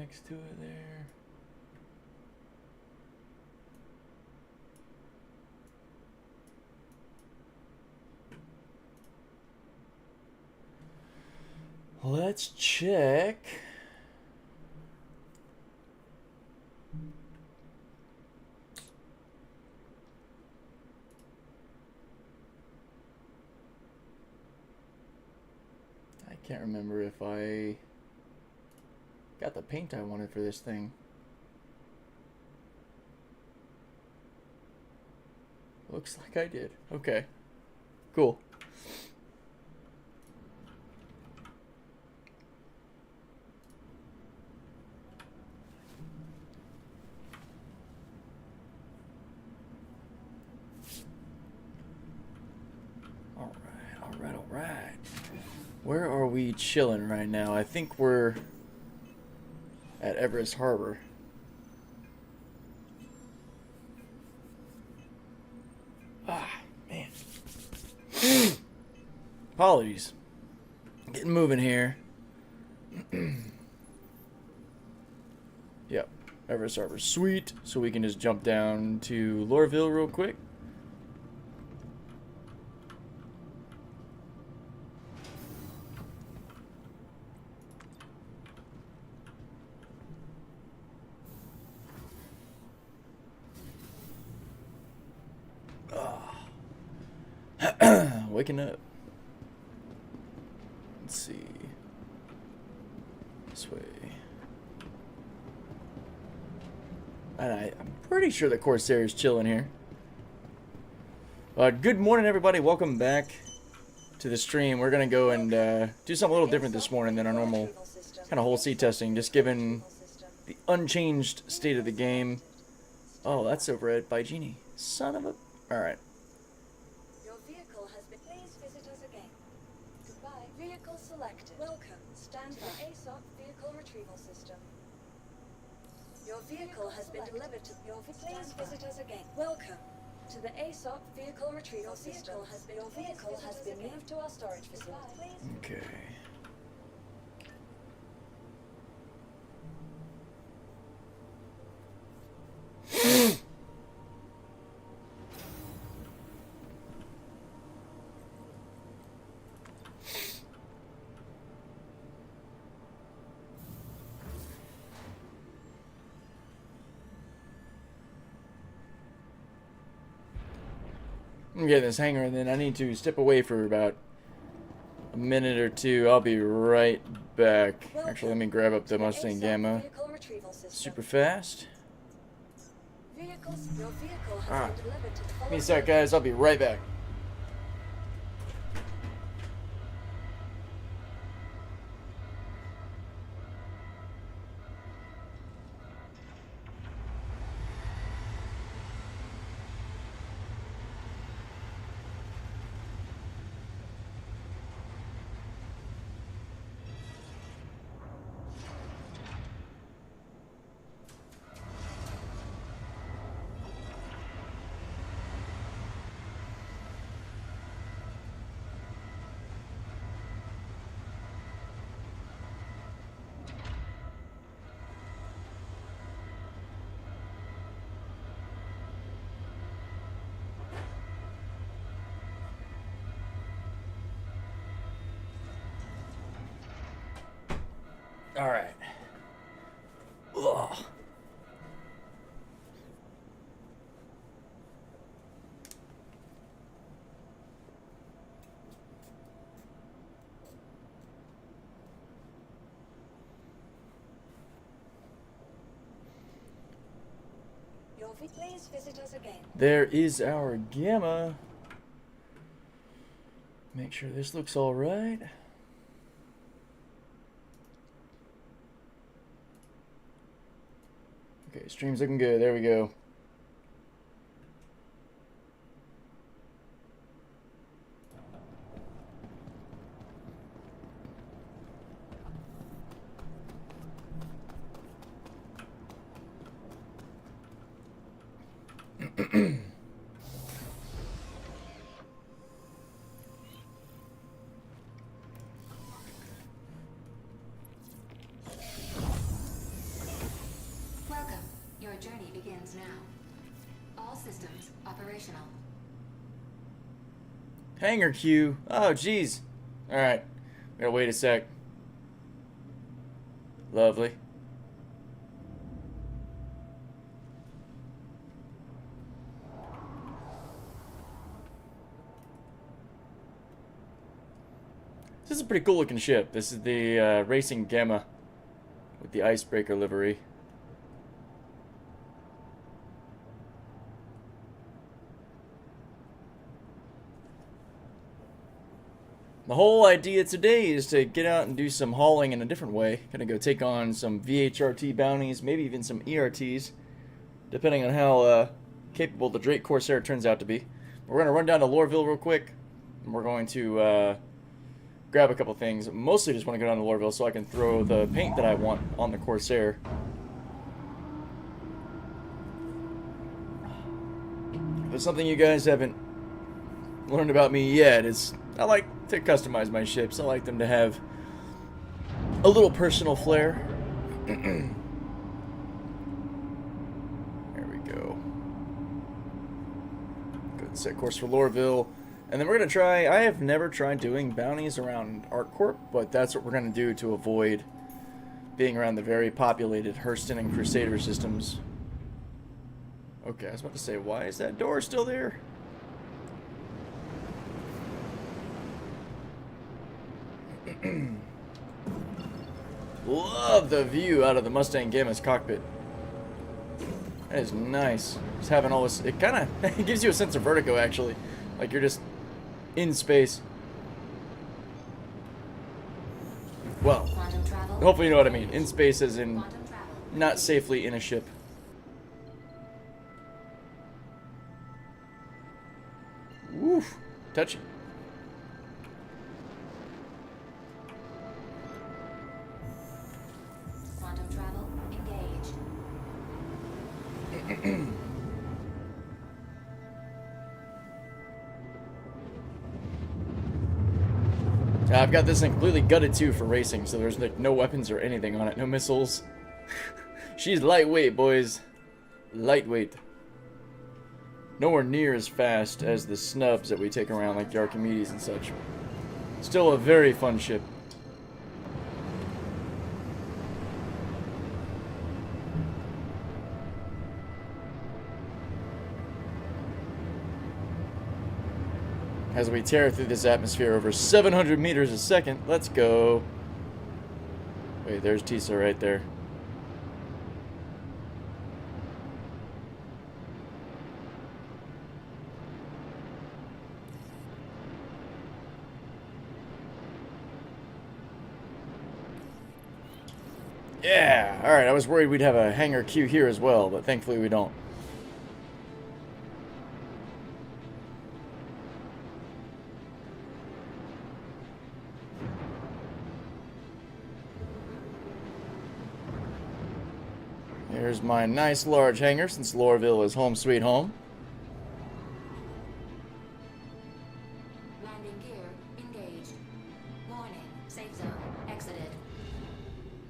next to it there. Let's check. I can't remember if I got the paint I wanted for this thing. Looks like I did. Okay. Cool. All right. Where are we chilling right now? I think we're at Everest Harbor. Ah, man. Apologies. Getting moving here. Yep, Everest Harbor. Sweet. So we can just jump down to Lorville real quick. Waking up. Let's see. This way. And I'm pretty sure the Corsair is chilling here. Good morning, everybody. Welcome back to the stream. We're going to go and do something a little different this morning than our normal kind of whole sea testing, just given the unchanged state of the game. Oh, that's over at by Genie. Son of a... Alright. Selected. Welcome. Stand by. ASOC vehicle retrieval system. Your vehicle has been delivered to your please visit us again. Welcome to the ASOC vehicle retrieval system. Your vehicle has been moved to our storage facility. Okay. I'm getting this hanger, and then I need to step away for about a minute or two. I'll be right back. Actually, let me grab up the Mustang Gamma super fast. Alright. Give me a sec, guys. I'll be right back. All right. Ugh. Please visit us again. There is our Gamma. Make sure this looks all right. Okay, stream's looking good. There we go. All systems operational. Hangar queue. Oh, jeez. Alright. Gotta wait a sec. Lovely. This is a pretty cool looking ship. This is the Racing Gamma with the icebreaker livery. The whole idea today is to get out and do some hauling in a different way. Gonna go take on some VHRT bounties, maybe even some ERTs, depending on how capable the Drake Corsair turns out to be. We're gonna run down to Lorville real quick, and we're going to grab a couple things. Mostly just want to go down to Lorville so I can throw the paint that I want on the Corsair. If there's something you guys haven't learned about me yet, is I like to customize my ships. I like them to have a little personal flair. There we go. Good, set course for Lorville. And then we're going to try, I have never tried doing bounties around ArcCorp, but that's what we're going to do to avoid being around the very populated Hurston and Crusader systems. Okay, I was about to say, why is that door still there? Love the view out of the Mustang Gamma's cockpit. That is nice. Just having all this, it kind of it gives you a sense of vertigo, actually. Like you're just in space. Well, hopefully you know what I mean. In space as in not safely in a ship. Woof. Touchy. Quantum travel engaged. I've got this thing completely gutted too for racing, so there's like no weapons or anything on it, no missiles. She's lightweight, boys. Lightweight. Nowhere near as fast as the snubs that we take around like the Archimedes and such. Still a very fun ship. As we tear through this atmosphere over 700 meters a second. Let's go. Wait, there's Tisa right there. Yeah! Alright, I was worried we'd have a hangar queue here as well, but thankfully we don't. Here's my nice large hangar, since Lorville is home sweet home. Landing gear engaged. Warning, safe zone exited.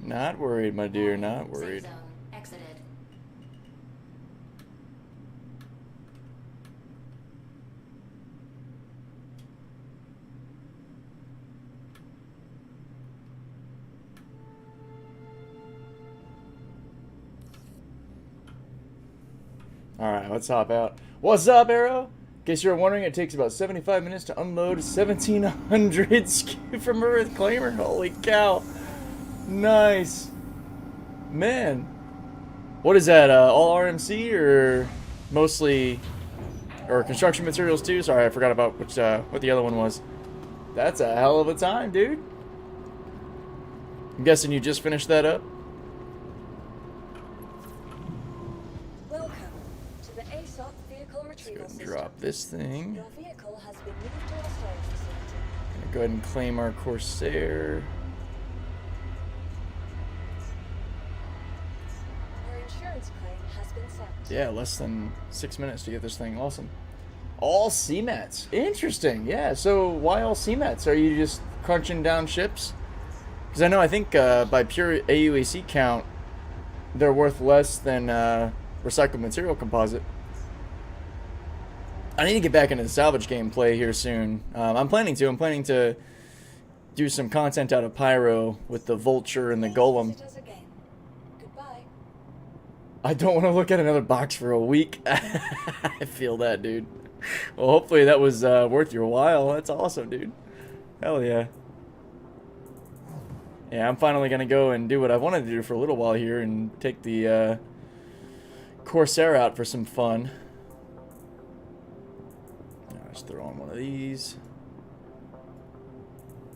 Not worried, my dear, not worried. Safe zone exited. Alright, let's hop out. What's up, Arrow? In case you're wondering, it takes about 75 minutes to unload 1,700 SKU from a reclaimer. Holy cow. Nice. Man. What is that, all RMC or mostly, or construction materials too? Sorry, I forgot about which, what the other one was. That's a hell of a time, dude. I'm guessing you just finished that up? Drop this thing. Your vehicle has been moved to a storage facility. Gonna go ahead and claim our Corsair. Your insurance claim has been sent. Yeah, less than 6 minutes to get this thing. Awesome. All CMATs. Interesting. Yeah, so why all CMATs? Are you just crunching down ships? Because I know, I think by pure AUAC count, they're worth less than recycled material composite. I need to get back into the salvage gameplay here soon. I'm planning to. I'm planning to do some content out of Pyro with the Vulture and the Golem. Visit us again. Goodbye. I don't want to look at another box for a week. I feel that, dude. Well, hopefully that was worth your while. That's awesome, dude. Hell yeah. Yeah, I'm finally going to go and do what I wanted to do for a little while here and take the Corsair out for some fun. I'll just throw on one of these.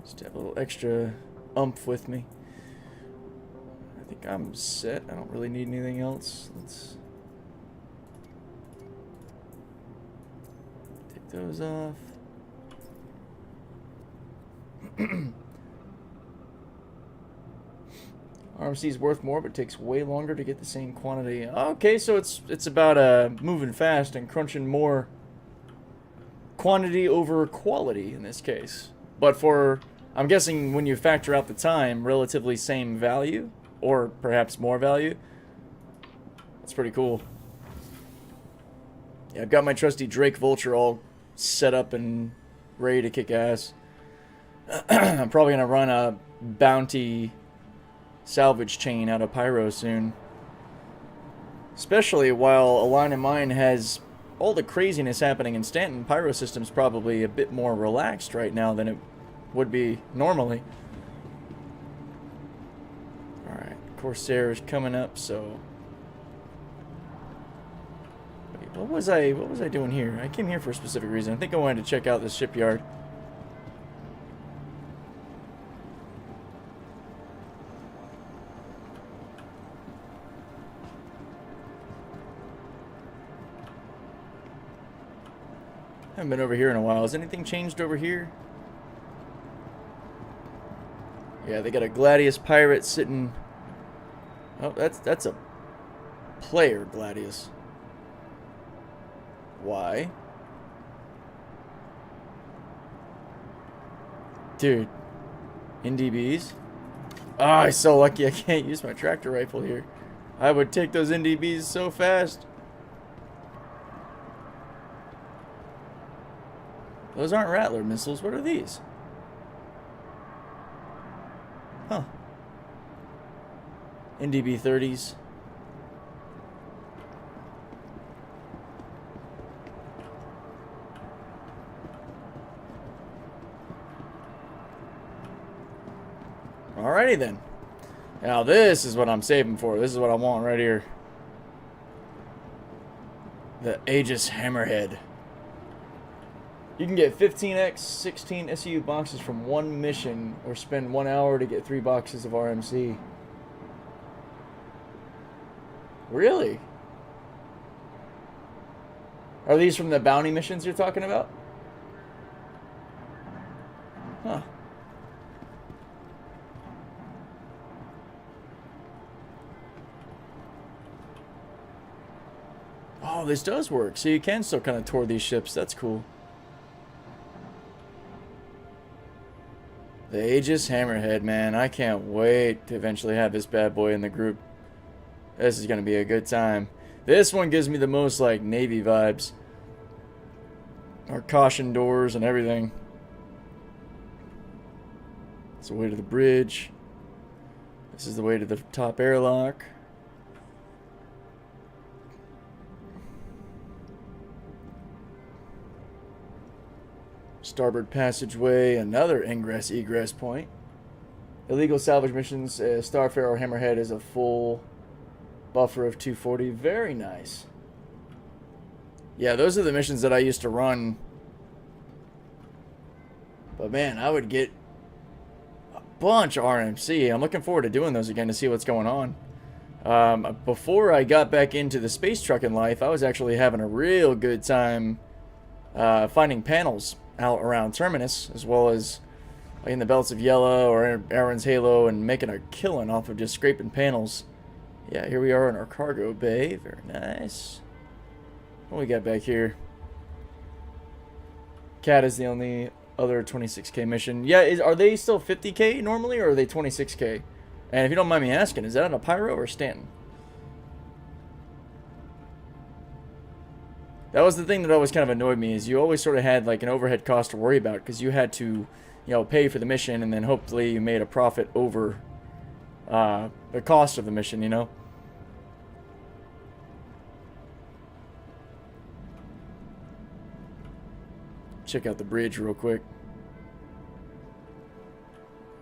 Just have a little extra oomph with me. I think I'm set. I don't really need anything else. Let's take those off. RMC is worth more, but takes way longer to get the same quantity. Okay, so it's about moving fast and crunching more quantity over quality in this case. But for, I'm guessing when you factor out the time, relatively same value, or perhaps more value. That's pretty cool. Yeah, I've got my trusty Drake Vulture all set up and ready to kick ass. I'm probably going to run a bounty salvage chain out of Pyro soon. Especially while a line of mine has all the craziness happening in Stanton. Pyro system's probably a bit more relaxed right now than it would be normally. Alright, Corsair is coming up, so... Wait, what was I doing here? I came here for a specific reason. I think I wanted to check out this shipyard. Haven't been over here in a while. Has anything changed over here? Yeah, they got a Gladius pirate sitting. Oh, that's a player Gladius. Why? Dude. NDBs? Ah, I'm so lucky I can't use my tractor rifle here. I would take those NDBs so fast. Those aren't Rattler missiles. What are these? Huh. NDB 30s. Alrighty then. Now this is what I'm saving for. This is what I want right here. The Aegis Hammerhead. You can get 15x 16 SEU boxes from one mission, or spend 1 hour to get 3 boxes of RMC. Really? Are these from the bounty missions you're talking about? Huh. Oh, this does work. So you can still kind of tour these ships. That's cool. The Aegis Hammerhead, man. I can't wait to eventually have this bad boy in the group. This is going to be a good time. This one gives me the most, like, Navy vibes. Our caution doors and everything. It's the way to the bridge. This is the way to the top airlock. Starboard passageway, another ingress-egress point. Illegal salvage missions, Starfarer Hammerhead is a full buffer of 240. Very nice. Yeah, those are the missions that I used to run. But man, I would get a bunch of RMC. I'm looking forward to doing those again to see what's going on. Before I got back into the space trucking life, I was actually having a real good time finding panels out around Terminus, as well as in the Belts of Yellow or Aaron's Halo, and making a killing off of just scraping panels. Yeah, here we are in our cargo bay. Very nice. What we got back here? Cat is the only other 26k mission. Yeah, are they still 50k normally, or are they 26k? And if you don't mind me asking, is that on a Pyro or Stanton? That was the thing that always kind of annoyed me, is you always sort of had like an overhead cost to worry about, because you had to, you know, pay for the mission and then hopefully you made a profit over the cost of the mission, you know. Check out the bridge real quick.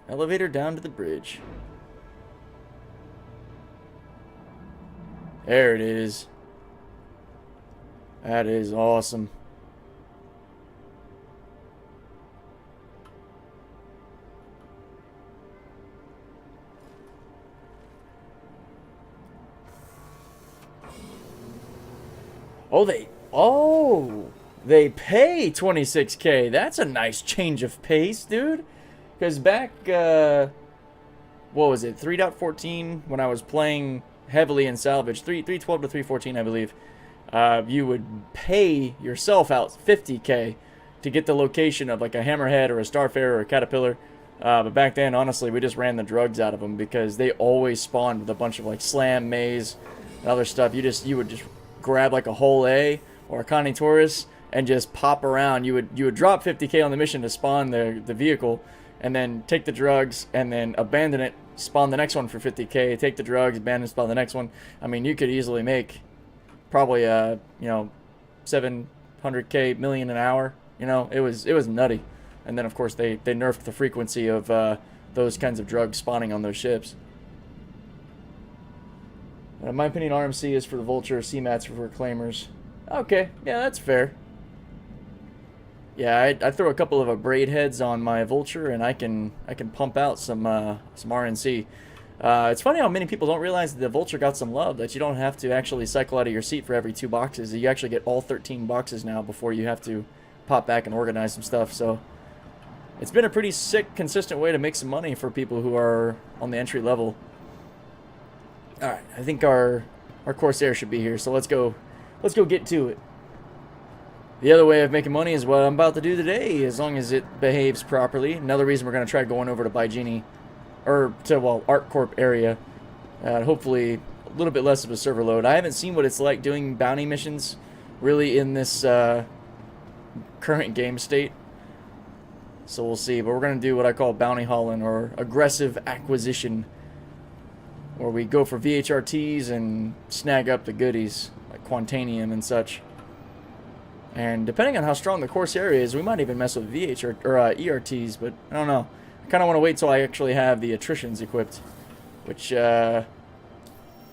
Elevator down to the bridge. There it is. That is awesome. They pay 26K. That's a nice change of pace, dude. Because back, what was it, 3.14, when I was playing heavily in salvage, 3.12 to 3.14, I believe, you would pay yourself out 50K to get the location of like a hammerhead or a starfare or a caterpillar. But back then, honestly, we just ran the drugs out of them because they always spawned with a bunch of like slam, maze, and other stuff. You would just grab like a whole A or a Connie Taurus and just pop around. You would drop 50K on the mission to spawn the vehicle, and then take the drugs and then abandon it, spawn the next one for 50K, take the drugs, abandon, spawn the next one. I mean, you could easily make probably you know, 700K million an hour. You know, it was nutty. And then of course they nerfed the frequency of those kinds of drugs spawning on those ships. In my opinion, RMC is for the Vulture, CMAT's for reclaimers. Okay, yeah, that's fair. Yeah, I throw a couple of braid heads on my Vulture, and I can pump out some RNC. It's funny how many people don't realize that the Vulture got some love, that you don't have to actually cycle out of your seat for every 2 boxes. You actually get all 13 boxes now before you have to pop back and organize some stuff. So it's been a pretty sick, consistent way to make some money for people who are on the entry level. All right, I think our Corsair should be here, so let's go get to it. The other way of making money is what I'm about to do today, as long as it behaves properly. Another reason we're going to try going over to Bygenie, or to, well, ArcCorp area. Hopefully a little bit less of a server load. I haven't seen what it's like doing bounty missions really in this current game state. So we'll see. But we're going to do what I call bounty hauling, or aggressive acquisition, where we go for VHRTs and snag up the goodies, like Quantanium and such. And depending on how strong the Corsair is, we might even mess with VHR or ERTs, but I don't know. I kind of want to wait till I actually have the attritions equipped, which, yeah,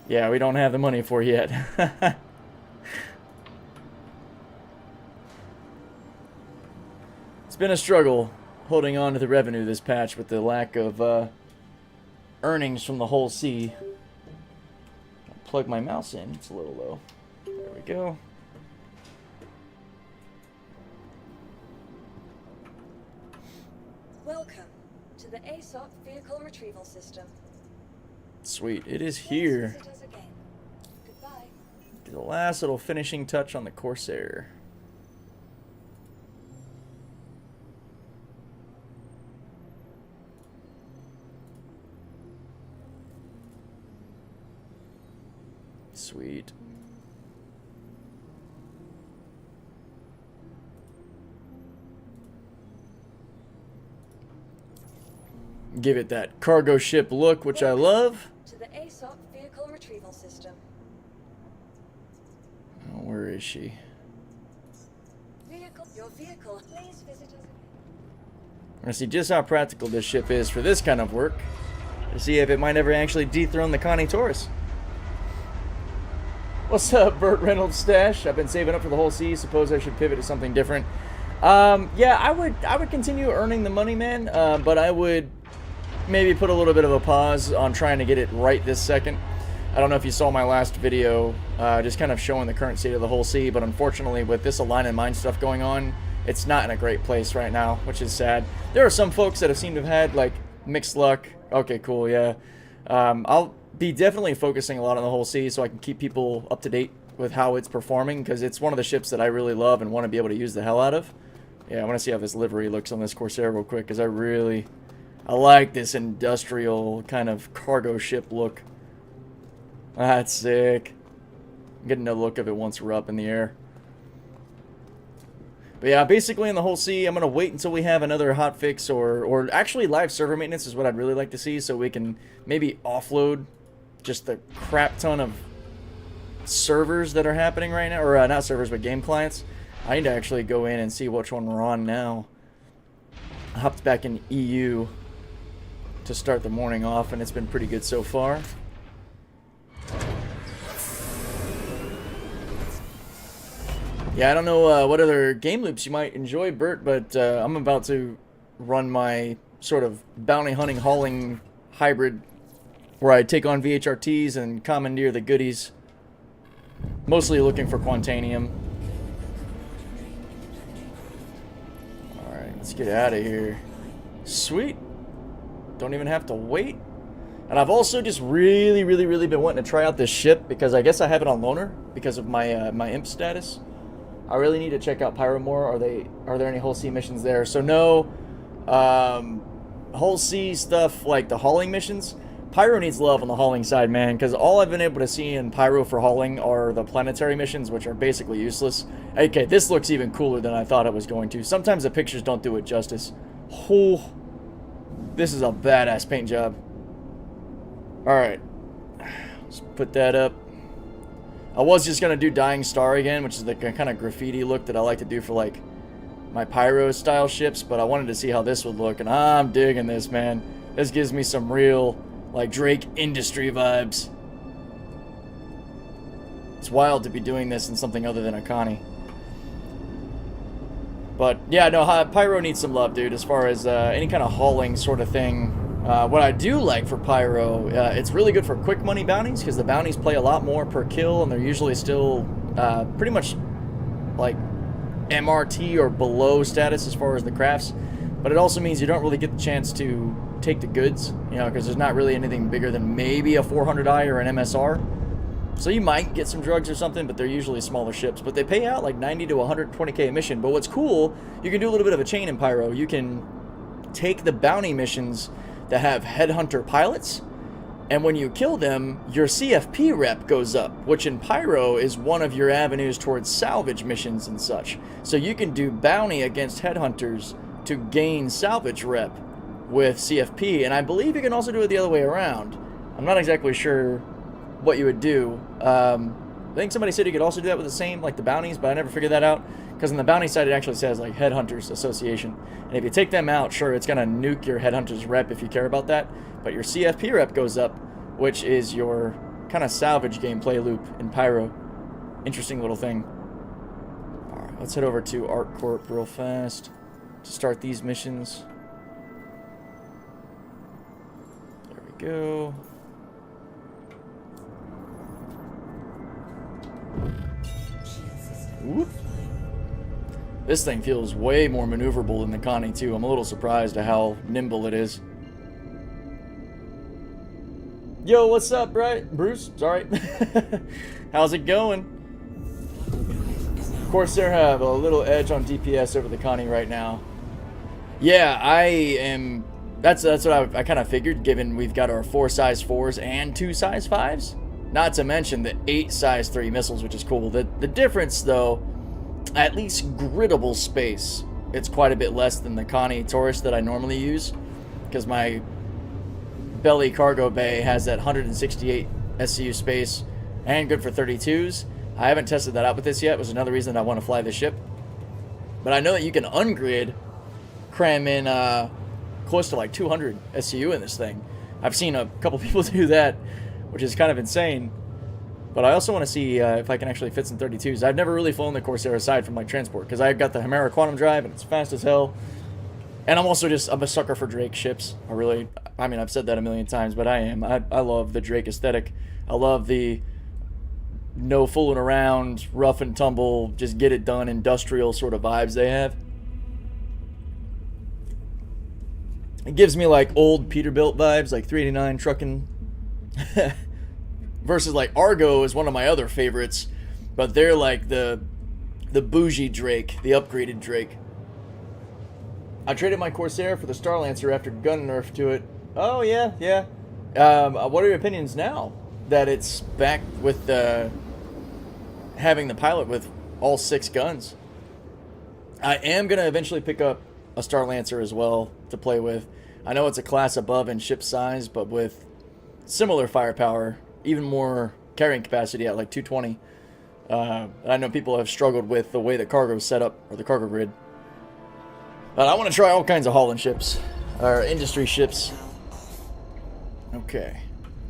we don't have the money for yet. It's been a struggle holding on to the revenue this patch with the lack of earnings from the whole sea. I'll plug my mouse in. It's a little low. There we go. Welcome to the ASOP Vehicle Retrieval System. Sweet, it is Please here. visit us again. Goodbye. The last little finishing touch on the Corsair. Sweet. Give it that cargo ship look, which I love. To the ASOP Vehicle Retrieval System. Oh, where is she? Your vehicle. Please visit us again. We're gonna see just how practical this ship is for this kind of work, to see if it might ever actually dethrone the Connie Taurus. What's up, Burt Reynolds Stash? I've been saving up for the whole sea. Suppose I should pivot to something different. Yeah, I would continue earning the money, man. But I would maybe put a little bit of a pause on trying to get it right this second. I don't know if you saw my last video, just kind of showing the current state of the whole sea. But unfortunately, with this Align and Mine stuff going on, it's not in a great place right now, which is sad. There are some folks that have seemed to have had like mixed luck. Okay, cool, yeah. I'll be definitely focusing a lot on the whole sea so I can keep people up to date with how it's performing, because it's one of the ships that I really love and want to be able to use the hell out of. Yeah, I want to see how this livery looks on this Corsair real quick, because I like this industrial kind of cargo ship look. That's sick. I'm getting a look of it once we're up in the air. But yeah, basically in the whole sea, I'm going to wait until we have another hotfix or actually live server maintenance is what I'd really like to see, so we can maybe offload just the crap ton of servers that are happening right now, or not servers, but game clients. I need to actually go in and see which one we're on now. I hopped back in EU to start the morning off, and it's been pretty good so far. Yeah, I don't know what other game loops you might enjoy, Bert, but I'm about to run my sort of bounty hunting hauling hybrid where I take on VHRTs and commandeer the goodies. Mostly looking for Quantanium. Alright, let's get out of here. Sweet. Don't even have to wait. And I've also just really been wanting to try out this ship because I guess I have it on loaner because of my my imp status. I really need to check out Pyro more. Are there any whole sea missions there? So no whole sea stuff like the hauling missions. Pyro needs love on the hauling side, man, because all I've been able to see in Pyro for hauling are the planetary missions, which are basically useless. Okay, this looks even cooler than I thought it was going to. Sometimes the pictures don't do it justice. Oh, this is a badass paint job. Alright, let's put that up. I was just going to do Dying Star again, which is the kind of graffiti look that I like to do for, like, my Pyro-style ships, but I wanted to see how this would look, and I'm digging this, man. This gives me some real, like, Drake industry vibes. It's wild to be doing this in something other than a Connie. But, yeah, no, Pyro needs some love, dude, as far as any kind of hauling sort of thing. What I do like for Pyro, it's really good for quick money bounties, because the bounties play a lot more per kill, and they're usually still pretty much like MRT or below status as far as the crafts. But it also means you don't really get the chance to take the goods, you know, because there's not really anything bigger than maybe a 400i or an MSR. So you might get some drugs or something, but they're usually smaller ships. But they pay out like 90 to 120k a mission. But what's cool, you can do a little bit of a chain in Pyro. You can take the bounty missions that have headhunter pilots, and when you kill them, your CFP rep goes up, which in Pyro is one of your avenues towards salvage missions and such. So you can do bounty against headhunters to gain salvage rep with CFP, and I believe you can also do it the other way around. I'm not exactly sure what you would do. I think somebody said you could also do that with the same, like the bounties, but I never figured that out. Because on the bounty side, it actually says, like, Headhunters Association. And if you take them out, sure, it's going to nuke your Headhunters rep if you care about that. But your CFP rep goes up, which is your kind of salvage gameplay loop in Pyro. Interesting little thing. Alright, let's head over to ArcCorp real fast to start these missions. There we go. Whoop. This thing feels way more maneuverable than the Connie, too. I'm a little surprised at how nimble it is. Yo, what's up, Bruce? Sorry. How's it going? Corsair have a little edge on DPS over the Connie right now. Yeah, I am... That's what I kind of figured, given we've got our 4 size 4s and 2 size 5s. Not to mention the 8 size 3 missiles, which is cool. The difference, though... At least griddable space, it's quite a bit less than the Connie Taurus that I normally use, because my belly cargo bay has that 168 SCU space and good for 32s. I haven't tested that out with this yet. It was another reason that I want to fly this ship. But I know that you can ungrid cram in close to like 200 SCU in this thing. I've seen a couple people do that, which is kind of insane. But I also want to see if I can actually fit some 32s. I've never really flown the Corsair aside from like transport, because I've got the Hemera Quantum Drive and it's fast as hell. And I'm also I'm a sucker for Drake ships. I mean, I've said that a million times, but I am. I love the Drake aesthetic. I love the no fooling around, rough and tumble, just get it done industrial sort of vibes they have. It gives me like old Peterbilt vibes, like 389 trucking. Versus like Argo is one of my other favorites, but they're like the bougie Drake, the upgraded Drake. I traded my Corsair for the Starlancer after gun nerf to it. Oh yeah. What are your opinions now that it's back with having the pilot with all 6 guns? I am going to eventually pick up a Star Lancer as well to play with. I know it's a class above in ship size, but with similar firepower, even more carrying capacity at like 220. I know people have struggled with the way the cargo is set up, or the cargo grid. But I want to try all kinds of hauling ships, or industry ships. Okay.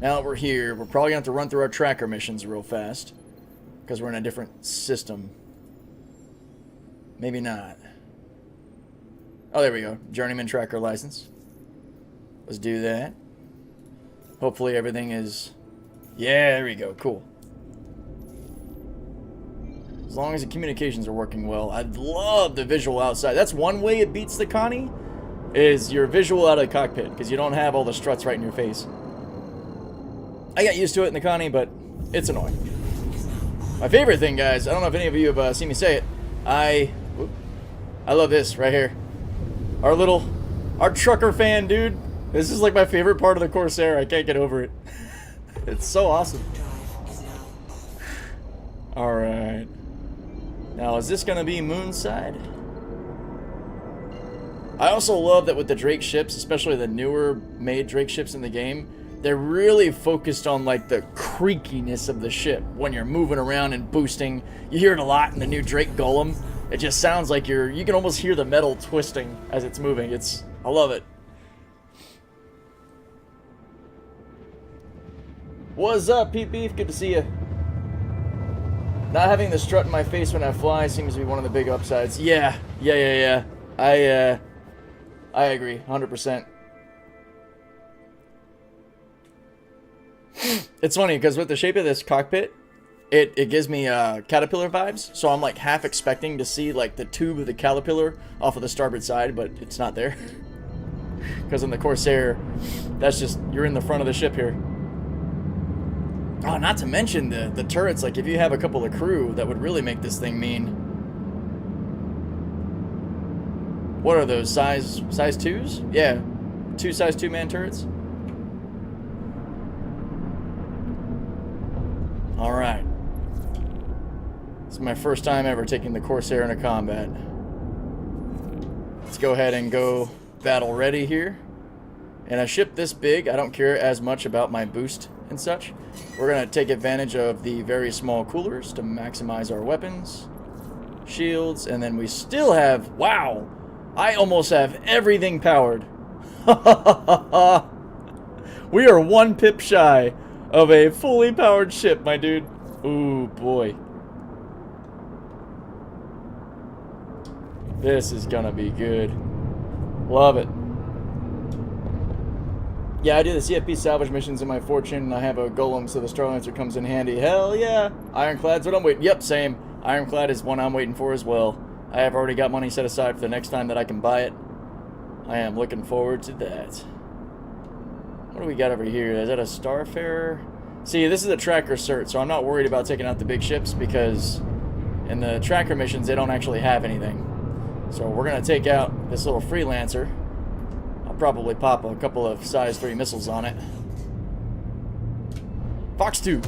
Now that we're here, we're probably going to have to run through our tracker missions real fast, because we're in a different system. Maybe not. Oh, there we go. Journeyman tracker license. Let's do that. Hopefully everything is... Yeah, there we go. Cool. As long as the communications are working well. I love the visual outside. That's one way it beats the Connie, is your visual out of the cockpit, because you don't have all the struts right in your face. I got used to it in the Connie, but it's annoying. My favorite thing, guys, I don't know if any of you have seen me say it, I love this right here. Our trucker fan, dude. This is like my favorite part of the Corsair. I can't get over it. It's so awesome. Alright. Now, is this going to be Moonside? I also love that with the Drake ships, especially the newer made Drake ships in the game, they're really focused on like the creakiness of the ship when you're moving around and boosting. You hear it a lot in the new Drake Golem. It just sounds like you can almost hear the metal twisting as it's moving. I love it. What's up, Pete Beef? Good to see you. Not having the strut in my face when I fly seems to be one of the big upsides. Yeah. I agree, 100%. It's funny, because with the shape of this cockpit, it gives me Caterpillar vibes, so I'm like half expecting to see like the tube of the Caterpillar off of the starboard side, but it's not there. Because in the Corsair, that's just, you're in the front of the ship here. Oh, not to mention the turrets, like if you have a couple of crew, that would really make this thing mean. What are those, size 2s? Yeah, 2 size 2-man turrets. Alright. This is my first time ever taking the Corsair into combat. Let's go ahead and go battle ready here. And a ship this big, I don't care as much about my boost and such. We're going to take advantage of the very small coolers to maximize our weapons, shields, and then we still have... Wow! I almost have everything powered. We are 1 pip shy of a fully powered ship, my dude. Ooh, boy. This is gonna be good. Love it. Yeah, I do the CFP salvage missions in my Fortune. I have a Golem, so the Star Lancer comes in handy. Hell yeah! Ironclad's what I'm waiting. Yep, same. Ironclad is one I'm waiting for as well. I have already got money set aside for the next time that I can buy it. I am looking forward to that. What do we got over here? Is that a Starfarer? See, this is a tracker cert, so I'm not worried about taking out the big ships because in the tracker missions, they don't actually have anything. So we're going to take out this little Freelancer. I'll probably pop a couple of size 3 missiles on it. Fox 2.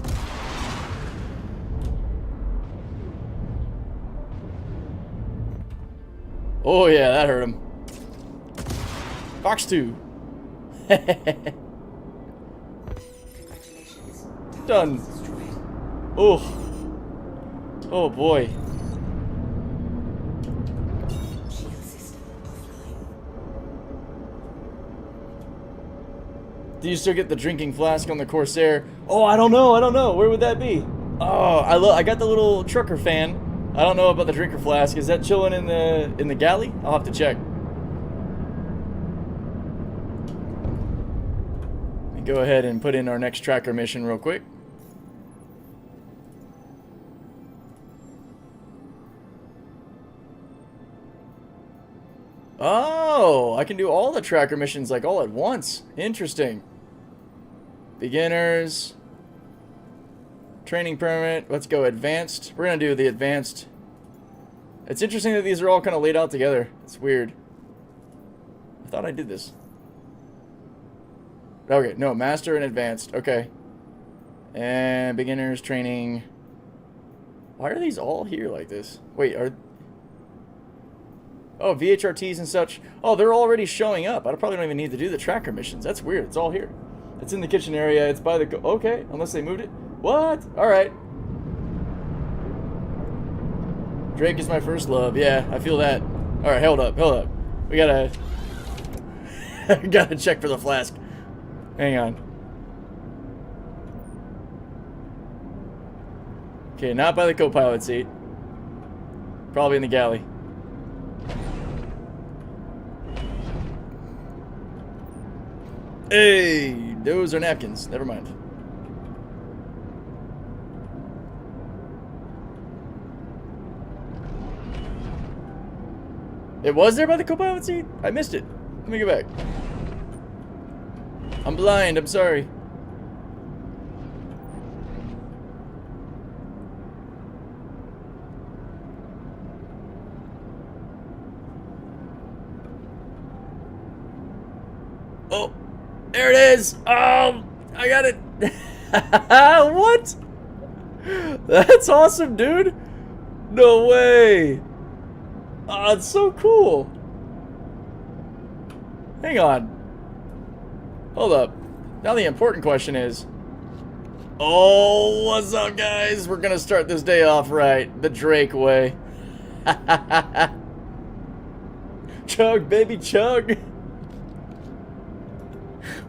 Oh yeah, that hurt him. Fox 2. Done. Oh. Oh boy. Do you still get the drinking flask on the Corsair? Oh, I don't know. Where would that be? Oh, I got the little trucker fan. I don't know about the drinker flask. Is that chilling in the galley? I'll have to check. Let me go ahead and put in our next tracker mission real quick. Oh, I can do all the tracker missions like all at once. Interesting. Beginners. Training permit. Let's go advanced. We're going to do the advanced. It's interesting that these are all kind of laid out together. It's weird. I thought I did this. Okay, no, master and advanced. Okay. And beginners, training. Why are these all here like this? Wait, Oh, VHRTs and such. Oh, they're already showing up. I probably don't even need to do the tracker missions. That's weird. It's all here. It's in the kitchen area. It's by the... Okay, unless they moved it. What? All right. Drake is my first love. Yeah, I feel that. All right, hold up. We gotta... gotta check for the flask. Hang on. Okay, not by the co-pilot seat. Probably in the galley. Hey, those are napkins. Never mind. It was there by the co-pilot seat? I missed it. Let me go back. I'm blind. I'm sorry. Oh, there it is. Oh, I got it. What? That's awesome, dude. No way. Oh, it's so cool. Hang on. Hold up. Now the important question is... Oh, what's up, guys? We're gonna start this day off right. The Drake way. Chug, baby, chug.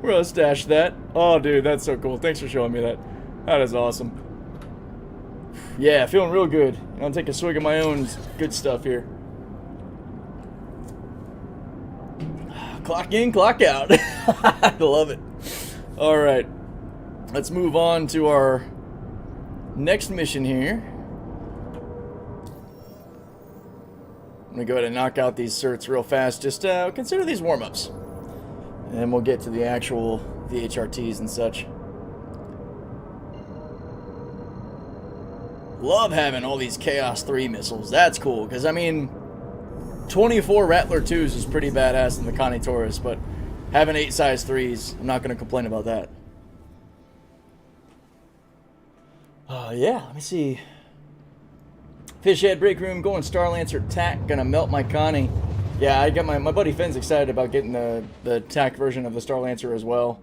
We're gonna stash that. Oh, dude, that's so cool. Thanks for showing me that. That is awesome. Yeah, feeling real good. I'm gonna take a swig of my own good stuff here. Clock in, clock out. I love it. Alright. Let's move on to our next mission here. I'm gonna go ahead and knock out these certs real fast. Just consider these warm-ups. And then we'll get to the actual VHRTs and such. Love having all these Chaos 3 missiles. That's cool, because I mean... 24 Rattler 2s is pretty badass in the Connie Taurus, but having 8 size 3s, I'm not going to complain about that. Yeah, let me see. Fish head, break room, going Star Lancer, TAC, gonna melt my Connie. Yeah, I got my buddy Finn's excited about getting the TAC version of the Star Lancer as well.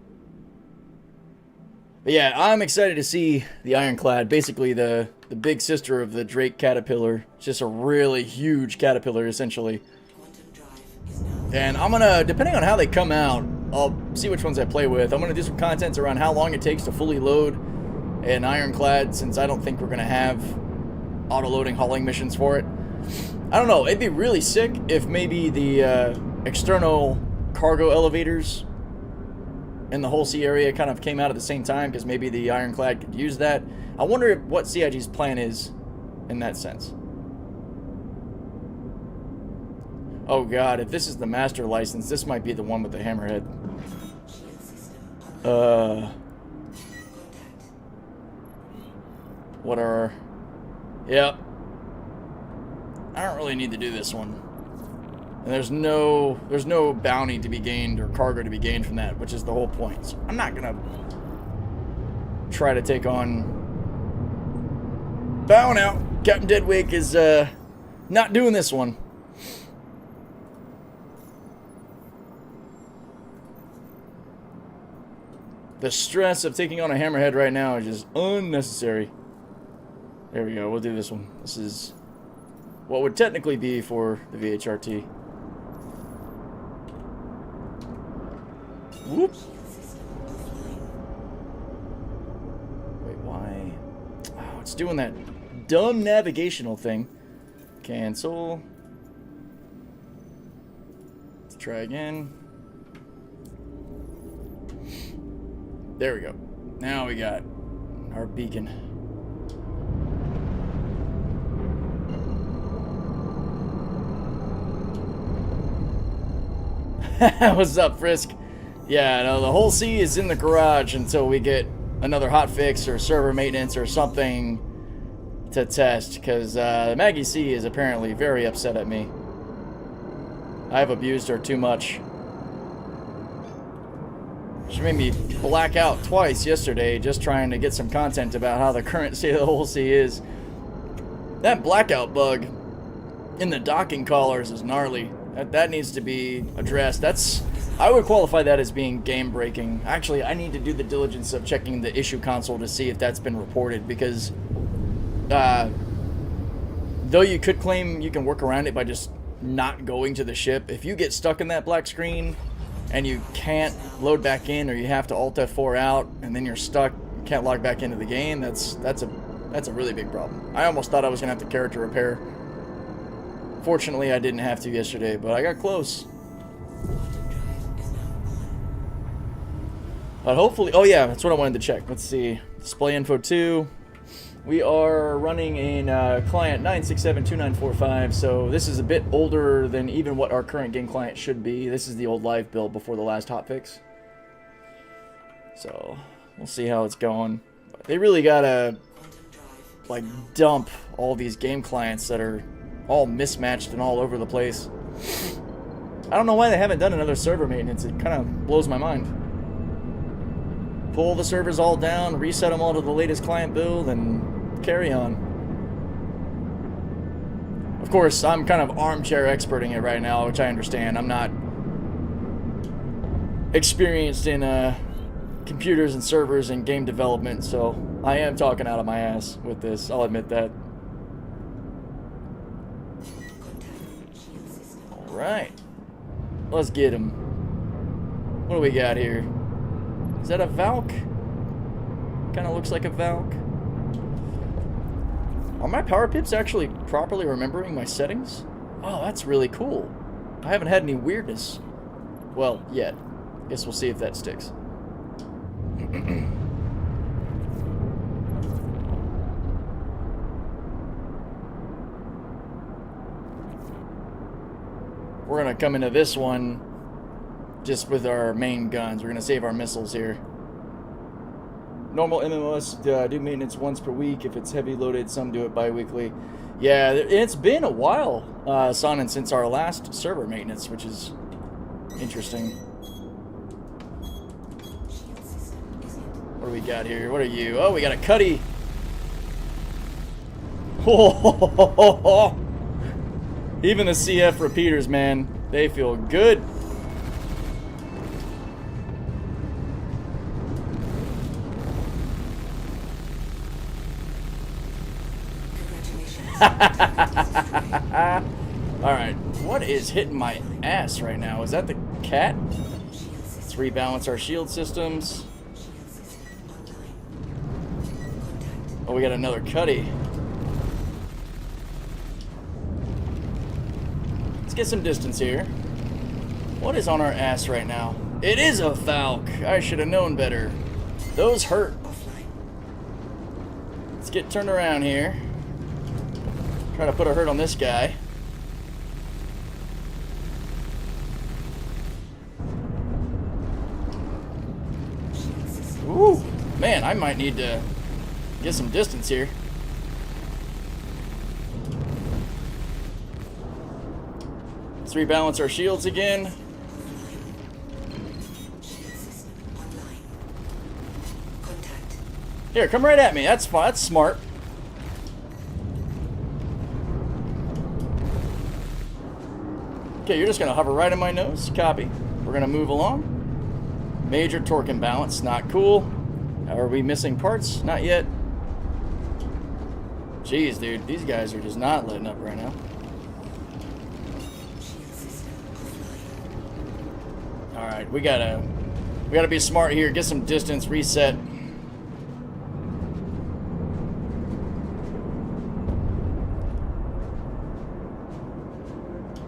But yeah, I'm excited to see the Ironclad, basically the big sister of the Drake Caterpillar. It's just a really huge Caterpillar, essentially. And I'm gonna, depending on how they come out, I'll see which ones I play with. I'm gonna do some content around how long it takes to fully load an Ironclad, since I don't think we're gonna have auto-loading hauling missions for it. I don't know, it'd be really sick if maybe the external cargo elevators in the whole sea area kind of came out at the same time, because maybe the Ironclad could use that. I wonder what CIG's plan is in that sense. Oh god, if this is the master license, this might be the one with the hammerhead. What are... Yep. I don't really need to do this one. And there's no bounty to be gained or cargo to be gained from that, which is the whole point. So I'm not gonna try to take on... Bow now. Captain Deadwake is not doing this one. The stress of taking on a hammerhead right now is just unnecessary. There we go. We'll do this one. This is what would technically be for the VHRT. Whoops. Wait, why? Oh, it's doing that dumb navigational thing. Cancel. Let's try again. There we go. Now we got our beacon. What's up, Frisk? Yeah, no, the whole sea is in the garage until we get another hot fix or server maintenance or something to test, because Maggie C is apparently very upset at me. I've abused her too much. She made me black out twice yesterday just trying to get some content about how the current state of the whole sea is. That blackout bug in the docking collars is gnarly. That needs to be addressed. I would qualify that as being game breaking. Actually, I need to do the diligence of checking the issue console to see if that's been reported, because though you could claim you can work around it by just not going to the ship, if you get stuck in that black screen and you can't load back in, or you have to Alt F4 out and then you're stuck, can't log back into the game, that's a really big problem. I almost thought I was gonna have to character repair. Fortunately, I didn't have to yesterday, but I got close. But hopefully, oh yeah, that's what I wanted to check. Let's see, display info 2. We are running in client 9672945, so this is a bit older than even what our current game client should be. This is the old live build before the last hotfix. So we'll see how it's going. They really gotta like dump all these game clients that are all mismatched and all over the place. I don't know why they haven't done another server maintenance. It kind of blows my mind. Pull the servers all down, reset them all to the latest client build, and carry on. Of course, I'm kind of armchair experting it right now, which I understand. I'm not experienced in computers and servers and game development, so I am talking out of my ass with this. I'll admit that. Alright. Let's get him. What do we got here? Is that a Valk? Kind of looks like a Valk. Are my power pips actually properly remembering my settings? Oh, that's really cool. I haven't had any weirdness. Well, yet. Guess we'll see if that sticks. We're gonna come into this one just with our main guns. We're gonna save our missiles here. Normal MMOs do maintenance once per week. If it's heavy loaded, some do it bi-weekly. Yeah, it's been a while, Sonnen, since our last server maintenance, which is interesting. What do we got here? What are you? Oh, we got a Cuddy. Oh, even the CF repeaters, man, they feel good. Alright, what is hitting my ass right now? Is that the cat? Let's rebalance our shield systems. Oh, we got another Cuddy. Let's get some distance here. What is on our ass right now? It is a Valk. I should have known better. Those hurt. Let's get turned around here. Try to put a hurt on this guy. Ooh, man, I might need to get some distance here. Let's rebalance our shields again. Here, come right at me. That's fine. That's smart. Okay, you're just going to hover right in my nose. Copy. We're going to move along. Major torque imbalance. Not cool. Are we missing parts? Not yet. Jeez, dude. These guys are just not letting up right now. Alright, we gotta be smart here. Get some distance. Reset.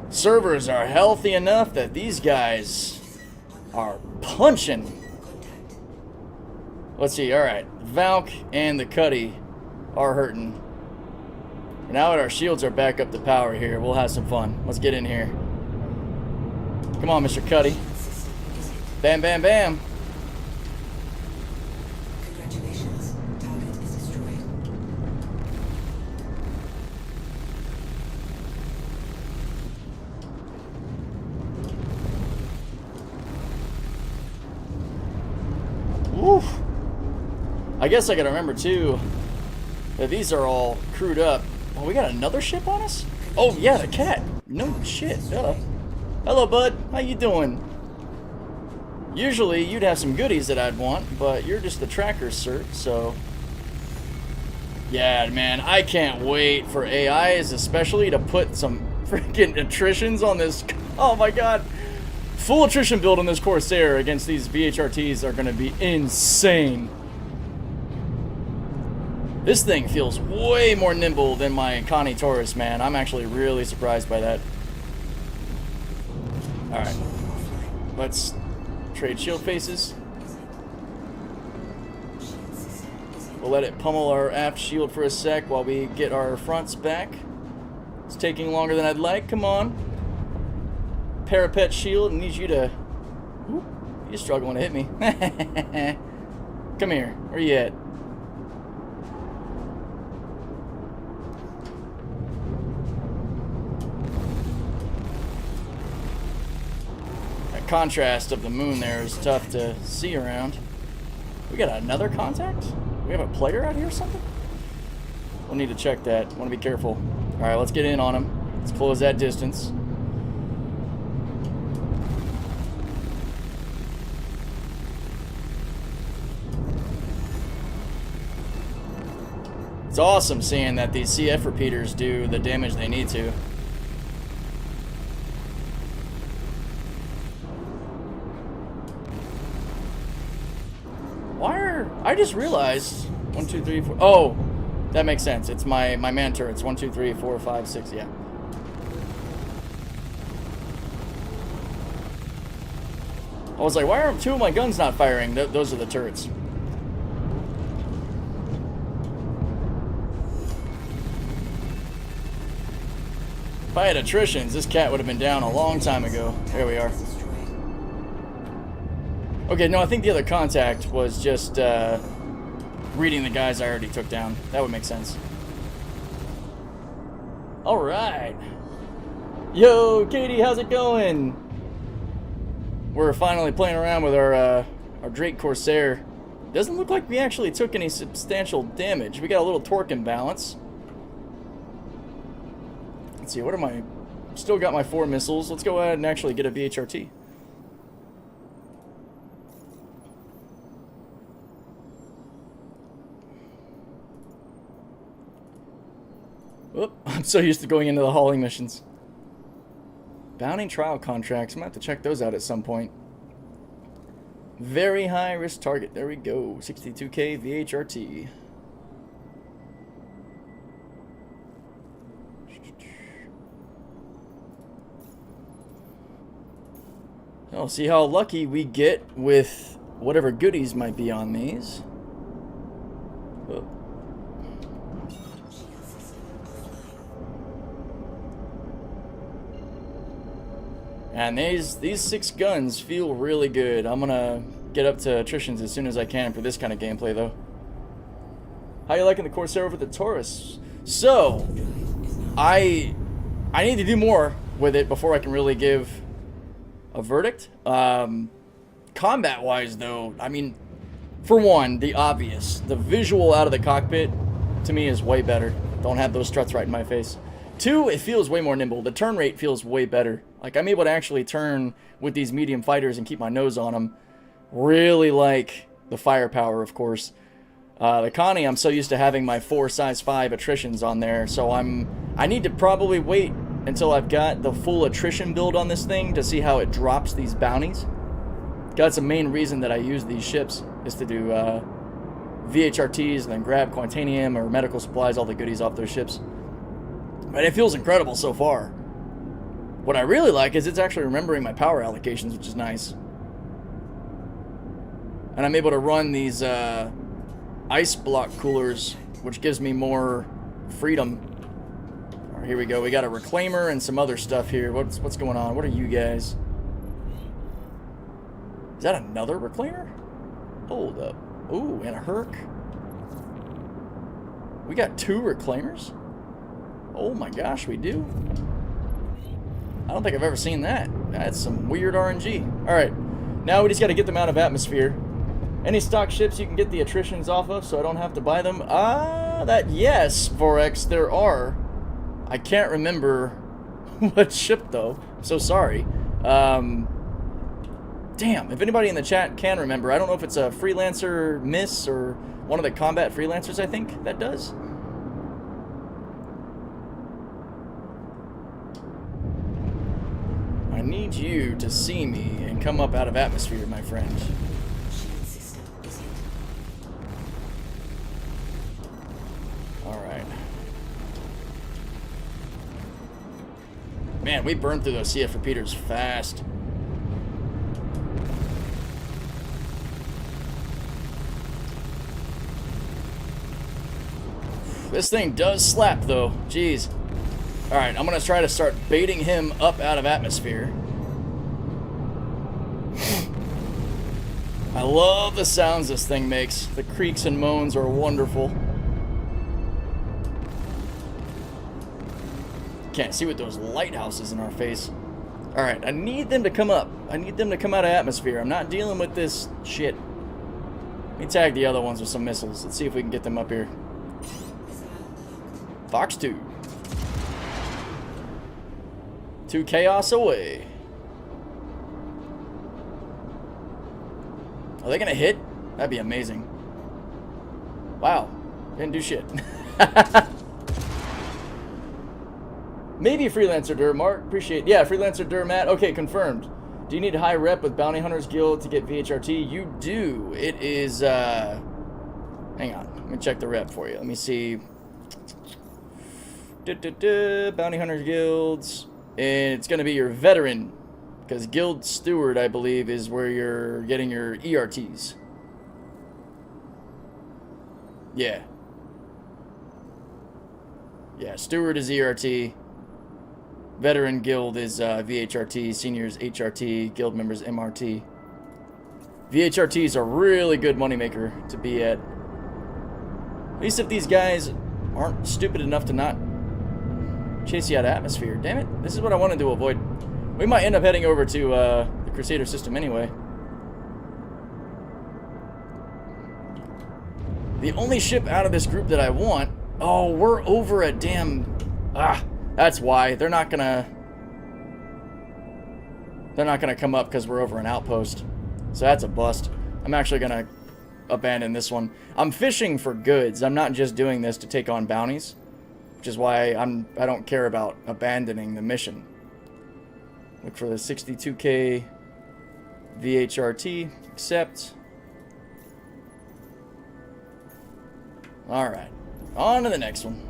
Servers are healthy enough that these guys are punching. Let's see. All right, Valk and the Cuddy are hurting. Now that our shields are back up to power here, we'll have some fun. Let's get in here. Come on, Mr. Cuddy. Bam, bam, bam. Congratulations. Target is destroyed. Woof. I guess I gotta remember too that these are all crewed up. Oh, we got another ship on us? Oh, yeah, the cat. No shit. Hello, bud. How you doing? Usually, you'd have some goodies that I'd want, but you're just the tracker cert, so... Yeah, man, I can't wait for AIs, especially to put some freaking attritions on this... Oh, my God. Full attrition build on this Corsair against these VHRTs are going to be insane. This thing feels way more nimble than my Connie Taurus, man. I'm actually really surprised by that. Alright. Let's trade shield faces. We'll let it pummel our aft shield for a sec while we get our fronts back. It's taking longer than I'd like. Come on. Parapet shield. I need you to... Ooh, you're struggling to hit me. Come here. Where you at? That contrast of the moon there is tough to see around. We got another contact? We have a player out here or something? We'll need to check that. Want to be careful. Alright, let's get in on him. Let's close that distance. It's awesome seeing that these CF repeaters do the damage they need to. I just realized 1, 2, 3, 4. Oh, that makes sense. It's my man turrets. 1, 2, 3, 4, 5, 6. Yeah. I was like, why are 2 of my guns not firing? Those are the turrets. If I had attritions, this cat would have been down a long time ago. There we are. Okay, no, I think the other contact was just reading the guys I already took down. That would make sense. Alright. Yo, Katie, how's it going? We're finally playing around with our Drake Corsair. Doesn't look like we actually took any substantial damage. We got a little torque imbalance. Let's see, what am I... Still got my 4 missiles. Let's go ahead and actually get a VHRT. Whoop, I'm so used to going into the hauling missions. Bounty trial contracts. I'm going to have to check those out at some point. Very high risk target. There we go. 62K VHRT. I'll see how lucky we get with whatever goodies might be on these. Whoop. And these 6 guns feel really good. I'm gonna get up to attritions as soon as I can for this kind of gameplay, though. How you liking the Corsair over the Taurus? So, I need to do more with it before I can really give a verdict. Combat-wise, though, I mean, for one, the obvious, the visual out of the cockpit to me is way better. Don't have those struts right in my face. 2, it feels way more nimble. The turn rate feels way better. Like, I'm able to actually turn with these medium fighters and keep my nose on them. Really like the firepower, of course. The Connie, I'm so used to having my 4 size 5 attritions on there, so I need to probably wait until I've got the full attrition build on this thing to see how it drops these bounties. That's the main reason that I use these ships, is to do VHRTs and then grab Quantanium or medical supplies, all the goodies off those ships. But it feels incredible so far. What I really like is it's actually remembering my power allocations, which is nice. And I'm able to run these ice block coolers, which gives me more freedom. All right, here we go. We got a reclaimer and some other stuff here. What's going on? What are you guys? Is that another reclaimer? Hold up. Ooh, and a Herc. We got 2 reclaimers? Oh my gosh, we do. I don't think I've ever seen that. That's some weird RNG. Alright, now we just got to get them out of atmosphere. Any stock ships you can get the attritions off of so I don't have to buy them? Yes, Vorex, there are. I can't remember what ship, though. I'm so sorry. Damn, if anybody in the chat can remember, I don't know if it's a Freelancer Miss or one of the combat freelancers, I think, that does. I need you to see me and come up out of atmosphere, my friend. Shield system is hit. Alright. Man, we burned through those CF repeaters fast. This thing does slap, though. Jeez. Alright, I'm going to try to start baiting him up out of atmosphere. I love the sounds this thing makes. The creaks and moans are wonderful. Can't see with those lighthouses in our face. Alright, I need them to come up. I need them to come out of atmosphere. I'm not dealing with this shit. Let me tag the other ones with some missiles. Let's see if we can get them up here. Fox 2. 2 chaos away. Are they gonna hit? That'd be amazing. Wow. Didn't do shit. Maybe Freelancer Dur, Mark. Appreciate it. Yeah, Freelancer Dur, Matt. Okay, confirmed. Do you need high rep with Bounty Hunters Guild to get VHRT? You do. It is, hang on. Let me check the rep for you. Let me see. Bounty Hunters Guilds. And it's going to be your veteran. Because Guild Steward, I believe, is where you're getting your ERTs. Yeah. Yeah, Steward is ERT. Veteran Guild is VHRT. Seniors HRT. Guild members MRT. VHRT is a really good moneymaker to be at. At least if these guys aren't stupid enough to not chase you out of atmosphere. Damn it. This is what I wanted to avoid. We might end up heading over to the Crusader system anyway. The only ship out of this group that I want... Oh, we're over a damn... Ah, that's why. They're not gonna come up because we're over an outpost. So that's a bust. I'm actually gonna abandon this one. I'm fishing for goods. I'm not just doing this to take on bounties. Which is why I don't care about abandoning the mission. Look for the 62k VHRT. Accept. Alright. On to the next one.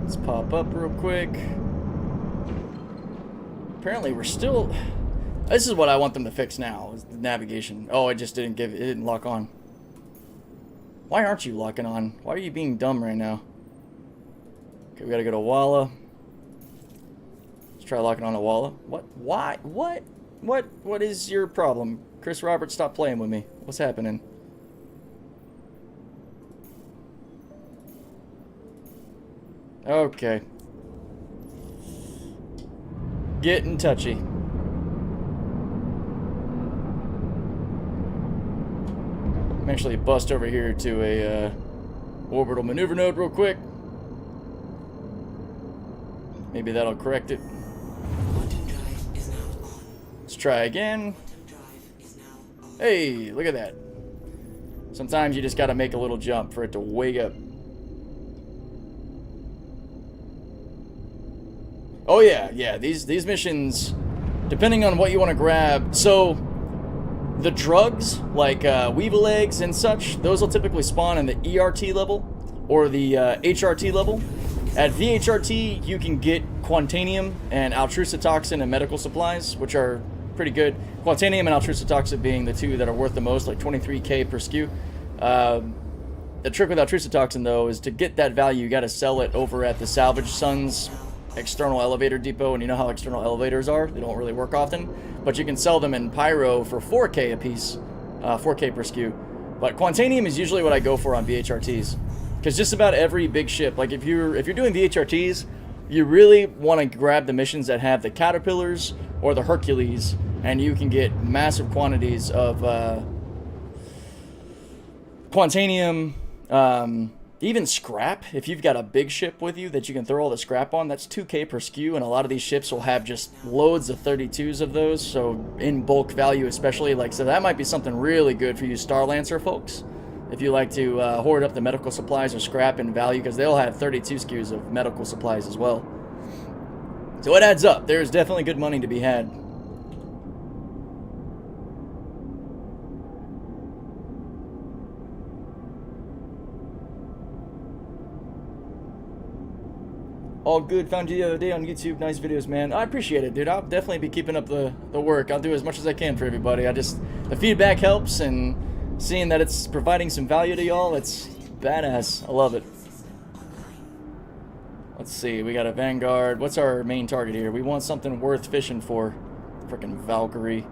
Let's pop up real quick. Apparently we're still... This is what I want them to fix now, is the navigation. Oh, it just didn't it didn't lock on. Why aren't you locking on? Why are you being dumb right now? Okay, we gotta go to Walla. Let's try locking on a Walla. What? Why? What? What is your problem? Chris Roberts, stop playing with me. What's happening? Okay. Getting touchy. I'm actually bust over here to a orbital maneuver node real quick. Maybe that'll correct it. Let's try again. Hey, look at that. Sometimes you just gotta make a little jump for it to wake up. Oh yeah, these missions, depending on what you want to grab. So the drugs, like weevil eggs and such, those will typically spawn in the ERT level or the HRT level. At VHRT, you can get Quantanium and Altrucitoxin and medical supplies, which are pretty good. Quantanium and Altrucitoxin being the two that are worth the most, like 23k per SKU. The trick with Altrucitoxin, though, is to get that value, you got to sell it over at the Salvage Sun's external elevator depot, and you know how external elevators are. They don't really work often, but you can sell them in Pyro for 4k a piece, 4k per SKU. But Quantanium is usually what I go for on VHRTs, because just about every big ship, like if you're doing VHRTs, you really want to grab the missions that have the Caterpillars or the Hercules, and you can get massive quantities of Quantanium, even scrap. If you've got a big ship with you that you can throw all the scrap on, that's 2K per SKU, and a lot of these ships will have just loads of 32s of those, so in bulk value especially. Like, so that might be something really good for you Star Lancer folks, if you like to hoard up the medical supplies or scrap in value, because they'll have 32 SKUs of medical supplies as well. So it adds up. There's definitely good money to be had. All good. Found you the other day on YouTube. Nice videos, man. I appreciate it, dude. I'll definitely be keeping up the work. I'll do as much as I can for everybody. The feedback helps, and seeing that it's providing some value to y'all, it's badass. I love it. Let's see. We got a Vanguard. What's our main target here? We want something worth fishing for. Frickin' Valkyrie.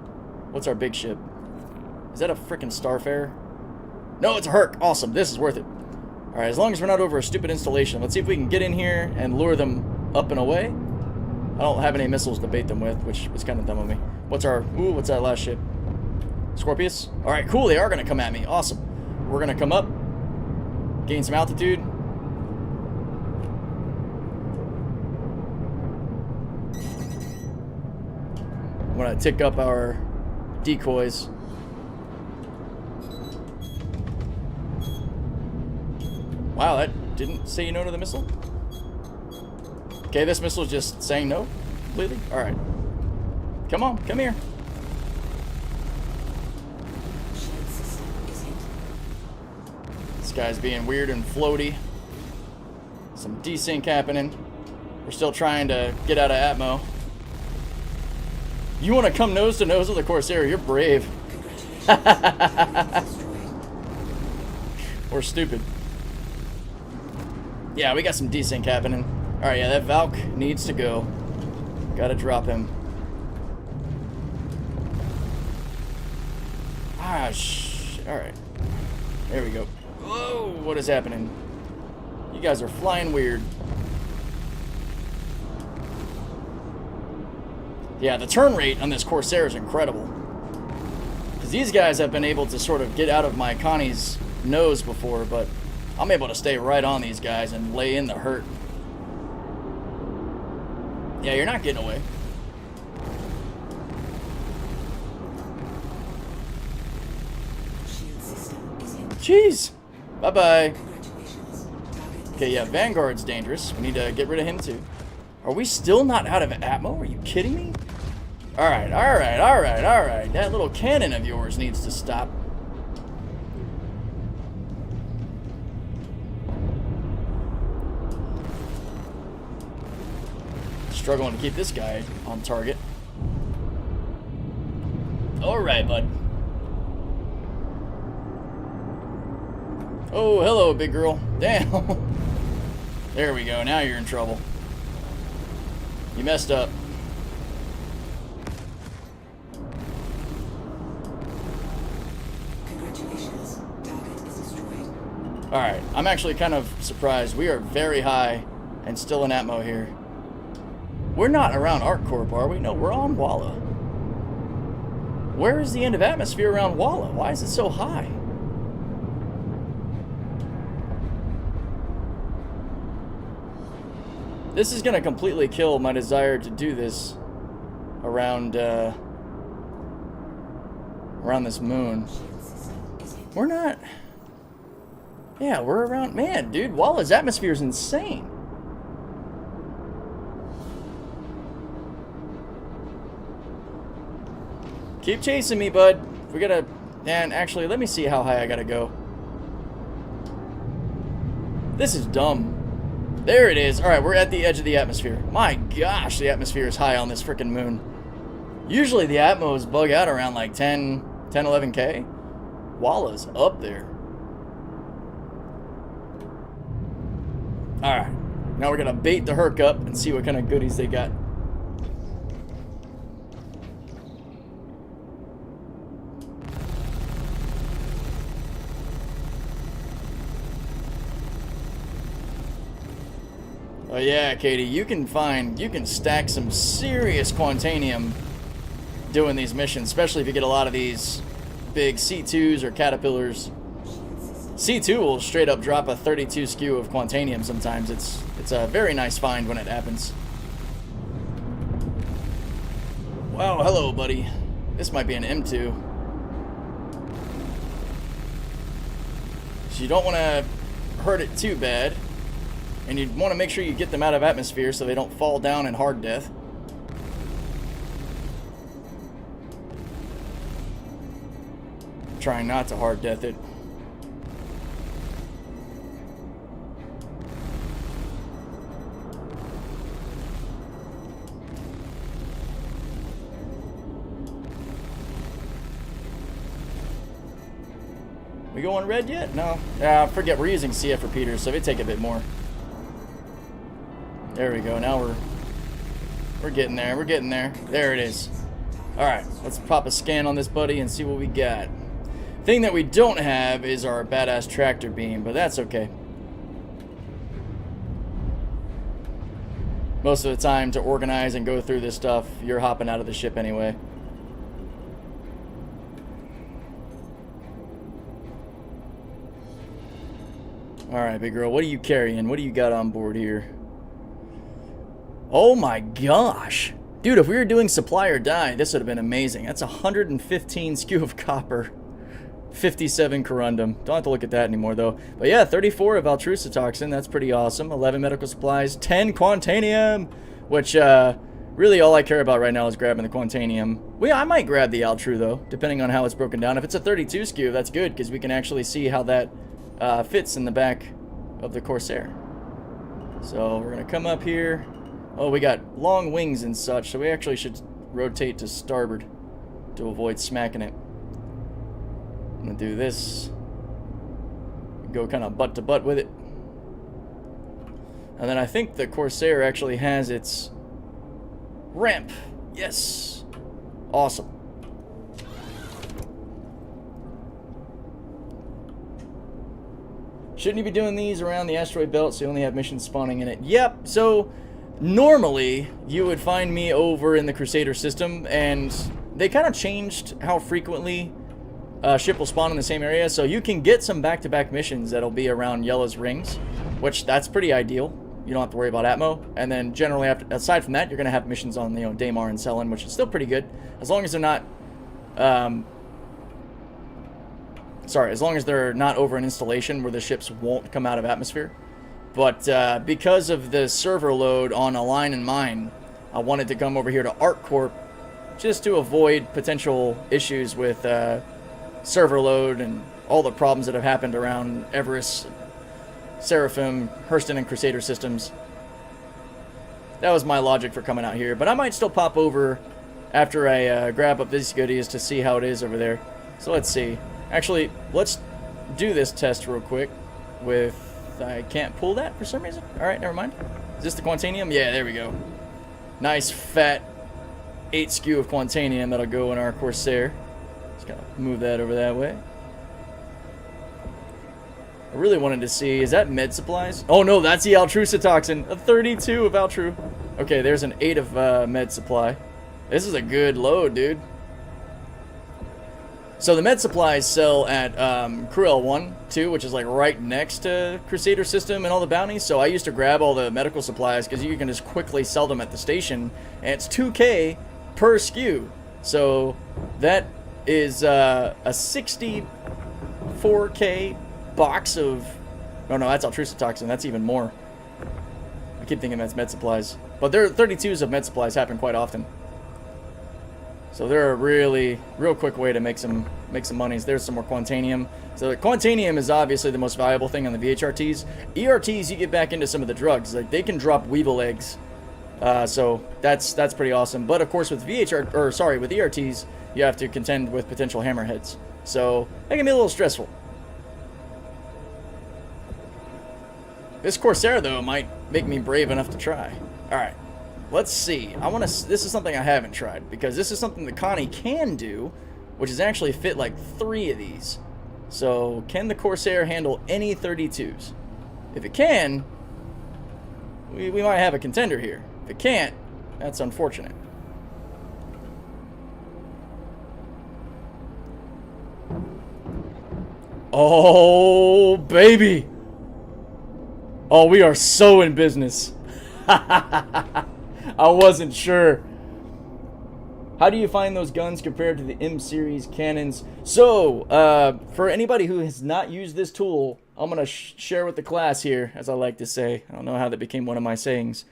What's our big ship? Is that a frickin' Starfarer? No, it's a Herc. Awesome. This is worth it. Alright, as long as we're not over a stupid installation. Let's see if we can get in here and lure them up and away. I don't have any missiles to bait them with, which was kind of dumb of me. What's that last ship? Scorpius? Alright, cool. They are going to come at me. Awesome. We're going to come up. Gain some altitude. I'm going to tick up our decoys. Wow, that didn't say no to the missile? Okay, this missile is just saying no completely? Alright. Come on, come here. This guy's being weird and floaty. Some desync happening. We're still trying to get out of Atmo. You want to come nose to nose with the Corsair? You're brave. Or stupid. Yeah, we got some desync happening. Alright, yeah, that Valk needs to go. Gotta drop him. Ah, alright. There we go. Whoa, what is happening? You guys are flying weird. Yeah, the turn rate on this Corsair is incredible. Because these guys have been able to sort of get out of my Connie's nose before, but I'm able to stay right on these guys and lay in the hurt. Yeah, you're not getting away. Jeez. Bye-bye. Okay, yeah, Vanguard's dangerous. We need to get rid of him too. Are we still not out of Atmo? Are you kidding me? Alright, alright, alright, alright. That little cannon of yours needs to stop. Struggling to keep this guy on target. Alright, bud. Oh, hello, big girl. Damn. There we go. Now you're in trouble. You messed up. Congratulations. Target is destroyed. Alright, I'm actually kind of surprised. We are very high and still in Atmo here. We're not around ArcCorp, are we? No, we're on Walla. Where is the end of atmosphere around Walla? Why is it so high? This is going to completely kill my desire to do this around this moon. We're not... Yeah, we're around... Man, dude, Walla's atmosphere is insane. Keep chasing me, bud. We gotta... And actually, let me see how high I gotta go. This is dumb. There it is. Alright, we're at the edge of the atmosphere. My gosh, the atmosphere is high on this frickin' moon. Usually the atmos bug out around like 11K. Walla's up there. Alright. Now we're gonna bait the Herc up and see what kind of goodies they got. Oh yeah, Katie, you can stack some serious Quantanium doing these missions, especially if you get a lot of these big C2s or Caterpillars. C2 will straight up drop a 32 skew of Quantanium sometimes. It's a very nice find when it happens. Wow, hello, buddy. This might be an M2. So you don't want to hurt it too bad. And you want to make sure you get them out of atmosphere so they don't fall down in hard death. Trying not to hard death it. We going red yet? No. Forget, we're using CF repeaters, so they take a bit more. There we go. Now we're getting there. We're getting there. There it is. Alright, let's pop a scan on this buddy and see what we got. Thing that we don't have is our badass tractor beam, but that's okay. Most of the time to organize and go through this stuff, you're hopping out of the ship anyway. Alright, big girl, what are you carrying? What do you got on board here? Oh my gosh! Dude, if we were doing supply or die, this would have been amazing. That's 115 skew of copper. 57 corundum. Don't have to look at that anymore, though. But yeah, 34 of altrusitoxin. That's pretty awesome. 11 medical supplies. 10 Quantanium! Which, really all I care about right now is grabbing the Quantanium. Well, I might grab the Altru, though, depending on how it's broken down. If it's a 32 skew, that's good, because we can actually see how that fits in the back of the Corsair. So we're going to come up here. Oh, we got long wings and such, so we actually should rotate to starboard to avoid smacking it. I'm going to do this. Go kind of butt to butt with it. And then I think the Corsair actually has its ramp. Yes. Awesome. Shouldn't you be doing these around the asteroid belt so you only have missions spawning in it? Yep, so normally you would find me over in the Crusader system, and they kind of changed how frequently ship will spawn in the same area, so you can get some back-to-back missions that'll be around Yella's rings, which that's pretty ideal. You don't have to worry about Atmo, and then generally aside from that, you're gonna have missions on, you know, Daymar and Selen, which is still pretty good, as long as they're not as long as they're not over an installation where the ships won't come out of atmosphere. But because of the server load on Align and Mine, I wanted to come over here to ArcCorp just to avoid potential issues with server load and all the problems that have happened around Everest, Seraphim, Hurston, and Crusader systems. That was my logic for coming out here. But I might still pop over after I grab up these goodies to see how it is over there. So let's see. Actually, let's do this test real quick with... I can't pull that for some reason. Alright, never mind. Is this the Quantanium? Yeah, there we go. Nice, fat 8 skew of Quantanium that'll go in our Corsair. Just gotta move that over that way. I really wanted to see... Is that med supplies? Oh no, that's the altrusitoxin. A 32 of altru. Okay, there's an 8 of med supply. This is a good load, dude. So the med supplies sell at Cruel 1, 2, which is like right next to Crusader system and all the bounties. So I used to grab all the medical supplies because you can just quickly sell them at the station. And it's 2K per SKU. So that is a 64K box of... Oh no, that's altrusitoxin. That's even more. I keep thinking that's med supplies. But there are 32s of med supplies happen quite often. So they're a real quick way to make some monies. There's some more Quantanium. So the Quantanium is obviously the most valuable thing on the VHRTs. ERTs, you get back into some of the drugs. Like they can drop Weevil eggs. So that's pretty awesome. But of course with with ERTs, you have to contend with potential hammerheads. So that can be a little stressful. This Corsair though might make me brave enough to try. All right. Let's see. This is something I haven't tried, because this is something that Connie can do, which is actually fit like 3 of these. So, can the Corsair handle any 32s? If it can, we might have a contender here. If it can't, that's unfortunate. Oh, baby. Oh, we are so in business. I wasn't sure. How do you find those guns compared to the M series cannons? So, for anybody who has not used this tool, I'm going to share with the class here, as I like to say. I don't know how that became one of my sayings.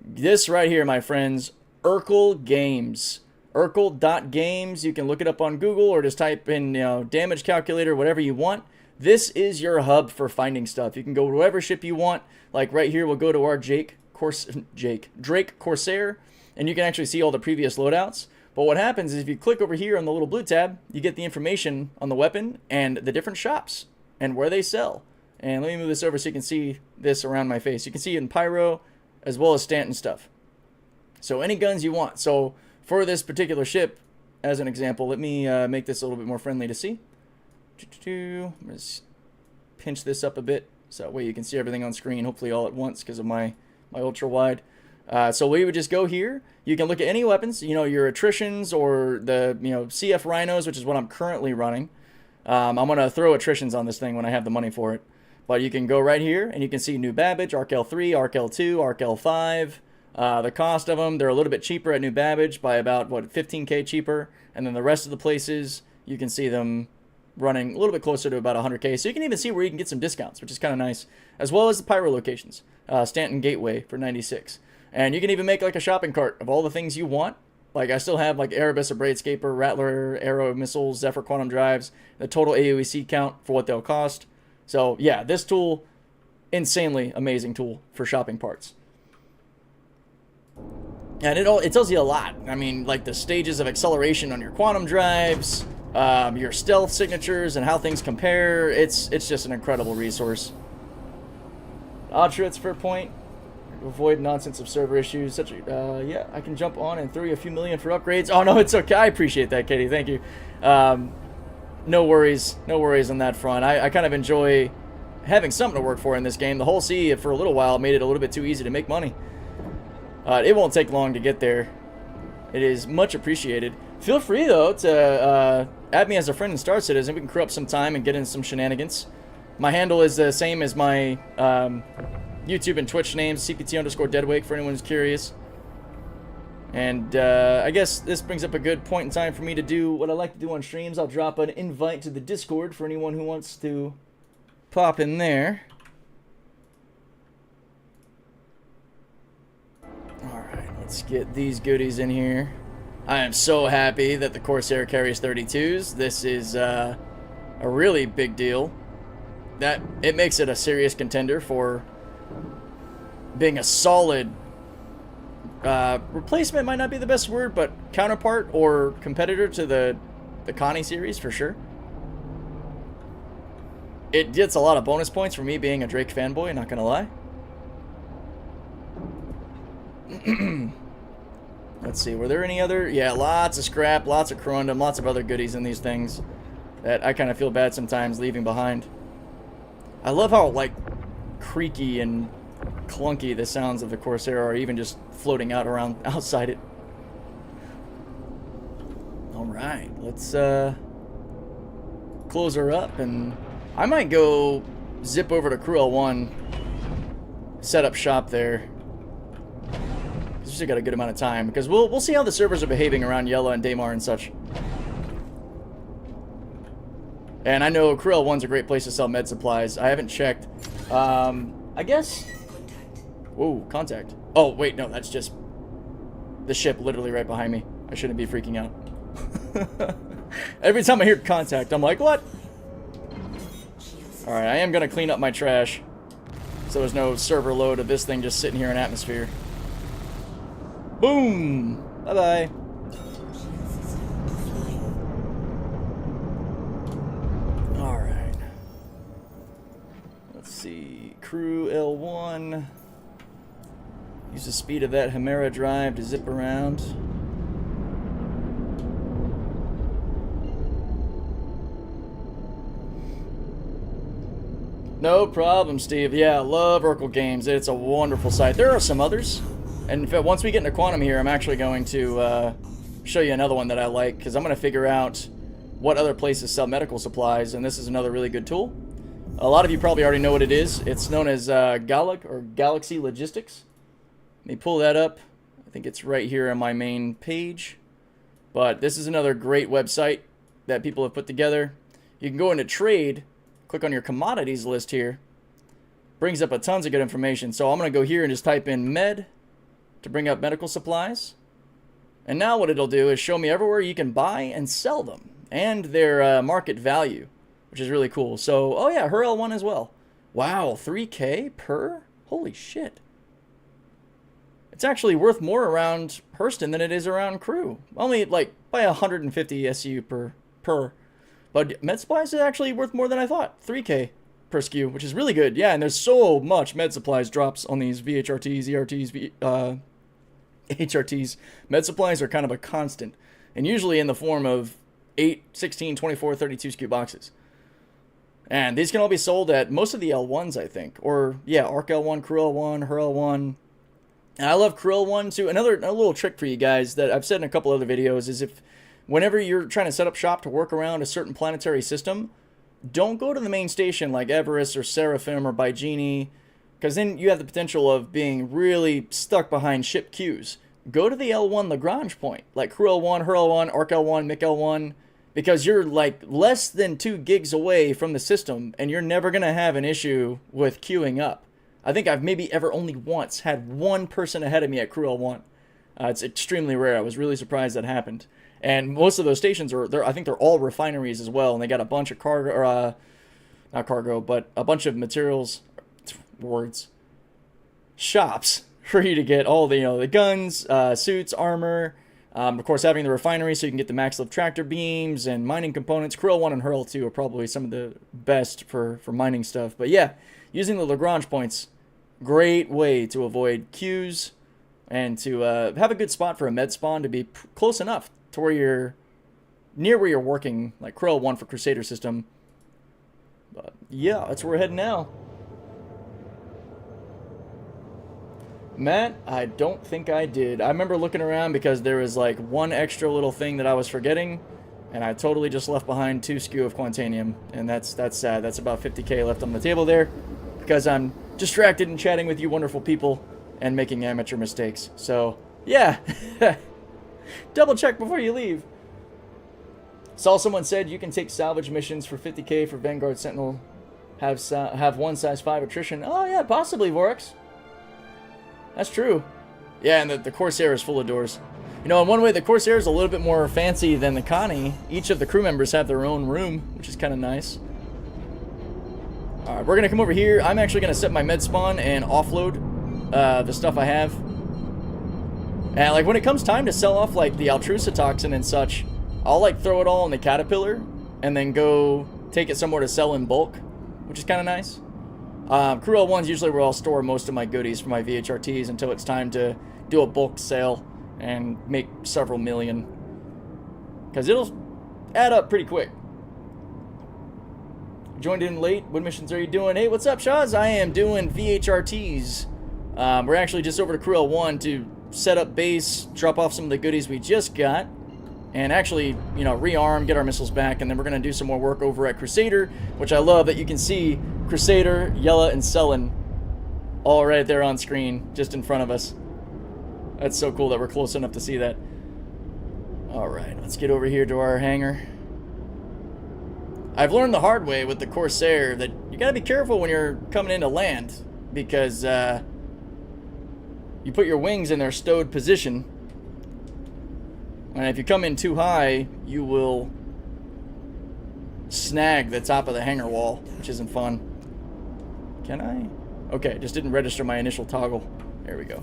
This right here, my friends, Urkel Games. Urkel.games. You can look it up on Google or just type in, damage calculator, whatever you want. This is your hub for finding stuff. You can go to whatever ship you want. Like right here, we'll go to our Drake Corsair, and you can actually see all the previous loadouts. But what happens is if you click over here on the little blue tab, you get the information on the weapon and the different shops and where they sell. And let me move this over so you can see this around my face. You can see it in Pyro as well as Stanton stuff. So any guns you want. So for this particular ship, as an example, let me make this a little bit more friendly to see. I'm going to pinch this up a bit so that way you can see everything on screen, hopefully all at once because of my ultra wide. So we would just go here. You can look at any weapons, your attritions or the CF Rhinos, which is what I'm currently running. I'm going to throw attritions on this thing when I have the money for it. But you can go right here and you can see New Babbage, Arc L3, Arc L2, Arc L5. The cost of them, they're a little bit cheaper at New Babbage by about, 15K cheaper. And then the rest of the places, you can see them running a little bit closer to about 100K. So you can even see where you can get some discounts, which is kind of nice. As well as the Pyro locations. Stanton Gateway for 96. And you can even make like a shopping cart of all the things you want. Like I still have like Erebus, a Bradescaper, Rattler, Arrow missiles, Zephyr quantum drives, the total AOEC count for what they'll cost. So yeah, this tool, insanely amazing tool for shopping parts. And it tells you a lot. I mean, like the stages of acceleration on your quantum drives, your stealth signatures, and how things compare. It's just an incredible resource. Auschwitz for a point. Avoid nonsense of server issues. Yeah, I can jump on and throw you a few million for upgrades. Oh no, it's okay. I appreciate that, Katie. Thank you. No worries on that front. I kind of enjoy having something to work for in this game. The whole sea for a little while made it a little bit too easy to make money. It won't take long to get there. It is much appreciated. Feel free though to add me as a friend in Star Citizen. We can crew up some time and get in some shenanigans. My handle is the same as my YouTube and Twitch names, CPT_Deadwake, for anyone who's curious. And I guess this brings up a good point in time for me to do what I like to do on streams. I'll drop an invite to the Discord for anyone who wants to pop in there. Alright, let's get these goodies in here. I am so happy that the Corsair carries 32s. This is a really big deal. That it makes it a serious contender for being a solid replacement, might not be the best word, but counterpart or competitor to the Connie series for sure. It gets a lot of bonus points for me being a Drake fanboy, not gonna lie. Let's see, were there any other? Yeah, lots of scrap, lots of corundum, lots of other goodies in these things that I kind of feel bad sometimes leaving behind. I love how like creaky and clunky the sounds of the Corsair are, even just floating out around outside it. Alright, let's close her up, and I might go zip over to Crew L1, set up shop there. Just got a good amount of time, because we'll see how the servers are behaving around Yella and Daymar and such. And I know Crew L1's a great place to sell med supplies. I haven't checked. I guess... Whoa, contact. Oh, wait, no, that's just the ship literally right behind me. I shouldn't be freaking out. Every time I hear contact, I'm like, what? Alright, I am going to clean up my trash, so there's no server load of this thing just sitting here in atmosphere. Boom! Bye-bye. Alright. Let's see. Crew L1. Use the speed of that Chimera drive to zip around. No problem, Steve. Yeah, I love Urkel Games. It's a wonderful site. There are some others. And in fact, once we get into Quantum here, I'm actually going to show you another one that I like, because I'm going to figure out what other places sell medical supplies, and this is another really good tool. A lot of you probably already know what it is. It's known as Galaxy Logistics. Let me pull that up. I think it's right here on my main page. But this is another great website that people have put together. You can go into trade, click on your commodities list here. Brings up a tons of good information. So I'm going to go here and just type in med to bring up medical supplies. And now what it'll do is show me everywhere you can buy and sell them and their market value, which is really cool. So, oh yeah, her L1 as well. Wow, 3K per? Holy shit. It's actually worth more around Hurston than it is around Crew. Only like by 150 SU per. But med supplies is actually worth more than I thought. 3K per SKU, which is really good. Yeah, and there's so much med supplies drops on these VHRTs, ERTs, HRTs. Med supplies are kind of a constant. And usually in the form of 8, 16, 24, 32 SKU boxes. And these can all be sold at most of the L1s, I think. Or, yeah, ARC L1, Crew L1, Her L1. And I love Crew L1 too. A little trick for you guys that I've said in a couple other videos is whenever you're trying to set up shop to work around a certain planetary system, don't go to the main station like Everest or Seraphim or Bygenie, because then you have the potential of being really stuck behind ship queues. Go to the L1 Lagrange point, like Crew L1, Her L1, ARC L1, Mick L1, because you're like less than 2 gigs away from the system, and you're never going to have an issue with queuing up. I think I've maybe ever only once had one person ahead of me at Crew L1. It's extremely rare. I was really surprised that happened. And most of those stations I think they're all refineries as well, and they got a bunch of cargo, or not cargo, but a bunch of materials, shops for you to get all the, the guns, suits, armor. Of course, having the refinery so you can get the max lift tractor beams and mining components. Crew L1 and Her L2 are probably some of the best for mining stuff. But yeah, using the Lagrange points, great way to avoid queues and to have a good spot for a med spawn to be close enough to where you're near where you're working, like Crew L1 for Crusader system. But yeah, that's where we're heading now. Matt, I don't think I did. I remember looking around because there was like one extra little thing that I was forgetting, and I totally just left behind 2 SKU of Quantanium, and that's sad. That's about 50K left on the table there because I'm distracted and chatting with you wonderful people and making amateur mistakes. So, yeah. Double check before you leave. Saw someone said you can take salvage missions for 50K for Vanguard Sentinel. Have one size 5 attrition. Oh, yeah, possibly, Vorax. That's true. Yeah, and the Corsair is full of doors. You know, in one way, the Corsair is a little bit more fancy than the Connie. Each of the crew members have their own room, which is kind of nice. Alright, we're going to come over here. I'm actually going to set my med spawn and offload the stuff I have. And, like, when it comes time to sell off, like, the Altrusa toxin and such, I'll, like, throw it all in the Caterpillar and then go take it somewhere to sell in bulk, which is kind of nice. Crew L1's usually where I'll store most of my goodies for my VHRTs until it's time to do a bulk sale and make several million. Because it'll add up pretty quick. Joined in late. What missions are you doing? Hey, what's up, Shaz? I am doing VHRTs. We're actually just over to Crew L1 to set up base, drop off some of the goodies we just got, and actually, you know, rearm, get our missiles back, and then we're going to do some more work over at Crusader, which I love that you can see Crusader, Yella, and Sellen all right there on screen, just in front of us. That's so cool that we're close enough to see that. Alright, let's get over here to our hangar. I've learned the hard way with the Corsair that you gotta be careful when you're coming into land, because you put your wings in their stowed position, and if you come in too high, you will snag the top of the hangar wall, which isn't fun. Can I? Okay, just didn't register my initial toggle. There we go.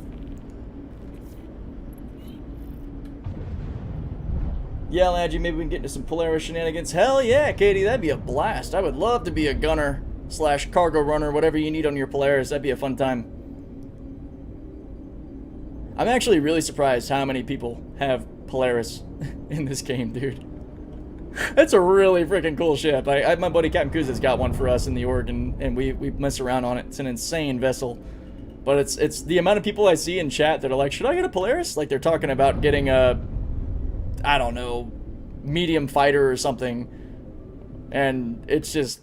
Yeah, Ladgy, maybe we can get into some Polaris shenanigans. Hell yeah, Katie, that'd be a blast. I would love to be a gunner / cargo runner, whatever you need on your Polaris. That'd be a fun time. I'm actually really surprised how many people have Polaris in this game, dude. That's a really freaking cool ship. My buddy Captain Kuz's got one for us in the org, and we mess around on it. It's an insane vessel. But it's the amount of people I see in chat that are like, should I get a Polaris? Like they're talking about getting a, I don't know, medium fighter or something. And it's just...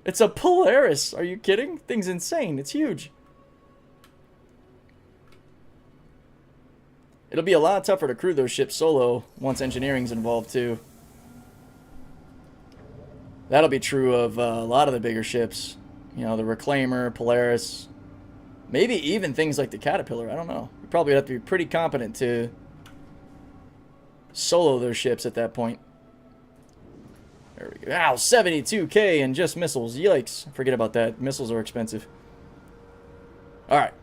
It's a Polaris. Are you kidding? Thing's insane. It's huge. It'll be a lot tougher to crew those ships solo once engineering's involved too. That'll be true of a lot of the bigger ships. You know, the Reclaimer, Polaris, maybe even things like the Caterpillar. I don't know. You probably have to be pretty competent to solo those ships at that point. There we go. Ow, 72K and just missiles. Yikes. Forget about that. Missiles are expensive. Alright.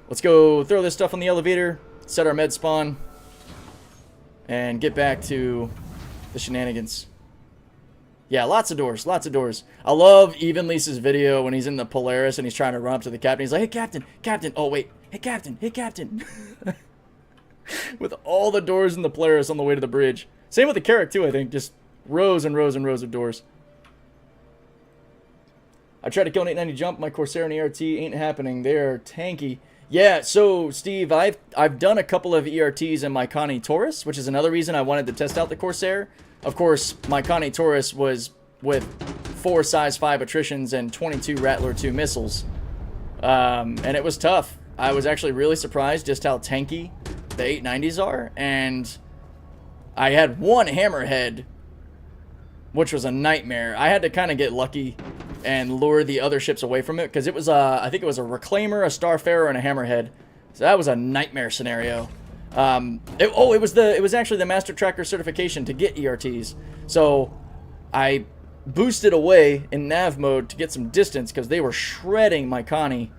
Let's go throw this stuff on the elevator, set our med spawn, and get back to the shenanigans. Yeah, lots of doors, lots of doors. I love Evenlease's video when he's in the Polaris and he's trying to run up to the captain. He's like, hey, captain, captain. Oh, wait. Hey, captain, hey, captain. With all the doors in the Polaris on the way to the bridge. Same with the Carrack, too, I think. Just rows and rows and rows of doors. I tried to kill an 890 jump. My Corsair and ERT ain't happening. They're tanky. Yeah, so, Steve, I've done a couple of ERTs in my Connie Taurus, which is another reason I wanted to test out the Corsair. Of course, my Connie Taurus was with 4 size 5 attritions and 22 Rattler 2 missiles. And it was tough. I was actually really surprised just how tanky the 890s are. And I had one hammerhead, which was a nightmare. I had to kind of get lucky and lure the other ships away from it, because it was I think it was a Reclaimer, a Starfarer, and a Hammerhead. So that was a nightmare scenario. It was actually the Master Tracker certification to get ERTs. So I boosted away in nav mode to get some distance because they were shredding my Connie.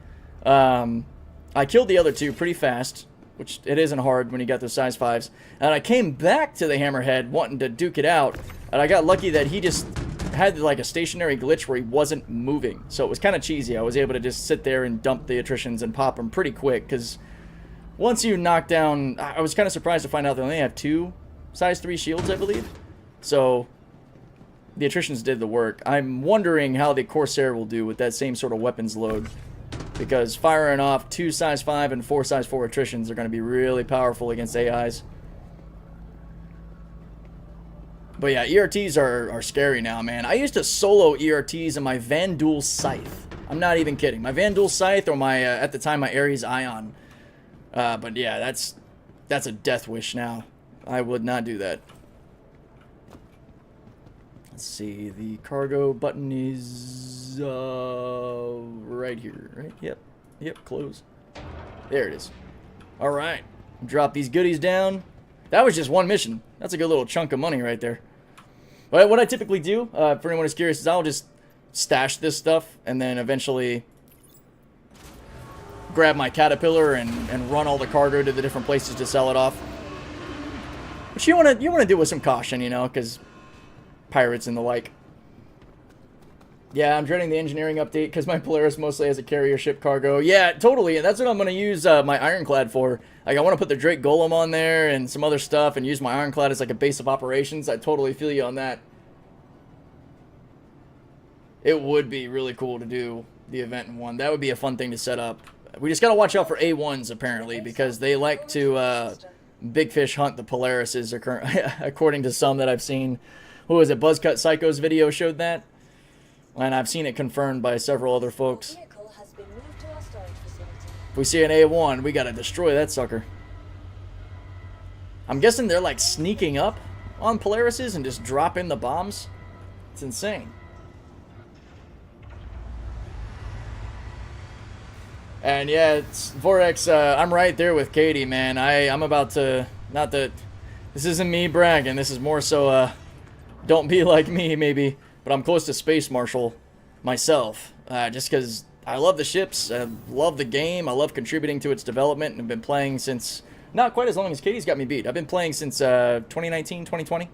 I killed the other two pretty fast, which it isn't hard when you got those size 5s. And I came back to the Hammerhead wanting to duke it out, and I got lucky that he just had like a stationary glitch where he wasn't moving. So it was kind of cheesy. I was able to just sit there and dump the attritions and pop them pretty quick, because once you knock down... I was kind of surprised to find out they only have 2 size 3 shields, I believe. So the attritions did the work. I'm wondering how the Corsair will do with that same sort of weapons load, because firing off 2 size 5 and 4 size 4 attritions are going to be really powerful against AIs. But yeah, ERTs are scary now, man. I used to solo ERTs in my Vanduul Scythe. I'm not even kidding. My Vanduul Scythe or my, at the time, my Ares Ion. But yeah, that's a death wish now. I would not do that. Let's see. The cargo button is right here, right? Yep, close. There it is. All right. Drop these goodies down. That was just one mission. That's a good little chunk of money right there. But what I typically do, for anyone who's curious, is I'll just stash this stuff and then eventually grab my Caterpillar and run all the cargo to the different places to sell it off. Which you want to do with some caution, you know, because pirates and the like. Yeah, I'm dreading the engineering update because my Polaris mostly has a carrier ship cargo. Yeah, totally, and that's what I'm going to use my Ironclad for. Like, I want to put the Drake Golem on there and some other stuff and use my Ironclad as like a base of operations. I totally feel you on that. It would be really cool to do the event in one. That would be a fun thing to set up. We just got to watch out for A1s, apparently, because they like to big fish hunt the Polarises, according to some that I've seen. Who was it? Buzzcut Psycho's video showed that. And I've seen it confirmed by several other folks. If we see an A1, we gotta destroy that sucker. I'm guessing they're like sneaking up on Polarises and just dropping the bombs. It's insane. And yeah, it's Vorex, I'm right there with Katie, man. I'm about to, not that, this isn't me bragging, this is more so, don't be like me, maybe. But I'm close to Space Marshal myself, just because I love the ships, I love the game, I love contributing to its development, and I've been playing since, not quite as long as Katie's got me beat. I've been playing since 2019, 2020.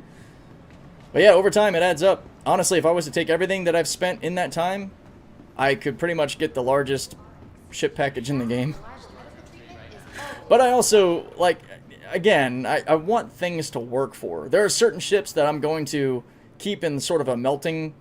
But yeah, over time it adds up. Honestly, if I was to take everything that I've spent in that time, I could pretty much get the largest ship package in the game. But I also, like, again, I want things to work for. There are certain ships that I'm going to keep in sort of a melting,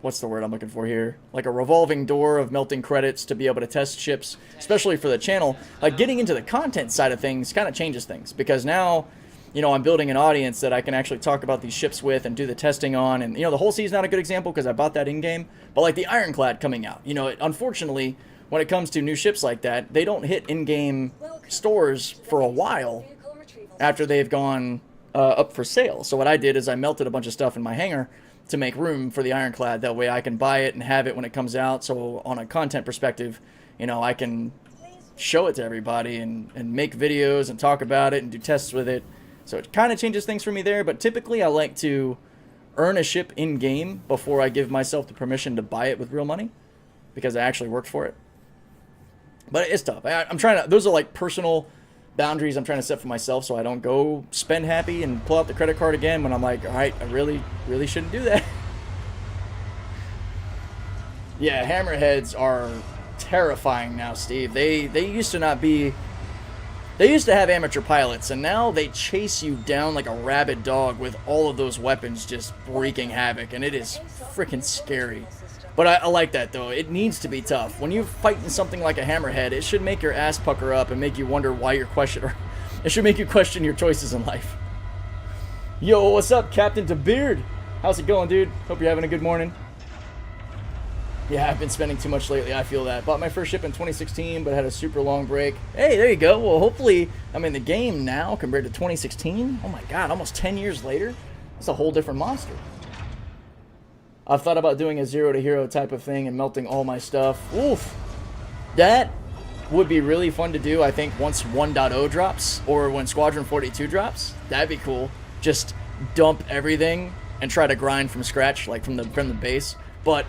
what's the word I'm looking for here? Like a revolving door of melting credits to be able to test ships, especially for the channel. Like, getting into the content side of things kind of changes things, because now you know, I'm building an audience that I can actually talk about these ships with and do the testing on. And, you know, the Hull Sea's not a good example because I bought that in-game. But, like, the Ironclad coming out, you know, unfortunately, when it comes to new ships like that, they don't hit in-game stores for a while after they've gone up for sale. So what I did is I melted a bunch of stuff in my hangar to make room for the Ironclad. That way I can buy it and have it when it comes out. So on a content perspective, you know, I can show it to everybody and make videos and talk about it and do tests with it. So it kind of changes things for me there. But typically I like to earn a ship in-game before I give myself the permission to buy it with real money, because I actually worked for it. But it's tough. I'm trying to, those are like personal boundaries I'm trying to set for myself so I don't go spend happy and pull out the credit card again when I'm like, all right, I really shouldn't do that. Yeah, hammerheads are terrifying now, Steve. They used to not be, they used to have amateur pilots, and now they chase you down like a rabid dog with all of those weapons just wreaking havoc, and it is freaking scary. But I like that, though. It needs to be tough. When you're fighting something like a hammerhead, it should make your ass pucker up and make you wonder why you're questioning. It should make you question your choices in life. Yo, what's up, Captain to Beard? How's it going, dude? Hope you're having a good morning. Yeah, I've been spending too much lately. I feel that. Bought my first ship in 2016, but had a super long break. Hey, there you go. Well, hopefully, I'm in the game now compared to 2016. Oh my God, almost 10 years later. That's a whole different monster. I've thought about doing a 0 to hero type of thing and melting all my stuff. Oof. That would be really fun to do, I think, once 1.0 drops or when Squadron 42 drops. That'd be cool. Just dump everything and try to grind from scratch, like from the base. But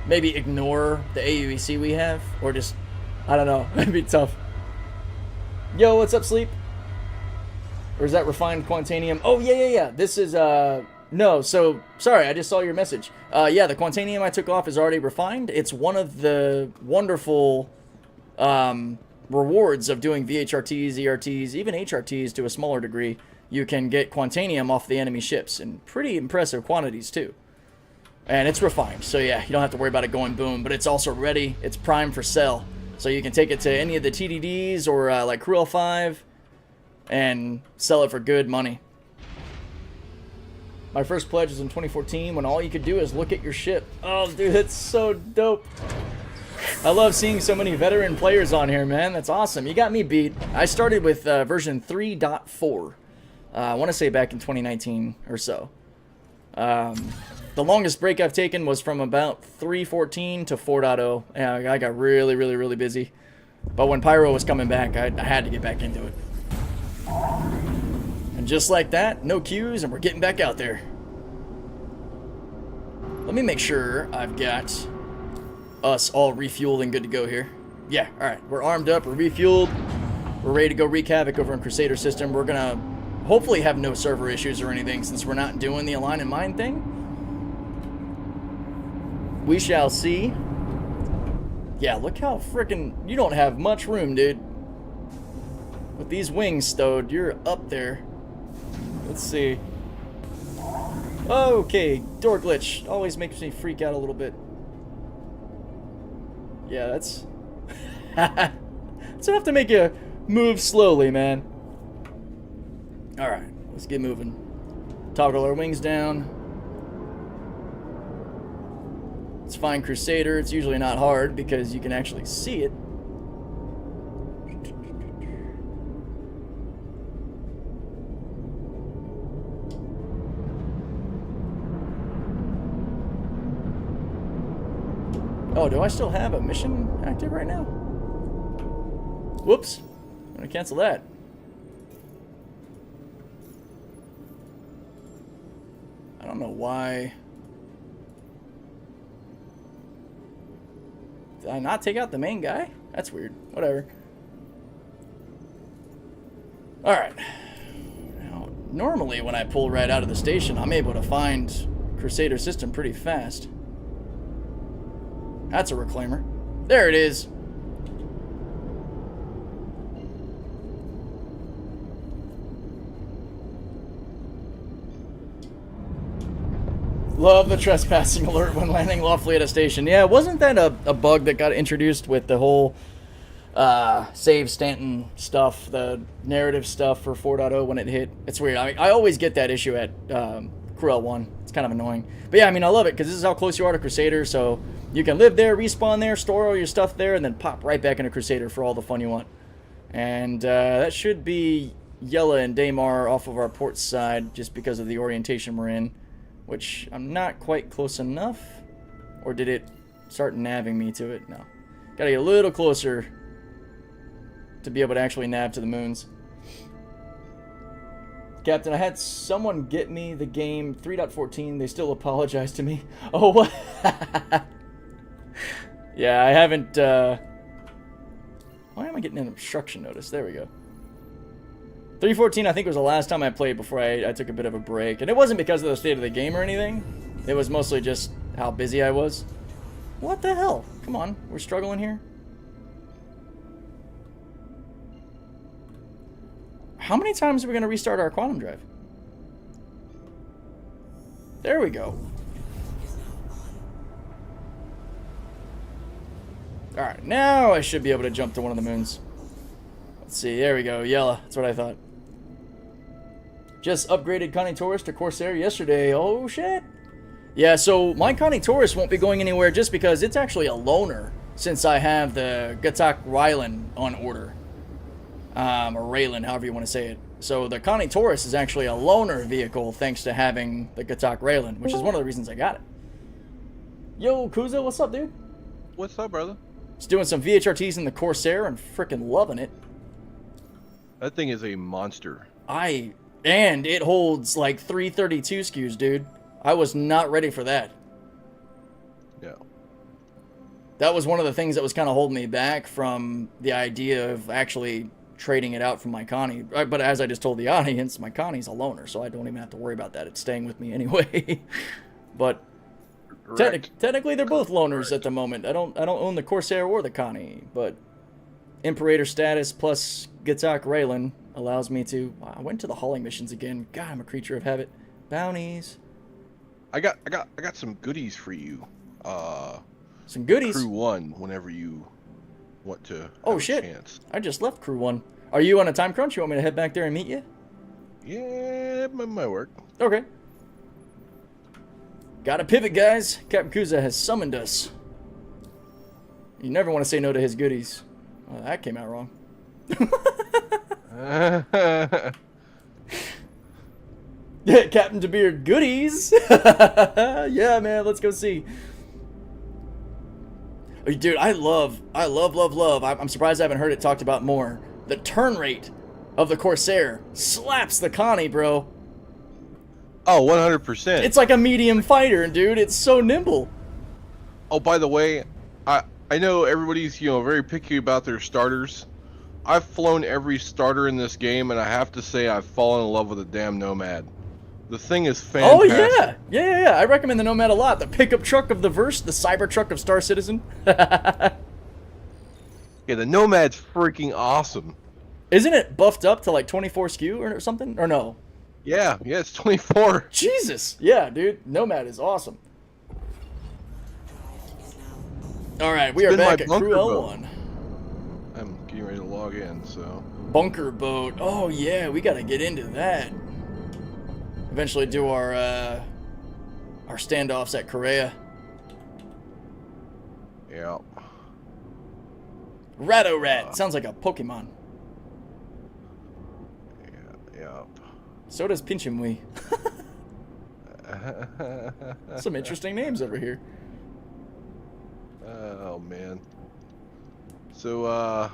maybe ignore the AUEC we have, or just, I don't know. It'd be tough. Yo, what's up, Sleep? Or is that refined Quantanium? Oh, yeah. This is, no, so, sorry, I just saw your message. Yeah, the Quantanium I took off is already refined. It's one of the wonderful rewards of doing VHRTs, ERTs, even HRTs to a smaller degree. You can get Quantanium off the enemy ships in pretty impressive quantities, too. And it's refined, so yeah, you don't have to worry about it going boom, but it's also ready. It's primed for sale. So you can take it to any of the TDDs or like Crew L5 and sell it for good money. My first pledge was in 2014 when all you could do is look at your ship. Oh, dude, that's so dope. I love seeing so many veteran players on here, man. That's awesome. You got me beat. I started with version 3.4. I want to say back in 2019 or so. The longest break I've taken was from about 3.14 to 4.0. Yeah, I got really busy. But when Pyro was coming back, I had to get back into it. And just like that, no queues, and we're getting back out there. Let me make sure I've got us all refueled and good to go here. Yeah, alright. We're armed up, we're refueled. We're ready to go wreak havoc over in Crusader system. We're gonna hopefully have no server issues or anything since we're not doing the align and mine thing. We shall see. Yeah, look how freaking... You don't have much room, dude. With these wings stowed, you're up there. Let's see. Okay, door glitch. Always makes me freak out a little bit. Yeah, that's... It's enough to make you move slowly, man. Alright, let's get moving. Toggle our wings down. Let's find Crusader. It's usually not hard because you can actually see it. Oh, do I still have a mission active right now? Whoops. I'm gonna cancel that. I don't know why. Did I not take out the main guy? That's weird. Whatever. Alright. Now, normally when I pull right out of the station, I'm able to find Crusader system pretty fast. That's a reclaimer. There it is. Love the trespassing alert when landing lawfully at a station. Yeah, wasn't that a bug that got introduced with the whole save Stanton stuff, the narrative stuff for 4.0 when it hit. It's weird. I mean, I always get that issue at Crew L1. It's kind of annoying. But yeah, I mean, I love it because this is how close you are to Crusader, so you can live there, respawn there, store all your stuff there, and then pop right back into Crusader for all the fun you want. And that should be Yella and Daymar off of our port side just because of the orientation we're in, which I'm not quite close enough. Or did it start navving me to it? No. Gotta get a little closer to be able to actually nav to the moons. Captain, I had someone get me the game 3.14. They still apologize to me. Oh, what? Yeah, I haven't... Why am I getting an obstruction notice? There we go. 3.14, I think, was the last time I played before I took a bit of a break. And it wasn't because of the state of the game or anything. It was mostly just how busy I was. What the hell? Come on, we're struggling here. How many times are we going to restart our quantum drive? There we go. Alright, now I should be able to jump to one of the moons. Let's see, there we go. Yella, that's what I thought. Just upgraded Connie Taurus to Corsair yesterday. Oh, shit. Yeah, so my Connie Taurus won't be going anywhere just because it's actually a loaner since I have the Gatak Rylan on order. Or Raylan, however you want to say it. So the Connie Taurus is actually a loaner vehicle thanks to having the Gatak Raylan, which is one of the reasons I got it. Yo, Kuza, what's up, dude? What's up, brother? Just doing some VHRTs in the Corsair and freaking loving it. That thing is a monster. And it holds like 332 SKUs, dude. I was not ready for that. Yeah. That was one of the things that was kind of holding me back from the idea of actually trading it out from my Connie. But as I just told the audience, my Connie's a loaner, so I don't even have to worry about that. It's staying with me anyway. But technically, they're both loners at the moment. I don't own the Corsair or the Connie, but Imperator status plus Gatak Raylan allows me to. Wow, I went to the hauling missions again. God, I'm a creature of habit. Bounties. I got some goodies for you. Some goodies. Crew 1, whenever you want to. Oh have shit! A chance. I just left Crew 1. Are you on a time crunch? You want me to head back there and meet you? Yeah, it might work. Okay. Gotta pivot, guys. Captain Kuza has summoned us. You never want to say no to his goodies. Well, that came out wrong. Yeah, Captain DeBeard, goodies. Yeah, man, let's go see. Oh, dude, I love. I'm surprised I haven't heard it talked about more. The turn rate of the Corsair slaps the Connie, bro. Oh, 100%. It's like a medium fighter, dude. It's so nimble. Oh, by the way, I know everybody's very picky about their starters. I've flown every starter in this game, and I have to say I've fallen in love with the damn Nomad. The thing is fantastic. Oh yeah. I recommend the Nomad a lot. The pickup truck of the verse, the cyber truck of Star Citizen. Yeah, the Nomad's freaking awesome. Isn't it buffed up to like 24 SKU or something? Or no? Yeah, it's 24. Jesus. Yeah, dude. Nomad is awesome. All right, we are back at Crew L1. I'm getting ready to log in, so. Bunker boat. Oh yeah, we got to get into that. Eventually do our standoffs at Korea. Yeah. Radorat. Sounds like a Pokemon. Yeah. So does Pinchimwee. Some interesting names over here. Oh man. So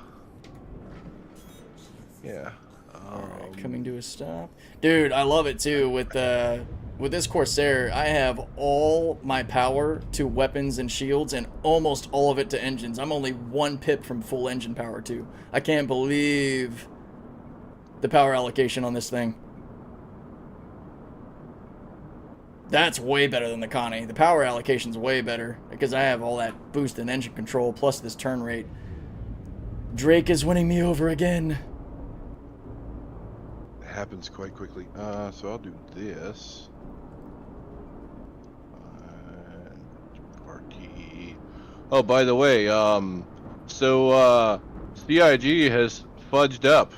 yeah. Alright, coming to a stop. Dude, I love it too. With this Corsair, I have all my power to weapons and shields and almost all of it to engines. I'm only 1 pip from full engine power too. I can't believe the power allocation on this thing. That's way better than the Connie. The power allocation's way better because I have all that boost in engine control plus this turn rate. Drake is winning me over again. It happens quite quickly. So I'll do this. RT. Oh, by the way, so CIG has fudged up.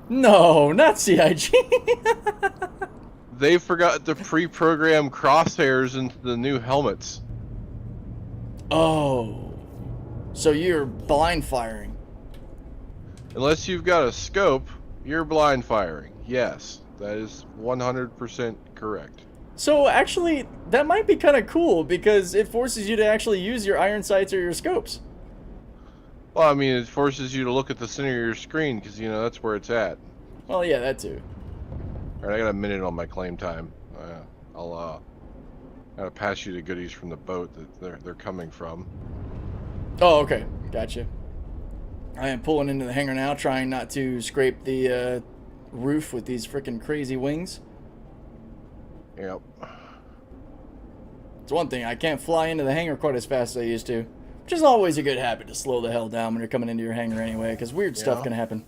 No, not CIG. They forgot to pre-program crosshairs into the new helmets. Oh. So you're blind firing. Unless you've got a scope, you're blind firing. Yes, that is 100% correct. So actually, that might be kind of cool because it forces you to actually use your iron sights or your scopes. Well, I mean, it forces you to look at the center of your screen because, you know, that's where it's at. Well, yeah, that too. Alright, I got a minute on my claim time. Gotta pass you the goodies from the boat that they're coming from. Oh, okay. Gotcha. I am pulling into the hangar now, trying not to scrape the roof with these freaking crazy wings. Yep. It's one thing, I can't fly into the hangar quite as fast as I used to. Which is always a good habit to slow the hell down when you're coming into your hangar anyway, because weird stuff can happen.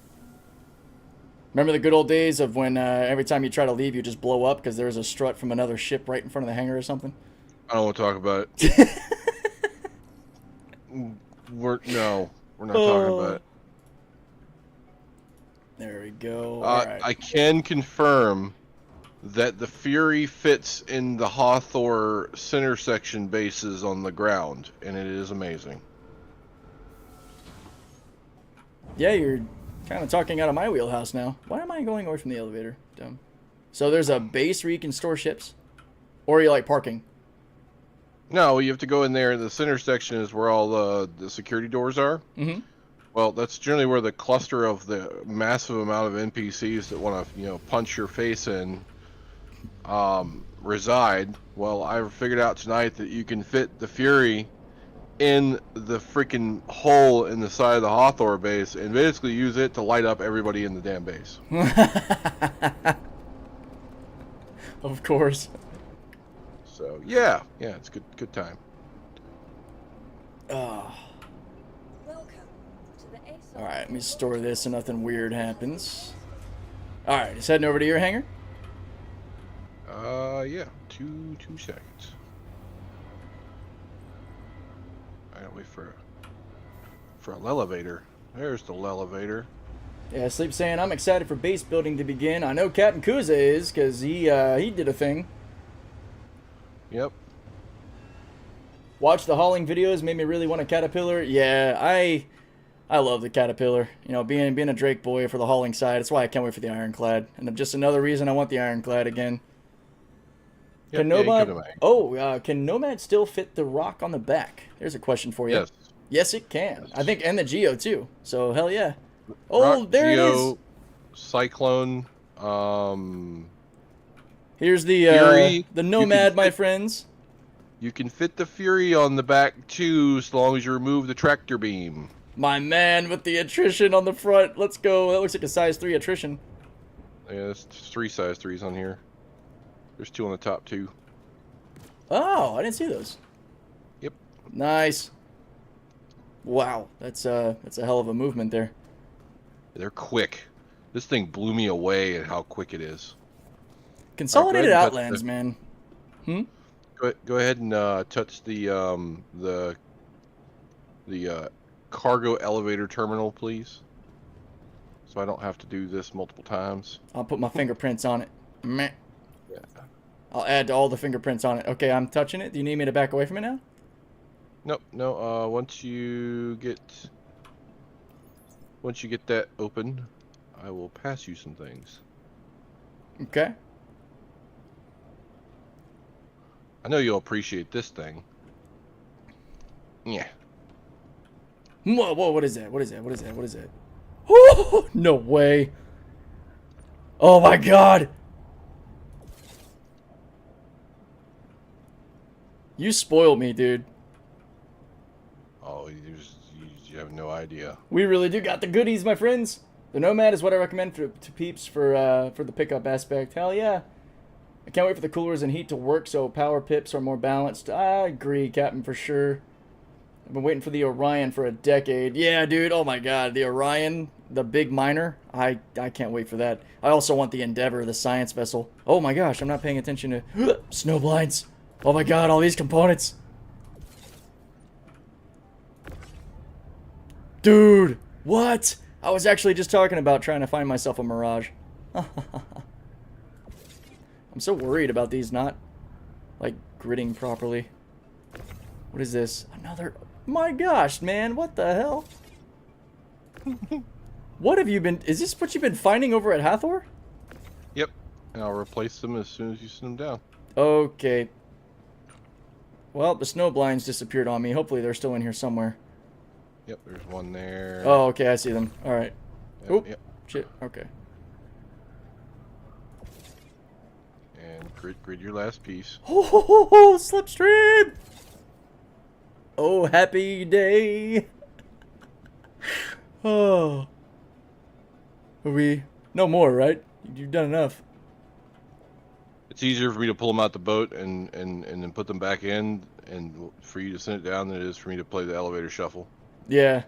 Remember the good old days of when every time you try to leave, you just blow up because there was a strut from another ship right in front of the hangar or something? I don't want to talk about it. We're not talking about it. There we go. All right. I can confirm that the Fury fits in the Hathor center section bases on the ground, and it is amazing. Yeah, you're kind of talking out of my wheelhouse now. Why am I going away from the elevator? Dumb. So there's a base where you can store ships? Or are you like parking? No, you have to go in there. The center section is where all the security doors are. Mm-hmm. Well, that's generally where the cluster of the massive amount of NPCs that want to, you know, punch your face in reside. Well, I figured out tonight that you can fit the Fury in the freaking hole in the side of the Hathor base and basically use it to light up everybody in the damn base. Of course. So yeah, it's good time. Oh. Welcome to the ASOP. All right, let me store this so nothing weird happens. All right, just heading over to your hangar. Yeah, two seconds. I gotta wait for an elevator. There's the elevator. Yeah, Sleep saying I'm excited for base building to begin. I know Captain Kuza is because he did a thing. Yep. Watch the hauling videos made me really want a Caterpillar. Yeah, I love the Caterpillar. You know, being a Drake boy for the hauling side. That's why I can't wait for the Ironclad. And just another reason I want the Ironclad again. Yep, Can Nomad? Can Nomad still fit the rock on the back? There's a question for you. Yes. Yes, it can. I think, and the Geo too. So hell yeah. Oh, Rock, there Geo, it is. Cyclone. Here's Fury. the Nomad, my friends. You can fit the Fury on the back too, as long as you remove the tractor beam. My man with the attrition on the front. Let's go. That looks like a size 3 attrition. Yeah, there's 3 size 3s on here. There's 2 on the top too. Oh, I didn't see those. Yep. Nice. Wow, that's a hell of a movement there. They're quick. This thing blew me away at how quick it is. Consolidated and touch Outlands, man. Go ahead and touch the cargo elevator terminal, please. So I don't have to do this multiple times. I'll put my fingerprints on it. Meh. Yeah. I'll add all the fingerprints on it. Okay, I'm touching it. Do you need me to back away from it now? Nope. No. Once you get that open, I will pass you some things. Okay. I know you'll appreciate this thing. Yeah. Whoa, what is that? What is that? What is that? What is that? Oh, no way. Oh my god. You spoiled me, dude. Oh, you have no idea. We really do got the goodies, my friends. The Nomad is what I recommend to peeps for the pickup aspect. Hell yeah. I can't wait for the coolers and heat to work so power pips are more balanced. I agree, Captain, for sure. I've been waiting for the Orion for a decade. Yeah, dude. Oh my god. The Orion, the big miner. I can't wait for that. I also want the Endeavor, the science vessel. Oh my gosh, I'm not paying attention to snow blinds. Oh my god, all these components. Dude. What? I was actually just talking about trying to find myself a Mirage. I'm so worried about these not, like, gridding properly. What is this? Another... My gosh, man, what the hell? What have you been... Is this what you've been finding over at Hathor? Yep. And I'll replace them as soon as you send them down. Okay. Well, the snow blinds disappeared on me. Hopefully they're still in here somewhere. Yep, there's one there. Oh, okay, I see them. Alright. Yep, Oop. yep. Shit, okay. And grid your last piece. Ho ho ho ho! Slipstream! Oh, happy day! Oh. Are we... No more, right? You've done enough. It's easier for me to pull them out the boat and then put them back in, and for you to send it down than it is for me to play the elevator shuffle. Yeah.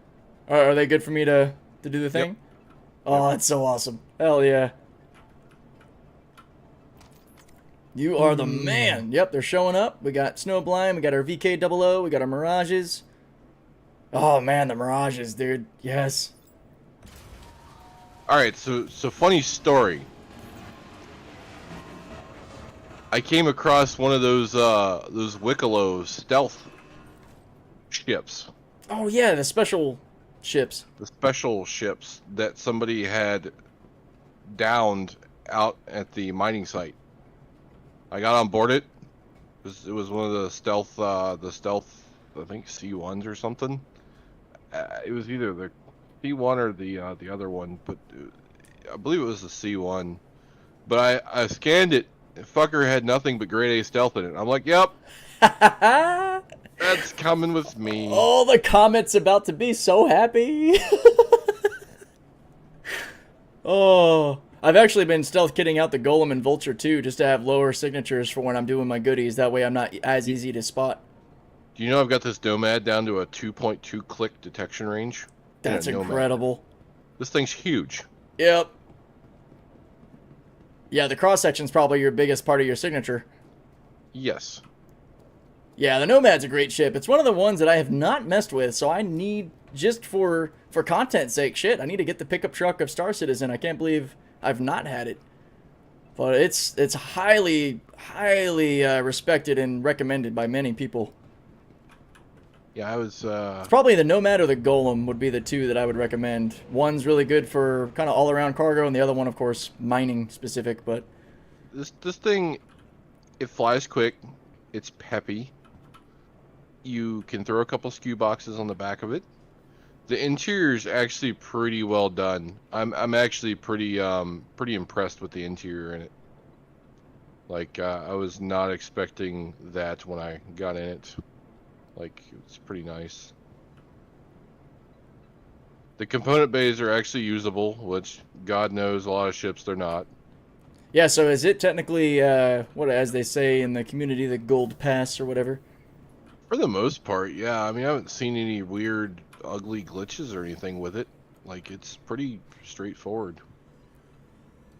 Are they good for me to do the thing? Yep. Oh, that's so awesome. Hell yeah. You are the man. Yep, they're showing up. We got Snowblind, we got our VK00, we got our Mirages. Oh man, the Mirages, dude. Yes. Alright, so funny story. I came across one of those Wicklow stealth ships. Oh yeah, the special ships. The special ships that somebody had downed out at the mining site. I got on board it. It was one of the stealth, I think C1s or something. It was either the C1 or the other one, but I believe it was the C1. But I scanned it. And fucker had nothing but grade A stealth in it. I'm like, yep. That's coming with me. Oh, the Comet's about to be so happy. Oh, I've actually been stealth kitting out the Golem and Vulture too, just to have lower signatures for when I'm doing my goodies. That way I'm not as easy to spot. Do you know I've got this Nomad down to a 2.2 click detection range? That's Nomad. incredible. This thing's huge. Yep. Yeah, the cross-section's probably your biggest part of your signature. Yes. Yeah, the Nomad's a great ship. It's one of the ones that I have not messed with, so I need, just for content's sake, shit, I need to get the pickup truck of Star Citizen. I can't believe I've not had it. But it's highly, highly respected and recommended by many people. Yeah, I was... It's probably the Nomad or the Golem would be the two that I would recommend. One's really good for kind of all-around cargo, and the other one, of course, mining specific, but... This thing, it flies quick. It's peppy. You can throw a couple skew boxes on the back of it. The interior is actually pretty well done. I'm actually pretty impressed with the interior in it. Like I was not expecting that when I got in it. Like it's pretty nice. The component bays are actually usable, which God knows a lot of ships they're not. Yeah, so is it technically what, as they say in the community, the gold pass or whatever? For the most part, yeah. I mean, I haven't seen any weird, ugly glitches or anything with it. Like, it's pretty straightforward.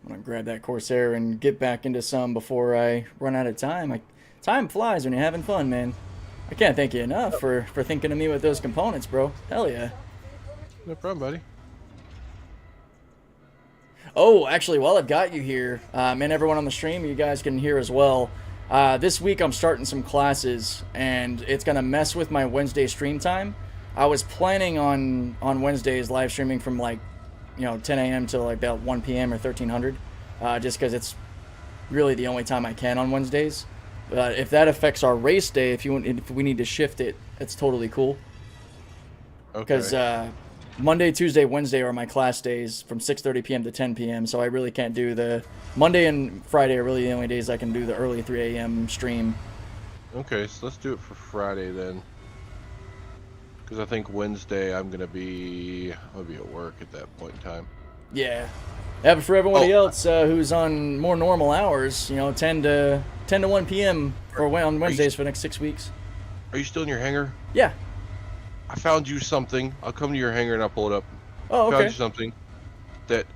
I'm gonna grab that Corsair and get back into some before I run out of time. Time flies when you're having fun, man. I can't thank you enough for thinking of me with those components, bro. Hell yeah. No problem, buddy. Oh, actually, while I've got you here, and everyone on the stream, you guys can hear as well. This week I'm starting some classes, and it's going to mess with my Wednesday stream time. I was planning on Wednesdays live streaming from like, 10 a.m. to like about 1 p.m. or 1300, just because it's really the only time I can on Wednesdays. But if that affects our race day, if we need to shift it, it's totally cool. Because Monday, Tuesday, Wednesday are my class days from 6:30 p.m. to 10 p.m. So I really can't do the Monday and Friday are really the only days I can do the early 3 a.m. stream. Okay, so let's do it for Friday then. Because I think Wednesday I'll be at work at that point in time. Yeah. Yeah, but for everybody else who's on more normal hours, 10 to 1 p.m. on Wednesdays for the next 6 weeks. Are you still in your hangar? Yeah. I found you something. I'll come to your hangar and I'll pull it up. Oh, okay. I found you something that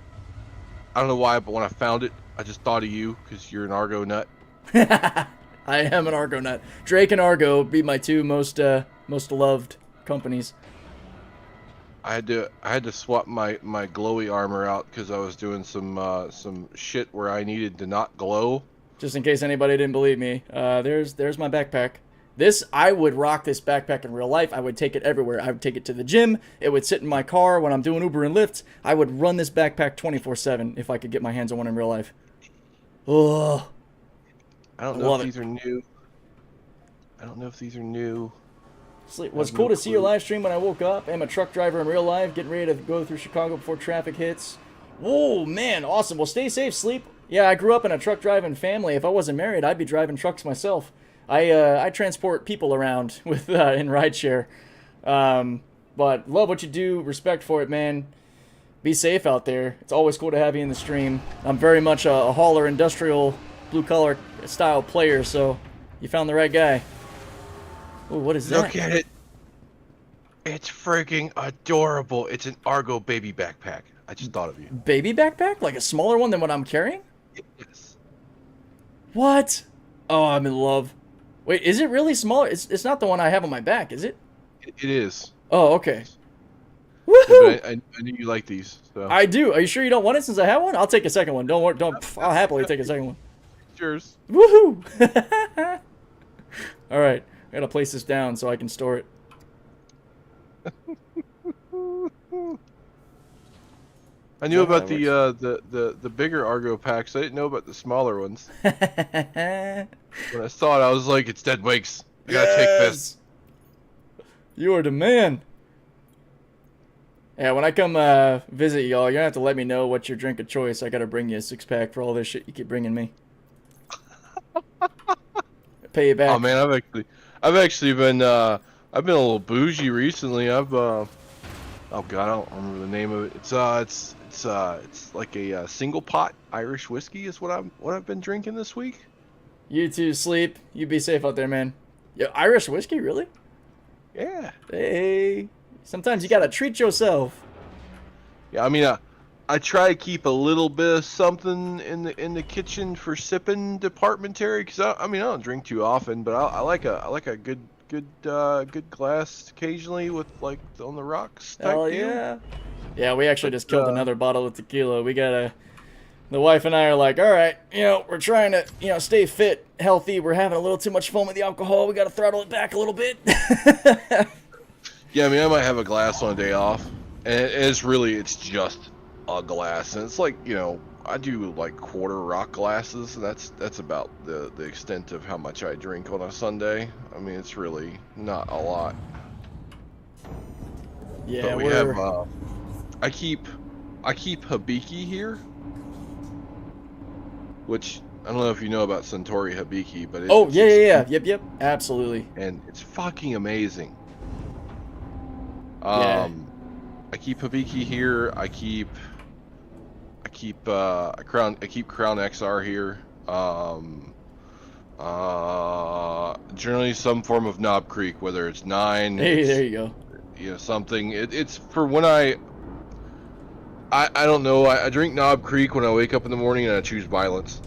I don't know why, but when I found it, I just thought of you because you're an Argo nut. I am an Argo nut. Drake and Argo be my two most loved companies. I had to swap my glowy armor out because I was doing some shit where I needed to not glow. Just in case anybody didn't believe me, there's my backpack. I would rock this backpack in real life. I would take it everywhere. I would take it to the gym. It would sit in my car when I'm doing Uber and Lyft. I would run this backpack 24/7 if I could get my hands on one in real life. Oh, I don't know if these are new. I don't know if these are new. It was cool to see your live stream when I woke up. I'm a truck driver in real life, getting ready to go through Chicago before traffic hits. Whoa, man, awesome. Well, stay safe, Sleep. Yeah, I grew up in a truck driving family. If I wasn't married, I'd be driving trucks myself. I transport people around with in rideshare. But love what you do. Respect for it, man. Be safe out there. It's always cool to have you in the stream. I'm very much a hauler, industrial, blue-collar style player, so you found the right guy. Oh, what is that? Look at it. It's freaking adorable. It's an Argo baby backpack. I just thought of you. Baby backpack? Like a smaller one than what I'm carrying? Yes. What? Oh, I'm in love. Wait, is it really smaller? It's not the one I have on my back, is it? It is. Oh, okay. Yeah, Woohoo! but I knew you like these. So. I do. Are you sure you don't want it since I have one? I'll take a second one. Don't worry. I'll happily take a second one. Cheers. Woohoo! All right. I gotta place this down so I can store it. I knew about the bigger Argo packs. I didn't know about the smaller ones. When I saw it, I was like, "It's Dead Wakes. I gotta take this." You are the man. Yeah, when I come visit y'all, you're gonna have to let me know what's your drink of choice. I gotta bring you a 6-pack for all this shit you keep bringing me. Pay you back. Oh man, I've actually been I've been a little bougie recently. Oh god, I don't remember the name of it. It's like a single pot Irish whiskey is what I've been drinking this week. You too, Sleep. You be safe out there, man. Yo, Irish whiskey, really? Yeah. Hey. Sometimes you gotta treat yourself. Yeah, I mean, I try to keep a little bit of something in the kitchen for sipping departmentary, because I don't drink too often, but I like a good glass occasionally with like on the rocks type Hell deal. yeah. Yeah, we actually just killed another bottle of tequila. The wife and I are like, all right, we're trying to, stay fit, healthy. We're having a little too much fun with the alcohol. We got to throttle it back a little bit. Yeah, I mean, I might have a glass on a day off, and it's just a glass, and it's like, I do like quarter rock glasses, and that's about the extent of how much I drink on a Sunday. I mean, it's really not a lot. Yeah, but we have I keep Hibiki here, which I don't know if you know about Suntory Hibiki, but yep, absolutely. And it's fucking amazing. Yeah. I keep Hibiki here. I keep Crown XR here. Generally some form of Knob Creek, whether it's 9. Hey, there you go. Something. It's for when I don't know. I drink Knob Creek when I wake up in the morning and I choose violence.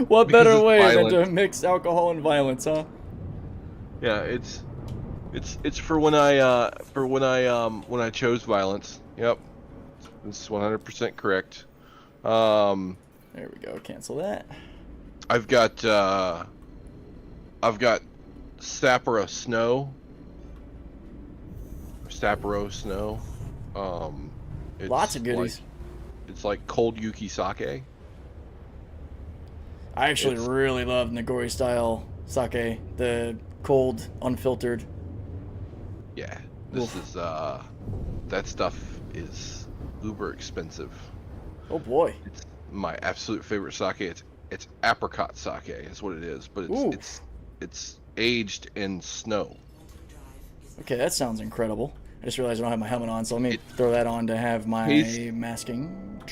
What Because better it's way violent. than to mix alcohol and violence, huh? Yeah, it's for when I chose violence. Yep, it's 100% correct. There we go. Cancel that. I've got Sapporo Snow. It's Lots of goodies. It's like cold Yuki sake. I actually really love Nagori style sake, the cold, unfiltered. Yeah, this is that stuff is uber expensive. Oh boy. It's my absolute favorite sake. It's apricot sake is what it is, but it's aged in snow. Okay, that sounds incredible. I just realized I don't have my helmet on, so let me throw that on to have my masking.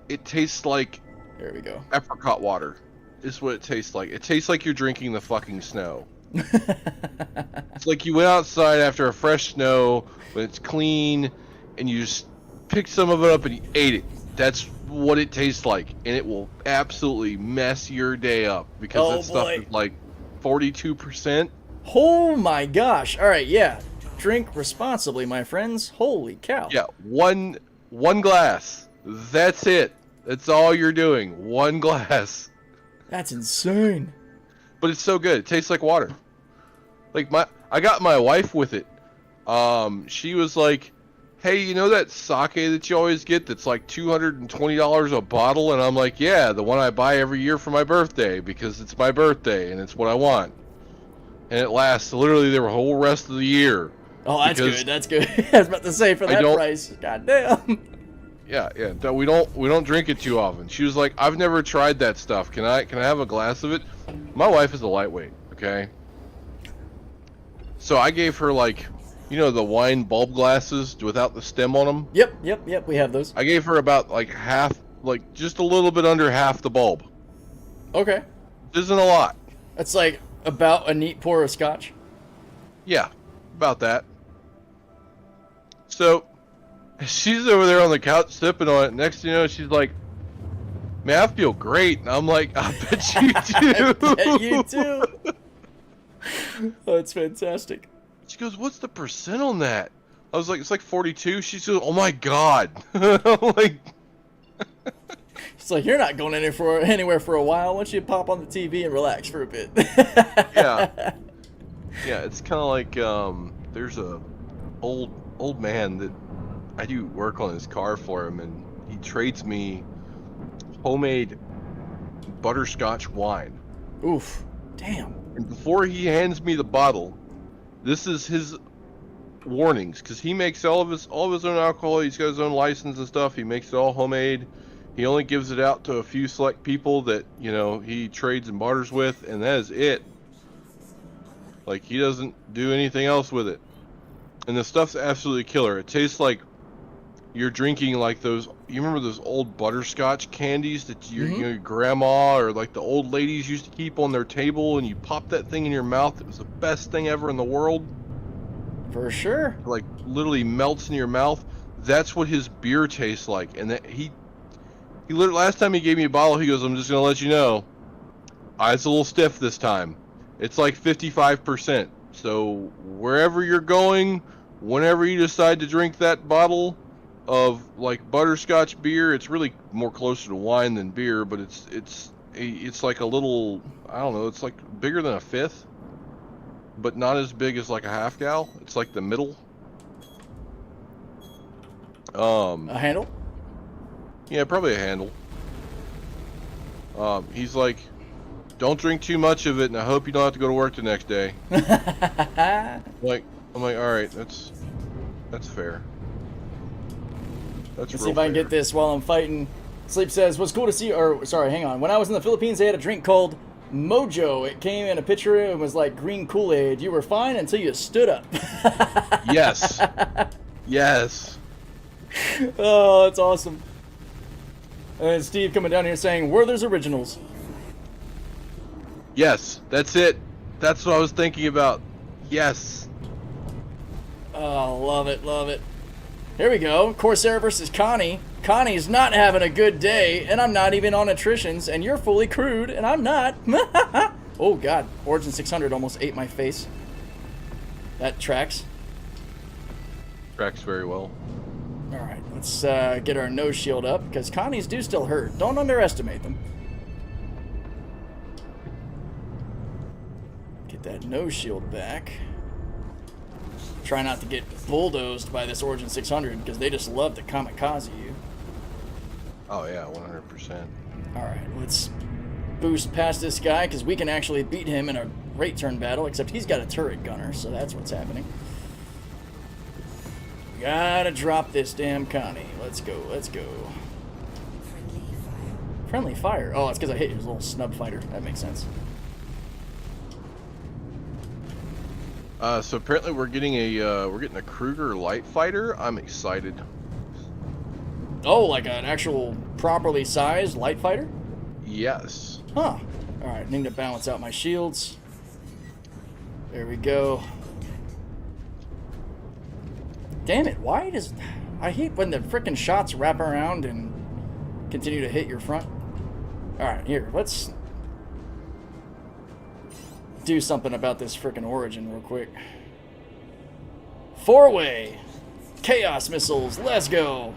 It tastes like There we go. apricot water. Is what it tastes like. It tastes like you're drinking the fucking snow. It's like you went outside after a fresh snow when it's clean, and you just picked some of it up and you ate it. That's what it tastes like, and it will absolutely mess your day up because that stuff is like 42%. Oh my gosh. All right, yeah. drink responsibly, my friends. Holy cow. Yeah, one glass. That's it. That's all you're doing. One glass. That's insane. But it's so good. It tastes like water. Like I got my wife with it. She was like, "Hey, you know that sake that you always get that's like $220 a bottle?" And I'm like, "Yeah, the one I buy every year for my birthday because it's my birthday and it's what I want." And it lasts literally the whole rest of the year. Oh, that's good. That's good. I was about to say for that price. God damn. Yeah. We don't drink it too often. She was like, "I've never tried that stuff. Can I have a glass of it?" My wife is a lightweight, okay? So I gave her like, you know, the wine bulb glasses without the stem on them. Yep. We have those. I gave her about like half, like just a little bit under half the bulb. Okay. Isn't a lot. That's like about a neat pour of scotch. Yeah, about that. So she's over there on the couch sipping on it. Next thing you know, she's like, "Man, I feel great." And I'm like, "I bet you do." I bet you do. Oh, it's fantastic. She goes, "What's the percent on that?" I was like, "It's like 42." She says, "Oh my god." I'm like, It's like, you're not going anywhere for a while. Why don't you pop on the TV and relax for a bit? yeah. Yeah, it's kind of like there's a old man that I do work on his car for him, and he trades me homemade butterscotch wine. Oof. Damn. And before he hands me the bottle, this is his warnings, because he makes all of his own alcohol. He's got his own license and stuff. He makes it all homemade. He only gives it out to a few select people that, you know, he trades and barters with, and that is it. Like, he doesn't do anything else with it. And the stuff's absolutely killer. It tastes like you're drinking like those, you remember those old butterscotch candies that your grandma or like the old ladies used to keep on their table, and you pop that thing in your mouth. It was the best thing ever in the world. For sure. It, like, literally melts in your mouth. That's what his beer tastes like. And that he literally, last time he gave me a bottle, he goes, "I'm just gonna let you know, it's a little stiff this time. It's like 55%. So wherever you're going, whenever you decide to drink that bottle of like butterscotch beer, it's really more closer to wine than beer, but it's like a little, I don't know, it's like bigger than a fifth, but not as big as like a half gal. It's like the middle. A handle? Yeah, probably a handle. He's like, "Don't drink too much of it, and I hope you don't have to go to work the next day." I'm like, all right, that's fair. That's Let's real see if I can fair. get this while I'm fighting. Sleep says, "Was cool to see," or sorry, hang on. When I was in the Philippines, they had a drink called Mojo. It came in a pitcher and was like green Kool-Aid. You were fine until you stood up. Yes. Yes. Oh, that's awesome. And then Steve coming down here saying, "Werther's Originals." Yes, that's it. That's what I was thinking about. Yes. Oh, love it, love it. Here we go. Corsair versus Connie. Connie's not having a good day, and I'm not even on attritions, and you're fully crewed, and I'm not. Oh, God. Origin 600 almost ate my face. That tracks. Tracks very well. All right, let's get our nose shield up, because Connie's do still hurt. Don't underestimate them. Get that nose shield back. Try not to get bulldozed by this Origin 600, because they just love to kamikaze you. Oh yeah, 100%. All right, let's boost past this guy, because we can actually beat him in a rate turn battle, except he's got a turret gunner, so that's what's happening. Gotta drop this damn Connie. Let's go, let's go. Friendly fire. Oh, it's because I hit his little snub fighter. That makes sense. So apparently we're getting a Kruger light fighter. I'm excited. Oh, like an actual properly sized light fighter? Yes. Huh. Alright, need to balance out my shields. There we go. Damn it, why does... I hate when the frickin' shots wrap around and continue to hit your front. Alright, here, let's do something about this frickin' Origin real quick. Four-way. Chaos missiles. Let's go.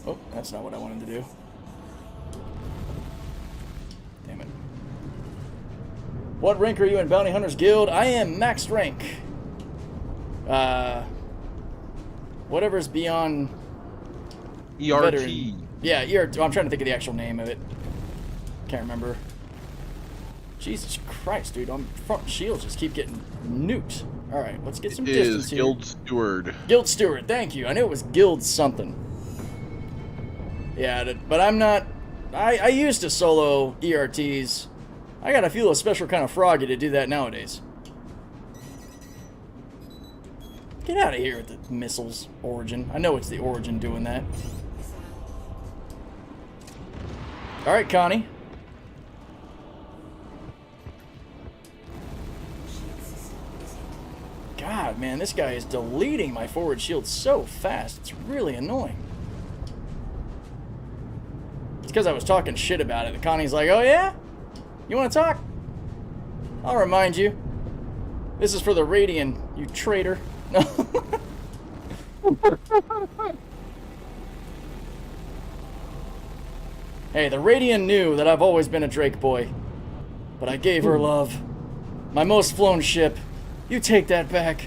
Oh, that's not what I wanted to do. Damn it. What rank are you in Bounty Hunters Guild? I am maxed rank. Whatever's beyond... ERT. Veteran. Yeah, ERT. I'm trying to think of the actual name of it. Can't remember. Jesus Christ, dude. Front shields just keep getting nuked. Alright, let's get some distance here. Guild Steward. Guild Steward, thank you. I knew it was Guild something. Yeah, but I'm not... I used to solo ERTs. I gotta feel a special kind of froggy to do that nowadays. Get out of here with the missiles, Origin. I know it's the Origin doing that. Alright, Connie. God, man, this guy is deleting my forward shield so fast. It's really annoying. It's because I was talking shit about it. Connie's like, oh yeah? You want to talk? I'll remind you. This is for the Radian, you traitor. Hey, the Radian knew that I've always been a Drake boy. But I gave her love. My most flown ship. You take that back.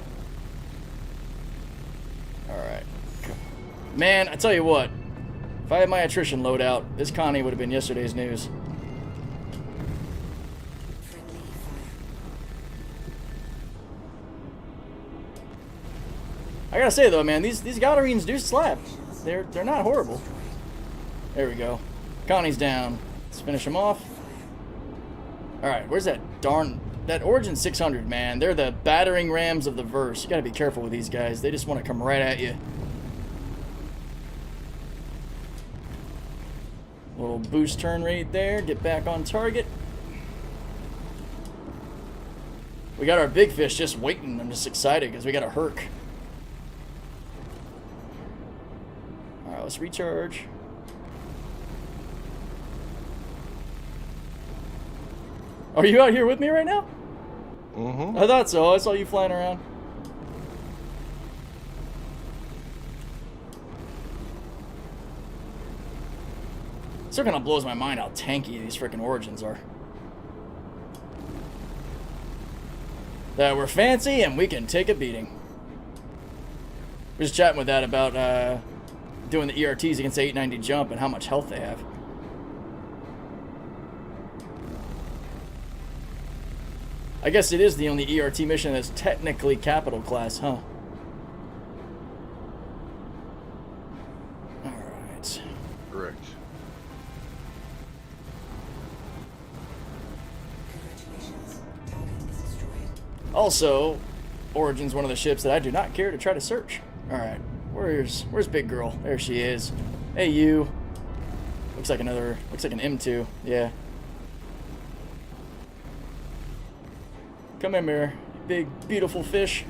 Alright. Man, I tell you what. If I had my attrition loadout, this Connie would have been yesterday's news. I gotta say though, man, these Galerines do slap. They're not horrible. There we go. Connie's down. Let's finish him off. Alright, where's that darn... That Origin 600, man. They're the battering rams of the verse. You gotta be careful with these guys. They just want to come right at you. Little boost turn rate there. Get back on target. We got our big fish just waiting. I'm just excited because we got a Herc. Alright, let's recharge. Are you out here with me right now? Mm-hmm. I thought so. I saw you flying around. Still kind of blows my mind how tanky these freaking Origins are. That we're fancy and we can take a beating. We're just chatting with that about doing the ERTs against the 890 jump and how much health they have. I guess it is the only ERT mission that's technically capital class, huh? Alright. Correct. Also, Origin's one of the ships that I do not care to try to search. Alright. Where's Big Girl? There she is. Hey, you. Looks like an M2. Yeah. Come in here, big, beautiful fish.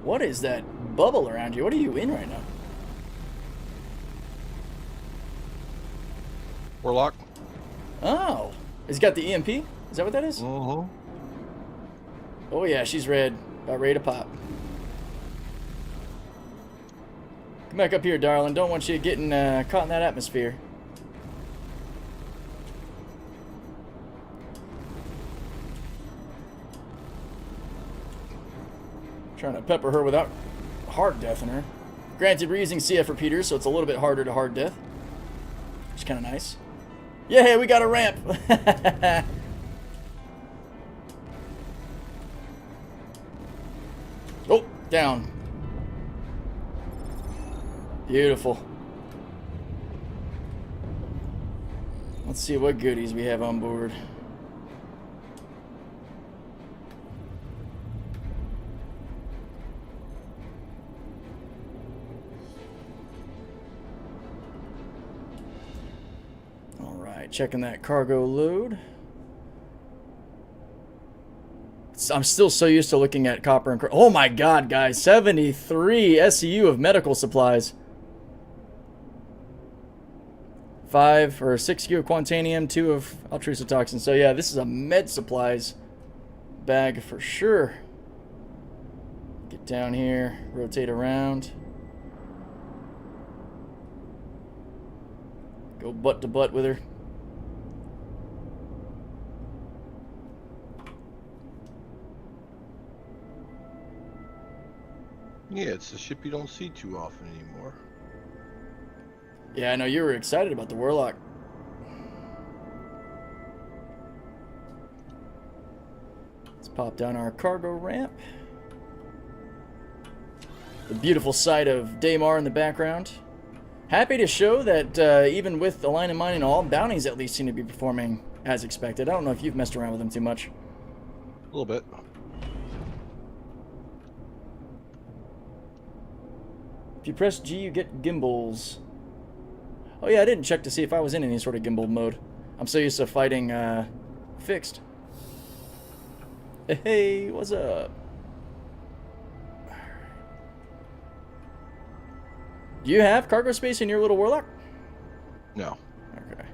What is that bubble around you? What are you in right now? Warlock. Oh. It's got the EMP? Is that what that is? Mm-hmm. Oh yeah, she's red. About ready to pop. Come back up here, darling. Don't want you getting caught in that atmosphere. Trying to pepper her without hard death in her. Granted, we're using CF repeaters, so it's a little bit harder to hard death. Which is kind of nice. Yeah, we got a ramp! Oh, down. Beautiful. Let's see what goodies we have on board. All right, checking that cargo load. I'm still so used to looking at copper and... Oh my god, guys. 73 SEU of medical supplies. 5 or 6 U of Quantanium, 2 of Altrusotoxin. So yeah, this is a med supplies bag for sure. Get down here, rotate around. Go butt to butt with her. Yeah, it's a ship you don't see too often anymore. Yeah, I know you were excited about the Warlock. Let's pop down our cargo ramp. The beautiful sight of Daymar in the background. Happy to show that even with the line of mine and all, bounties at least seem to be performing as expected. I don't know if you've messed around with them too much. A little bit. If you press G, you get gimbals. Oh yeah, I didn't check to see if I was in any sort of gimbal mode. I'm so used to fighting fixed. Hey, what's up? Do you have cargo space in your little Warlock? No. Okay.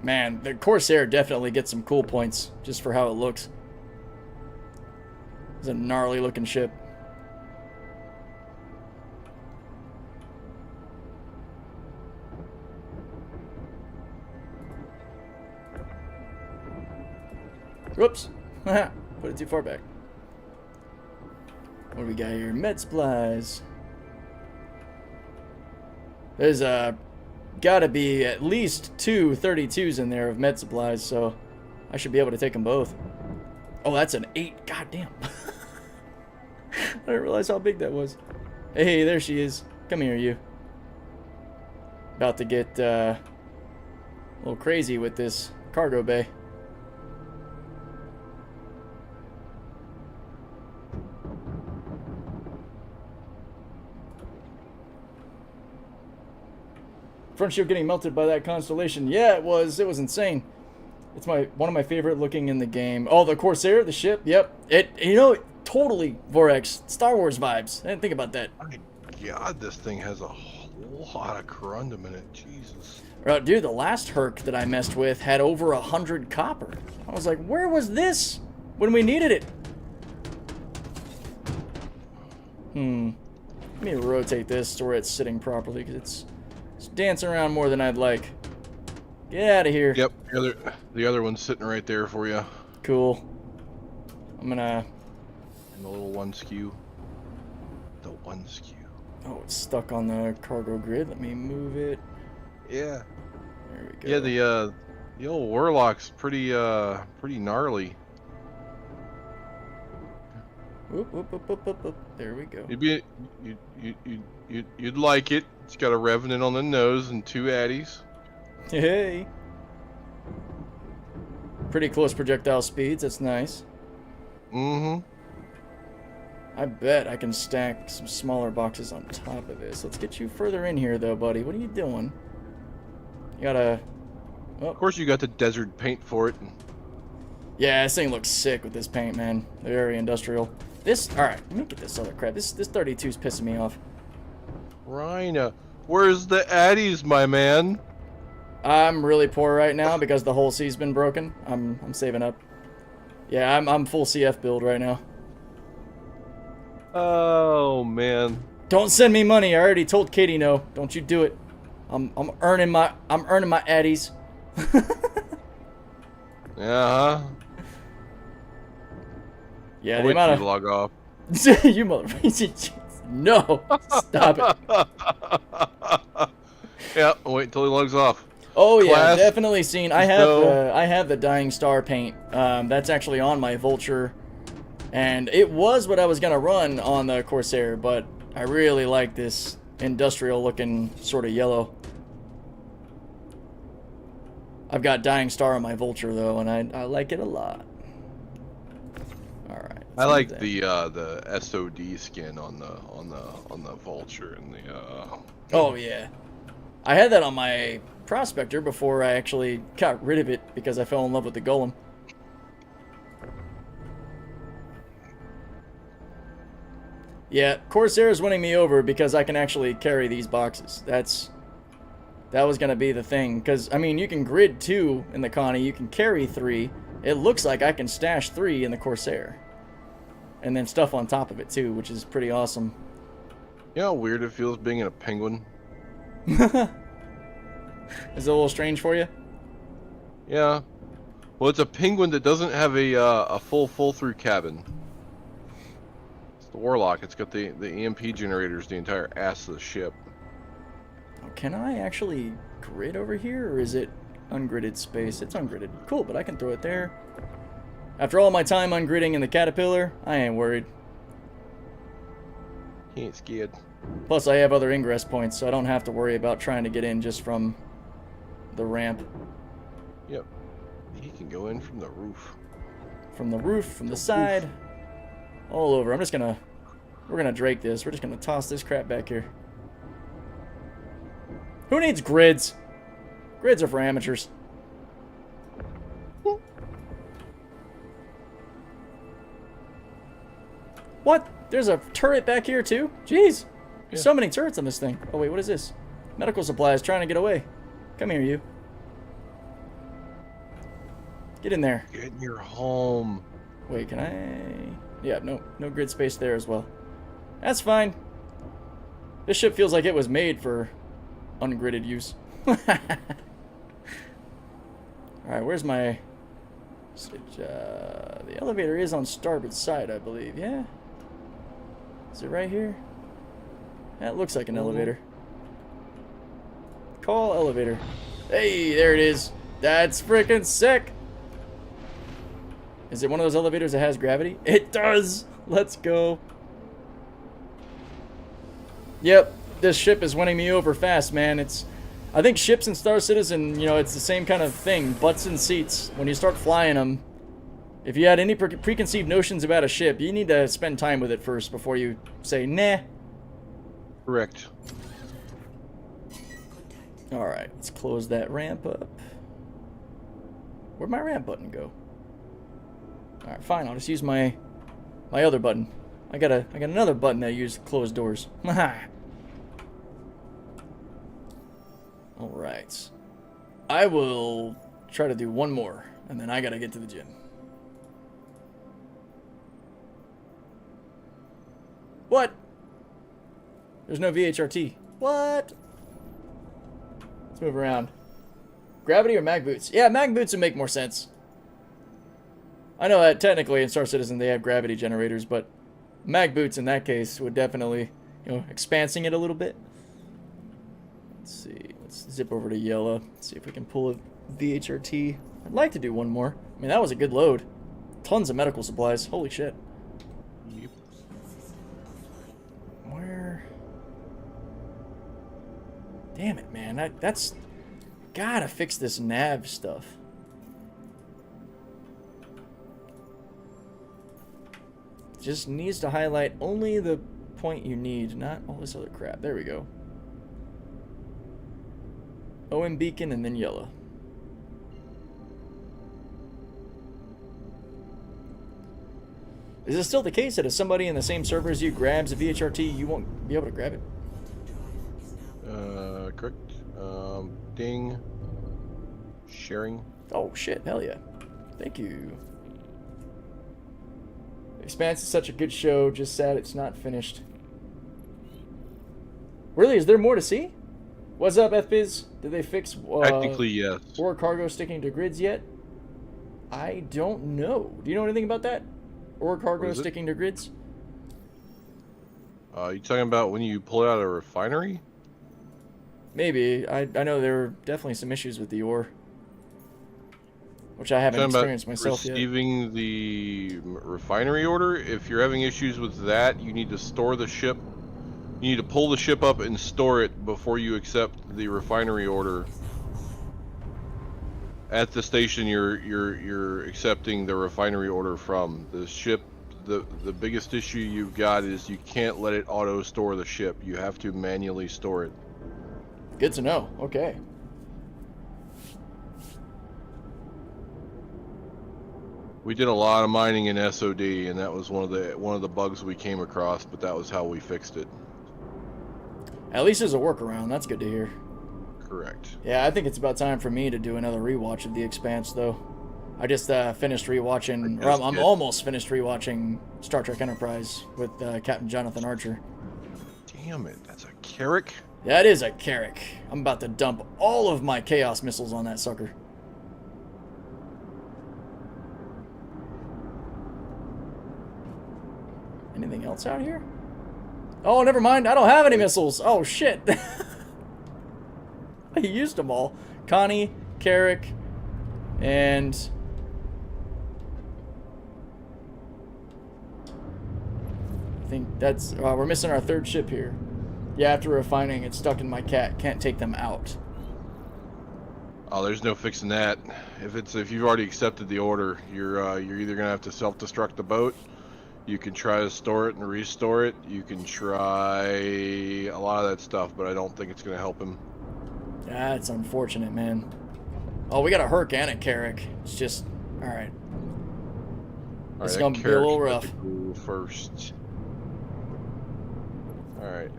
Man, the Corsair definitely gets some cool points just for how it looks. It's a gnarly looking ship. Whoops. Put it too far back. What do we got here? Med supplies. There's gotta be at least 2 32s in there of med supplies, so I should be able to take them both. Oh, that's an 8. God damn. I didn't realize how big that was. Hey, there she is. Come here, you. About to get a little crazy with this cargo bay. Front shield getting melted by that constellation. Yeah, it was insane. It's one of my favorite looking in the game. Oh, the Corsair, the ship. Yep. Totally Vorex Star Wars vibes. I didn't think about that. My God, this thing has a whole lot of corundum in it. Jesus. Dude, the last Herc that I messed with had over 100 copper. I was like, where was this when we needed it? Let me rotate this to where it's sitting properly, because it's dancing around more than I'd like. Get out of here. Yep, the other one's sitting right there for you. Cool. I'm gonna... And the little one skew. The one skew. Oh, it's stuck on the cargo grid. Let me move it. Yeah. There we go. Yeah, the old Warlock's pretty gnarly. Whoop, whoop, whoop, whoop, whoop, whoop. There we go. You'd like it. It's got a Revenant on the nose and 2 Addies. Hey. Pretty close projectile speeds. That's nice. Mm-hmm. I bet I can stack some smaller boxes on top of this. Let's get you further in here, though, buddy. What are you doing? You gotta... Oh. Of course you got the desert paint for it. Yeah, this thing looks sick with this paint, man. Very industrial. This... Alright, let me get this other crap. This 32's pissing me off. Rhina, where's the Addies, my man? I'm really poor right now because the whole C's been broken. I'm saving up. Yeah, I'm full CF build right now. Oh man. Don't send me money. I already told Katie no. Don't you do it. I'm earning my Addies. Yeah. Yeah, I'll the wait amount till of you log off. you motherfucker. No, stop it. Yeah, I'll wait until he logs off. Oh yeah, Class, definitely seen. I have the Dying Star paint. That's actually on my Vulture, and it was what I was gonna run on the Corsair, but I really like this industrial looking sort of yellow. I've got Dying Star on my Vulture though, and I like it a lot. All right. I like the SOD skin on the Vulture and the Oh yeah, I had that on my Prospector before I actually got rid of it because I fell in love with the Golem. Yeah, Corsair is winning me over because I can actually carry these boxes. That was going to be the thing. Because, I mean, you can grid 2 in the Connie. You can carry 3. It looks like I can stash 3 in the Corsair. And then stuff on top of it, too, which is pretty awesome. You know how weird it feels being in a penguin? Is it a little strange for you? Yeah. Well, it's a penguin that doesn't have a full through cabin. It's the Warlock. It's got the EMP generators, the entire ass of the ship. Oh, can I actually grid over here, or is it ungridded space? It's ungridded. Cool, but I can throw it there. After all my time ungridding in the Caterpillar, I ain't worried. He ain't scared. Plus, I have other ingress points, so I don't have to worry about trying to get in just from the ramp. Yep. He can go in from the roof. From the roof, from the side, all over. We're gonna Drake this. We're just gonna toss this crap back here. Who needs grids? Grids are for amateurs. What? There's a turret back here too? Jeez. There's so many turrets on this thing. Oh wait, what is this? Medical supplies trying to get away. Come here, you. Get in there. Get in your home. Wait, can I... Yeah, no grid space there as well. That's fine. This ship feels like it was made for ungridded use. Alright, where's my... the elevator is on starboard side, I believe. Yeah? Is it right here? That looks like an elevator. Call elevator. Hey, there it is. That's freaking sick. Is it one of those elevators that has gravity? It does. Let's go. Yep, this ship is winning me over fast, man. I think ships in Star Citizen, you know, it's the same kind of thing. Butts in seats. When you start flying them, if you had any preconceived notions about a ship, you need to spend time with it first before you say, nah. Correct. Alright, let's close that ramp up. Where'd my ramp button go? Alright, fine, I'll just use my other button. I got another button that I use to close doors. Alright. I will try to do one more, and then I gotta get to the gym. What? There's no VHRT. What? Let's move around. Gravity or mag boots? Yeah, mag boots would make more sense. I know that technically in Star Citizen they have gravity generators, but mag boots in that case would definitely, you know, expansing it a little bit. Let's see. Let's zip over to Yella. See if we can pull a VHRT. I'd like to do one more. I mean, that was a good load. Tons of medical supplies. Holy shit. Yep. Where? Damn it, man. That's... Gotta fix this nav stuff. Just needs to highlight only the point you need, not all this other crap. There we go. OM beacon and then Yella. Is it still the case that if somebody in the same server as you grabs a VHRT, you won't be able to grab it? Correct. Ding. Sharing. Oh shit, hell yeah. Thank you. Expanse is such a good show, just sad it's not finished. Really, is there more to see? What's up, FBiz? Did they fix Technically, yes. Or cargo sticking to grids yet? I don't know. Do you know anything about that? Or cargo sticking to grids? You talking about when you pull it out of a refinery? Maybe. I know there were definitely some issues with the ore. Which I haven't experienced myself yet. Receiving the refinery order, if you're having issues with that, you need to store the ship. You need to pull the ship up and store it before you accept the refinery order. At the station you're accepting the refinery order from. The ship, the biggest issue you've got is you can't let it auto store the ship. You have to manually store it. Good to know. Okay. We did a lot of mining in SOD, and that was one of the bugs we came across. But that was how we fixed it. At least there's a workaround. That's good to hear. Correct. Yeah, I think it's about time for me to do another rewatch of The Expanse, though. I just finished rewatching, or I'm almost finished rewatching Star Trek Enterprise with Captain Jonathan Archer. Damn it, that's a Carrack? That is a Carrack. I'm about to dump all of my Chaos missiles on that sucker. Anything else out here? Oh, never mind. I don't have any missiles. Oh, shit. I used them all. Connie, Carrack, and... I think that's... we're missing our third ship here. Yeah, after refining, it's stuck in my cat. Can't take them out. Oh, there's no fixing that. If you've already accepted the order, you're either gonna have to self-destruct the boat. You can try to store it and restore it. You can try a lot of that stuff, but I don't think it's gonna help him. That's unfortunate, man. Oh, we got a Herc and a Carrack. It's just... Alright. It's gonna be a little rough. First. Alright.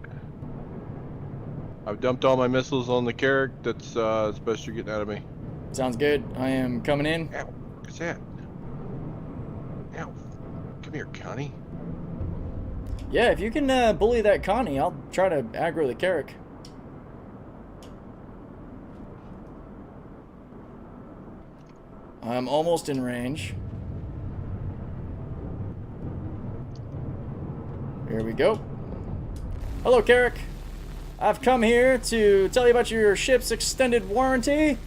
I've dumped all my missiles on the Carrack. That's best you're getting out of me. Sounds good. I am coming in. Ow. What's that? Ow. Come here, Connie. Yeah, if you can bully that Connie, I'll try to aggro the Carrack. I'm almost in range. Here we go. Hello, Carrack. I've come here to tell you about your ship's extended warranty.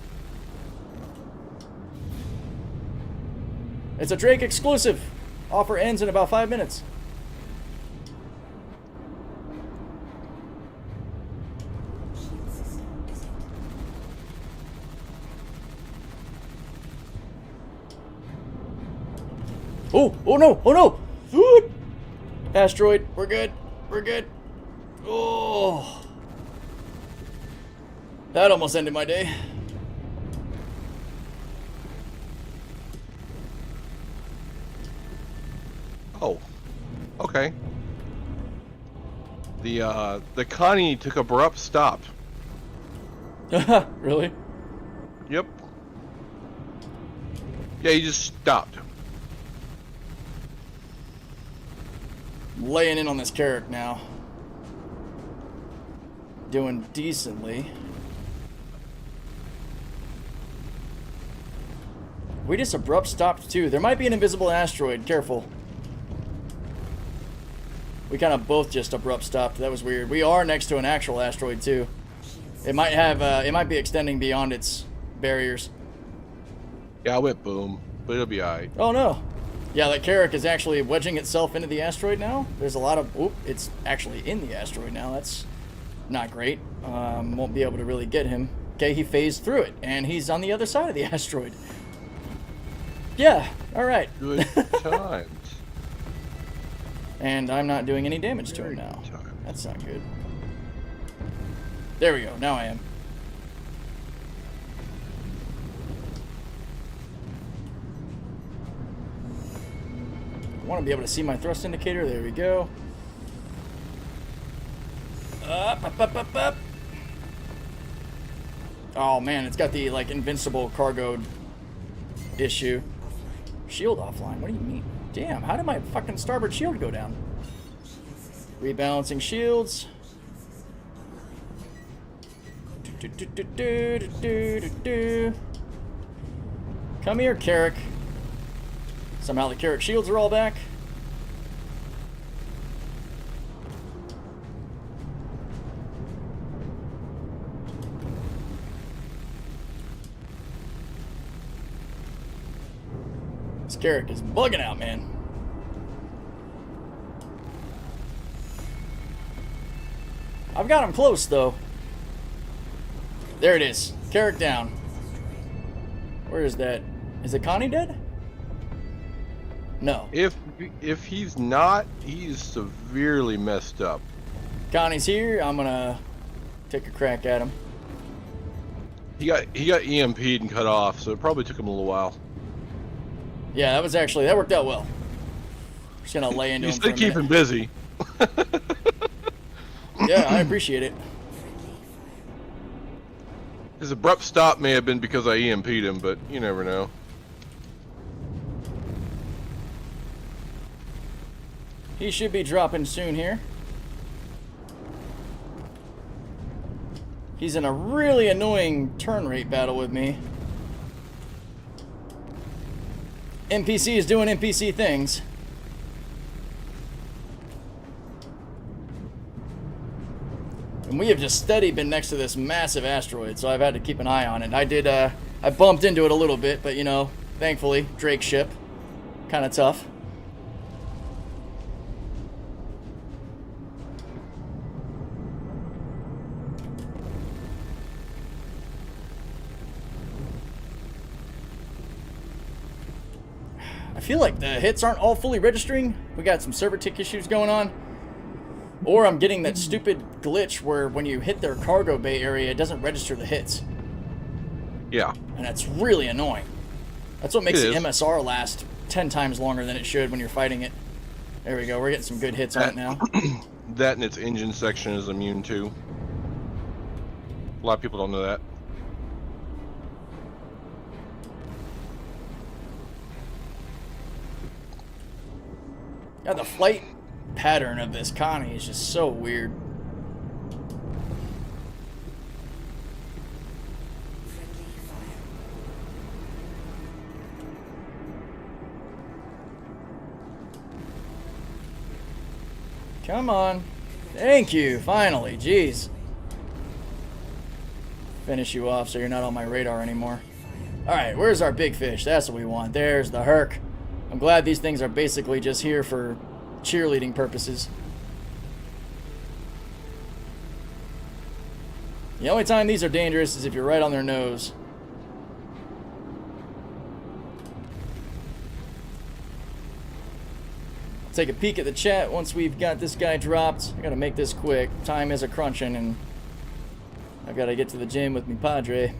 It's a Drake exclusive. Offer ends in about 5 minutes. Oh, oh no, oh no! Ooh. Asteroid, we're good, we're good. Oh. That almost ended my day. Oh, okay. The Connie took abrupt stop. Really? Yep. Yeah, he just stopped. Laying in on this Carrack now. Doing decently. We just abrupt stopped too. There might be an invisible asteroid. Careful. We kind of both just abrupt stopped. That was weird. We are next to an actual asteroid too. It might have. It might be extending beyond its barriers. Yeah, I went boom, but it'll be alright. Oh no. Yeah, that Carrack is actually wedging itself into the asteroid now. There's a lot of... Oop, it's actually in the asteroid now. That's not great. Won't be able to really get him. Okay, he phased through it, and he's on the other side of the asteroid. Yeah, alright. Good times. And I'm not doing any damage to him now. That's not good. There we go. Now I am. I want to be able to see my thrust indicator. There we go. Up, up, up, up, up. Oh man, it's got the like invincible cargo issue. Shield offline. What do you mean? Damn, how did my fucking starboard shield go down? Rebalancing shields. Come here, Carrack. Somehow the Carrack shields are all back. This Carrack is bugging out, man. I've got him close, though. There it is. Carrack down. Where is that? Is it Connie dead? No. If he's not, he's severely messed up. Connie's here. I'm gonna take a crack at him. He got EMP'd and cut off, so it probably took him a little while. Yeah, that worked out well. Just gonna lay into You him for stay a keeping minute. busy. Yeah, I appreciate it. His abrupt stop may have been because I EMP'd him, but you never know. He should be dropping soon here. He's in a really annoying turn rate battle with me. NPC is doing NPC things. And we have just steady been next to this massive asteroid, so I've had to keep an eye on it. I bumped into it a little bit, but you know, thankfully, Drake ship. Kind of tough. I feel like the hits aren't all fully registering. We got some server tick issues going on. Or I'm getting that stupid glitch where when you hit their cargo bay area, it doesn't register the hits. Yeah. And that's really annoying. That's what makes It the is. MSR last 10 times longer than it should when you're fighting it. There we go. We're getting some good hits on it now. That and its engine section is immune to. A lot of people don't know that. Yeah, the flight pattern of this Connie is just so weird. Come on. Thank you, finally. Jeez. Finish you off so you're not on my radar anymore. Alright, where's our big fish? That's what we want. There's the Herc. I'm glad these things are basically just here for cheerleading purposes. The only time these are dangerous is if you're right on their nose. Take a peek at the chat once we've got this guy dropped. I gotta make this quick. Time is a crunching, and I've gotta get to the gym with me padre.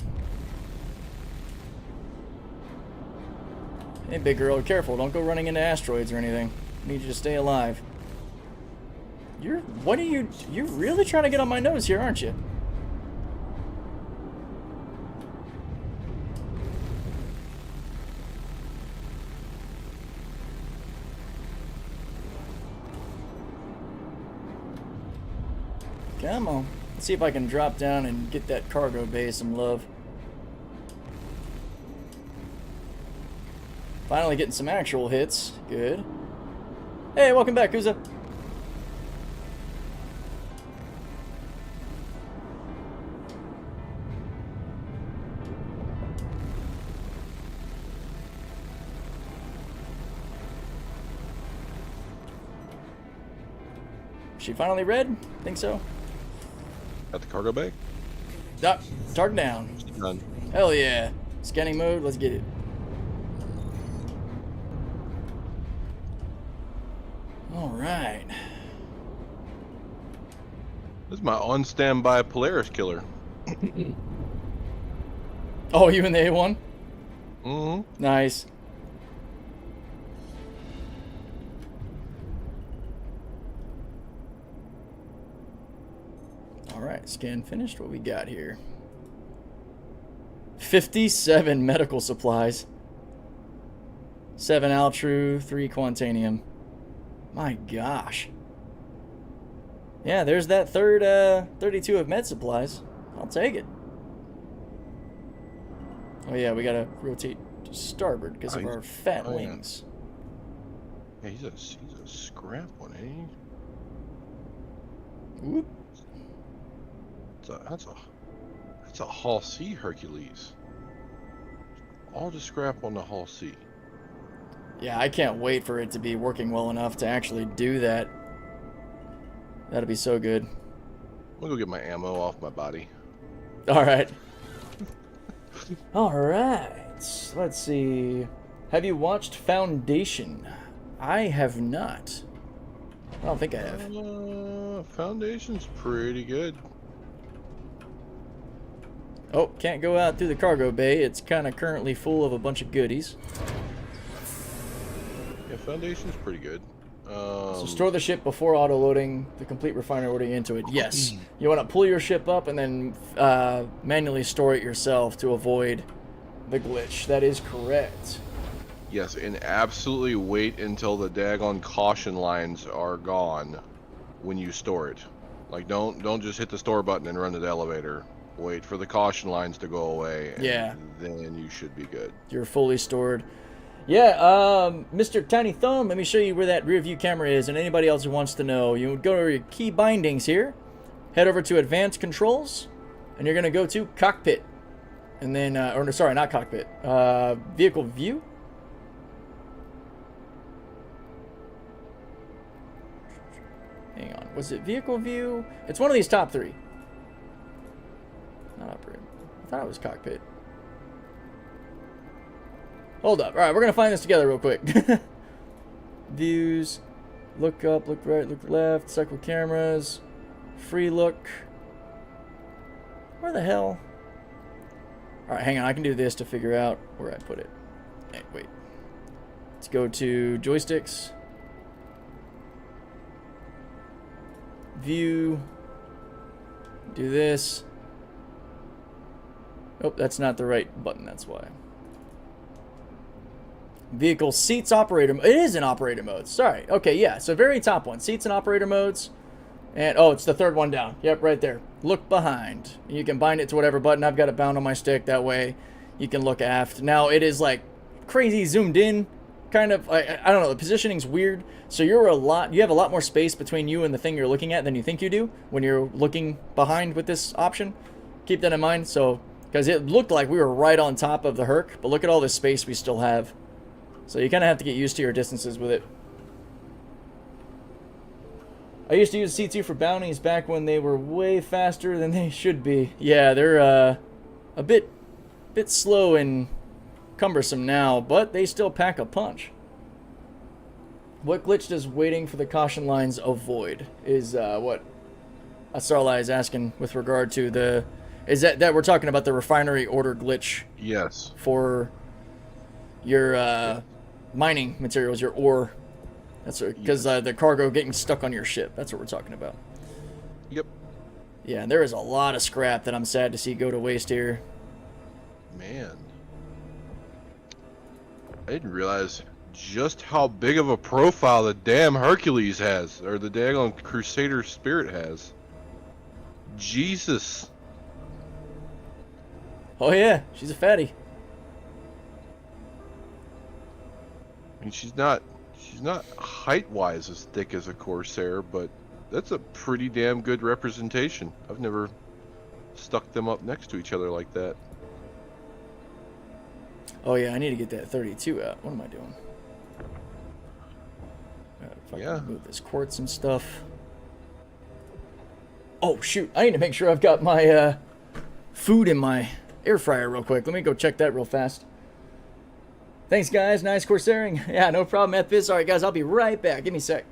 Hey, big girl, careful. Don't go running into asteroids or anything. I need you to stay alive. You're really trying to get on my nose here, aren't you? Come on. Let's see if I can drop down and get that cargo bay some love. Finally getting some actual hits. Good. Hey, welcome back, Kuza. She finally read? Think so? At the cargo bay? Target down. Done. Hell yeah. Scanning mode, let's get it. Alright. This is my on standby Polaris killer. Oh, you in the A1? Mm-hmm. Nice. Alright, scan finished. What we got here? 57 medical supplies. 7 Altru, 3 Quantanium. My gosh. Yeah, there's that third 32 of med supplies. I'll take it. Oh yeah, we gotta rotate to starboard because of our fat wings. Yeah, he's a scrap one, ain't he? Whoop. That's a Hull C Hercules. All the scrap on the Hull C. Yeah, I can't wait for it to be working well enough to actually do that. That'd be so good. I'm gonna go get my ammo off my body. Alright. Alright. Let's see. Have you watched Foundation? I have not. I don't think I have. Foundation's pretty good. Oh, can't go out through the cargo bay. It's kind of currently full of a bunch of goodies. Yeah, foundation's pretty good. So store the ship before auto-loading the complete refinery order into it. Yes. You want to pull your ship up and then manually store it yourself to avoid the glitch. That is correct. Yes, and absolutely wait until the daggone caution lines are gone when you store it. Like, don't just hit the store button and run to the elevator. Wait for the caution lines to go away, and Yeah. then you should be good. You're fully stored. Yeah, Mr. Tiny Thumb, let me show you where that rear view camera is, and anybody else who wants to know. You would go to your key bindings here, head over to Advanced Controls, and you're going to go to Cockpit. And then, or no, sorry, not Cockpit. Vehicle View. Hang on, was it Vehicle View? It's one of these top three. Not Operator. I thought it was Cockpit. Hold up. All right, we're going to find this together real quick. Views. Look up, look right, look left. Cycle cameras. Free look. Where the hell? All right, hang on. I can do this to figure out where I put it. Hey, wait. Let's go to joysticks. View. Do this. Oh, that's not the right button. That's why. Vehicle seats operator. It is in operator mode. Sorry. Okay, yeah. So very top one. Seats and operator modes. And, oh, it's the third one down. Yep, right there. Look behind. You can bind it to whatever button. I've got it bound on my stick. That way you can look aft. Now, it is like crazy zoomed in. Kind of, I don't know. The positioning's weird. So you have a lot more space between you and the thing you're looking at than you think you do when you're looking behind with this option. Keep that in mind. So, because it looked like we were right on top of the Herc, but look at all this space we still have. So you kind of have to get used to your distances with it. I used to use C2 for bounties back when they were way faster than they should be. Yeah, they're a bit slow and cumbersome now, but they still pack a punch. What glitch does waiting for the caution lines avoid? Is what Asarli is asking with regard to the... Is that we're talking about the refinery order glitch? Yes. For your mining materials, your ore. That's because the cargo getting stuck on your ship. That's what we're talking about. Yep. Yeah, there is a lot of scrap that I'm sad to see go to waste here. Man. I didn't realize just how big of a profile the damn Hercules has, or the daggone Crusader Spirit has. Jesus. Oh yeah, she's a fatty. I mean, she's not height-wise as thick as a Corsair, but that's a pretty damn good representation. I've never stuck them up next to each other like that. Oh yeah, I need to get that 32 out. What am I doing? Yeah. Move this quartz and stuff. Oh shoot, I need to make sure I've got my food in my air fryer real quick. Let me go check that real fast. Thanks guys, nice Corsairing. Yeah, no problem at this. Alright guys, I'll be right back. Give me a sec.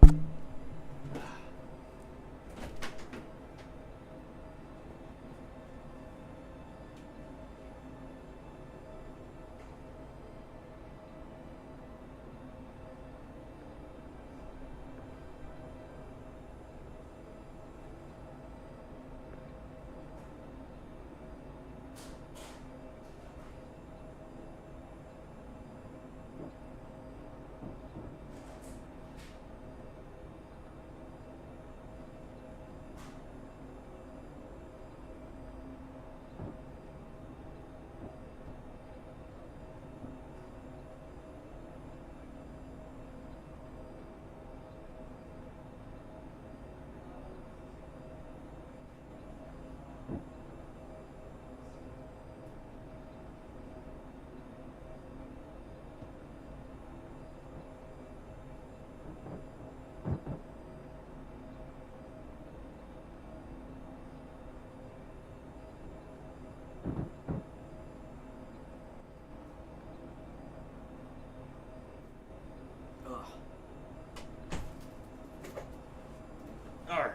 Alright.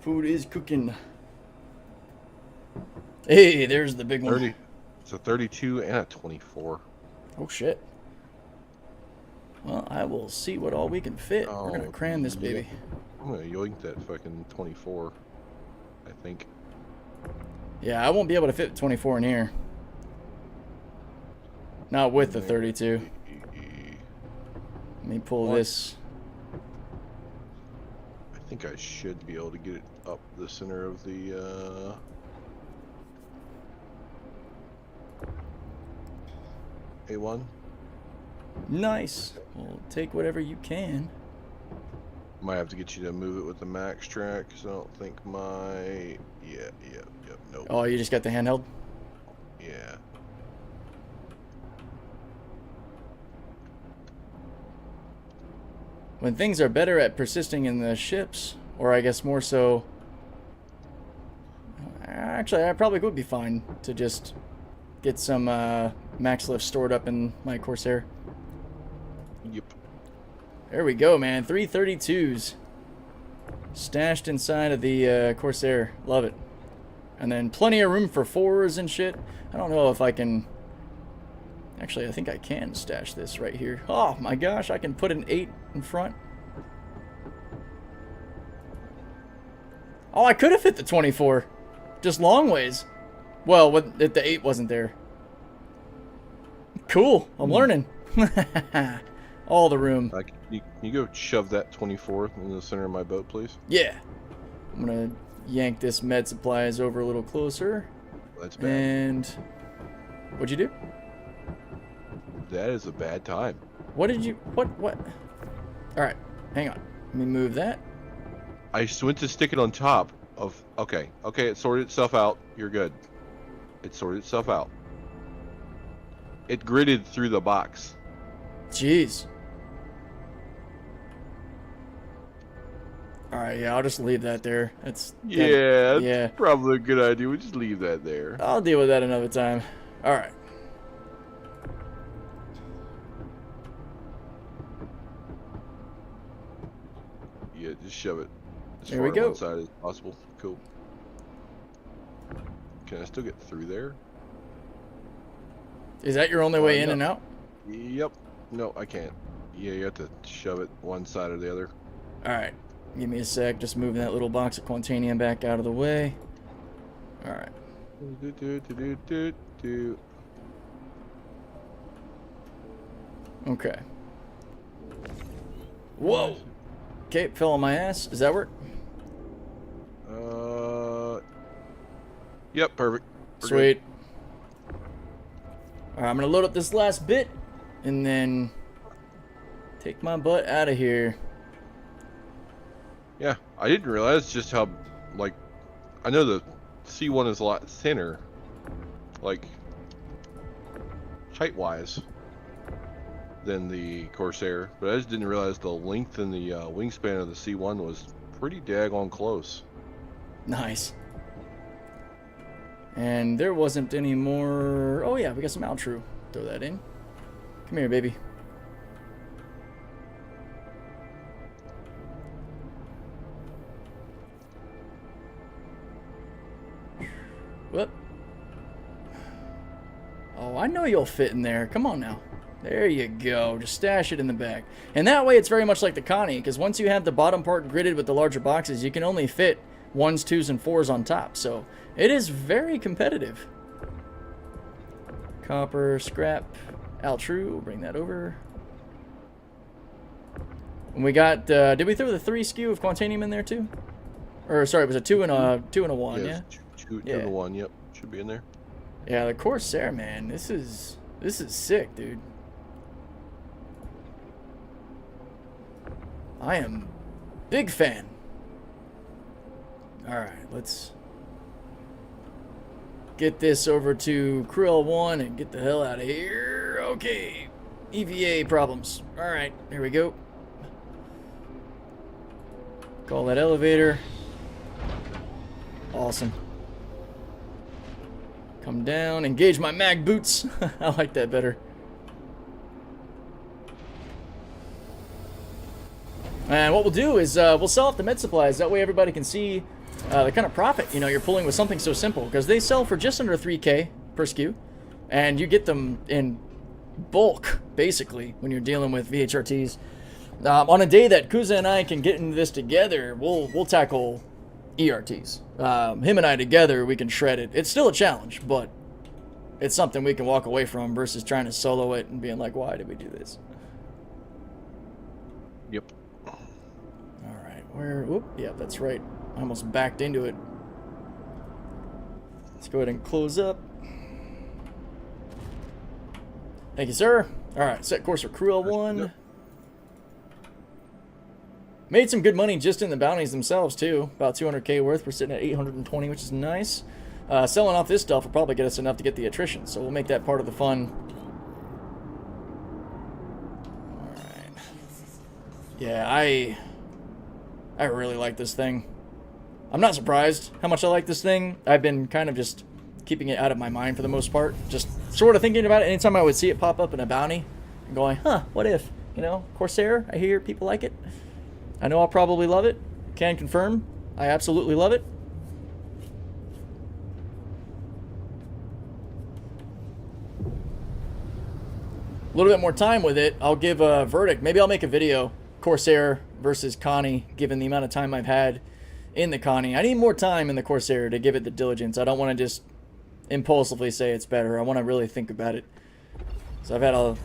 Food is cooking. Hey, there's the big one. 30. It's a 32 and a 24. Oh shit. Well, I will see what all we can fit. We're gonna Oh, cram this yeah. baby. I'm gonna yoink that fucking 24. I think. Yeah, I won't be able to fit 24 in here. Not with the 32. Let me pull What? this. I think I should be able to get it up the center of the. A1. Nice. Well, take whatever you can. Might have to get you to move it with the max track, because I don't think my. Yep, nope. Oh, you just got the handheld? Yeah. When things are better at persisting in the ships, or I guess more so. Actually, I probably would be fine to just get some max lift stored up in my Corsair. Yep. There we go, man. 332s stashed inside of the Corsair. Love it. And then plenty of room for 4s and shit. I don't know if I can. Actually, I think I can stash this right here. Oh my gosh, I can put an 8 in front. Oh, I could have fit the 24. Just long ways. Well, if the 8 wasn't there. Cool. I'm learning. All the room. Can you go shove that 24 in the center of my boat, please? Yeah. I'm going to yank this med supplies over a little closer. That's bad. And what'd you do? That is a bad time. What did you... What? All right. Hang on. Let me move that. I just went to stick it on top of... Okay, it sorted itself out. You're good. It sorted itself out. It gridded through the box. Jeez. All right, yeah, I'll just leave that there. That's Yeah, probably a good idea. We'll just leave that there. I'll deal with that another time. All right. Yeah, just shove it as There far we on go. one side as possible. Cool. Can I still get through there? Is that your only way in no. and out? Yep. No, I can't. Yeah, you have to shove it one side or the other. All right. Give me a sec. Just moving that little box of Quantanium back out of the way. All right. Okay. Whoa. Okay, fell on my ass. Does that work? Yep, perfect. We're Sweet. All right, I'm gonna load up this last bit, and then take my butt out of here. Yeah, I didn't realize just how, like, I know the C1 is a lot thinner, like, height-wise, than the Corsair, but I just didn't realize the length and the wingspan of the C1 was pretty daggone close. Nice. And there wasn't any more... Oh yeah, we got some outro. Throw that in. Come here, baby. Whoop. Oh, I know you'll fit in there. Come on now. There you go. Just stash it in the back. And that way it's very much like the Connie, because once you have the bottom part gridded with the larger boxes, you can only fit 1s, 2s, and 4s on top. So it is very competitive. Copper, scrap, Altru. We'll bring that over. And we got, did we throw the 3 skew of Quantanium in there too? Or sorry, it was a 2 and a 1, yeah? Two Yeah. and a 1, yep. Should be in there. Yeah, the Corsair, man. This is sick, dude. I am big fan. All right, let's get this over to Crew L1 and get the hell out of here. Okay, EVA problems. All right, here we go. Call that elevator. Awesome. Come down, engage my mag boots. I like that better. And what we'll do is we'll sell off the med supplies. That way everybody can see the kind of profit, you know, you're pulling with something so simple. Because they sell for just under 3K per SKU. And you get them in bulk basically, when you're dealing with VHRTs. On a day that Kuza and I can get into this together, we'll tackle ERTs. Him and I together, we can shred it. It's still a challenge, but it's something we can walk away from versus trying to solo it and being like, why did we do this? Yep. All right, whoop, yeah, that's right. I almost backed into it. Let's go ahead and close up. Thank you, sir. All right, set course for Crew L1. Yep. Made some good money just in the bounties themselves, too. About 200K worth. We're sitting at 820, which is nice. Selling off this stuff will probably get us enough to get the attrition, so we'll make that part of the fun. Alright. Yeah, I really like this thing. I'm not surprised how much I like this thing. I've been kind of just keeping it out of my mind for the most part. Just sort of thinking about it anytime I would see it pop up in a bounty. And going, huh, what if? You know, Corsair, I hear people like it. I know I'll probably love it. Can confirm. I absolutely love it. A little bit more time with it, I'll give a verdict. Maybe I'll make a video. Corsair versus Connie, given the amount of time I've had in the Connie. I need more time in the Corsair to give it the diligence. I don't want to just impulsively say it's better. I want to really think about it. So I've had a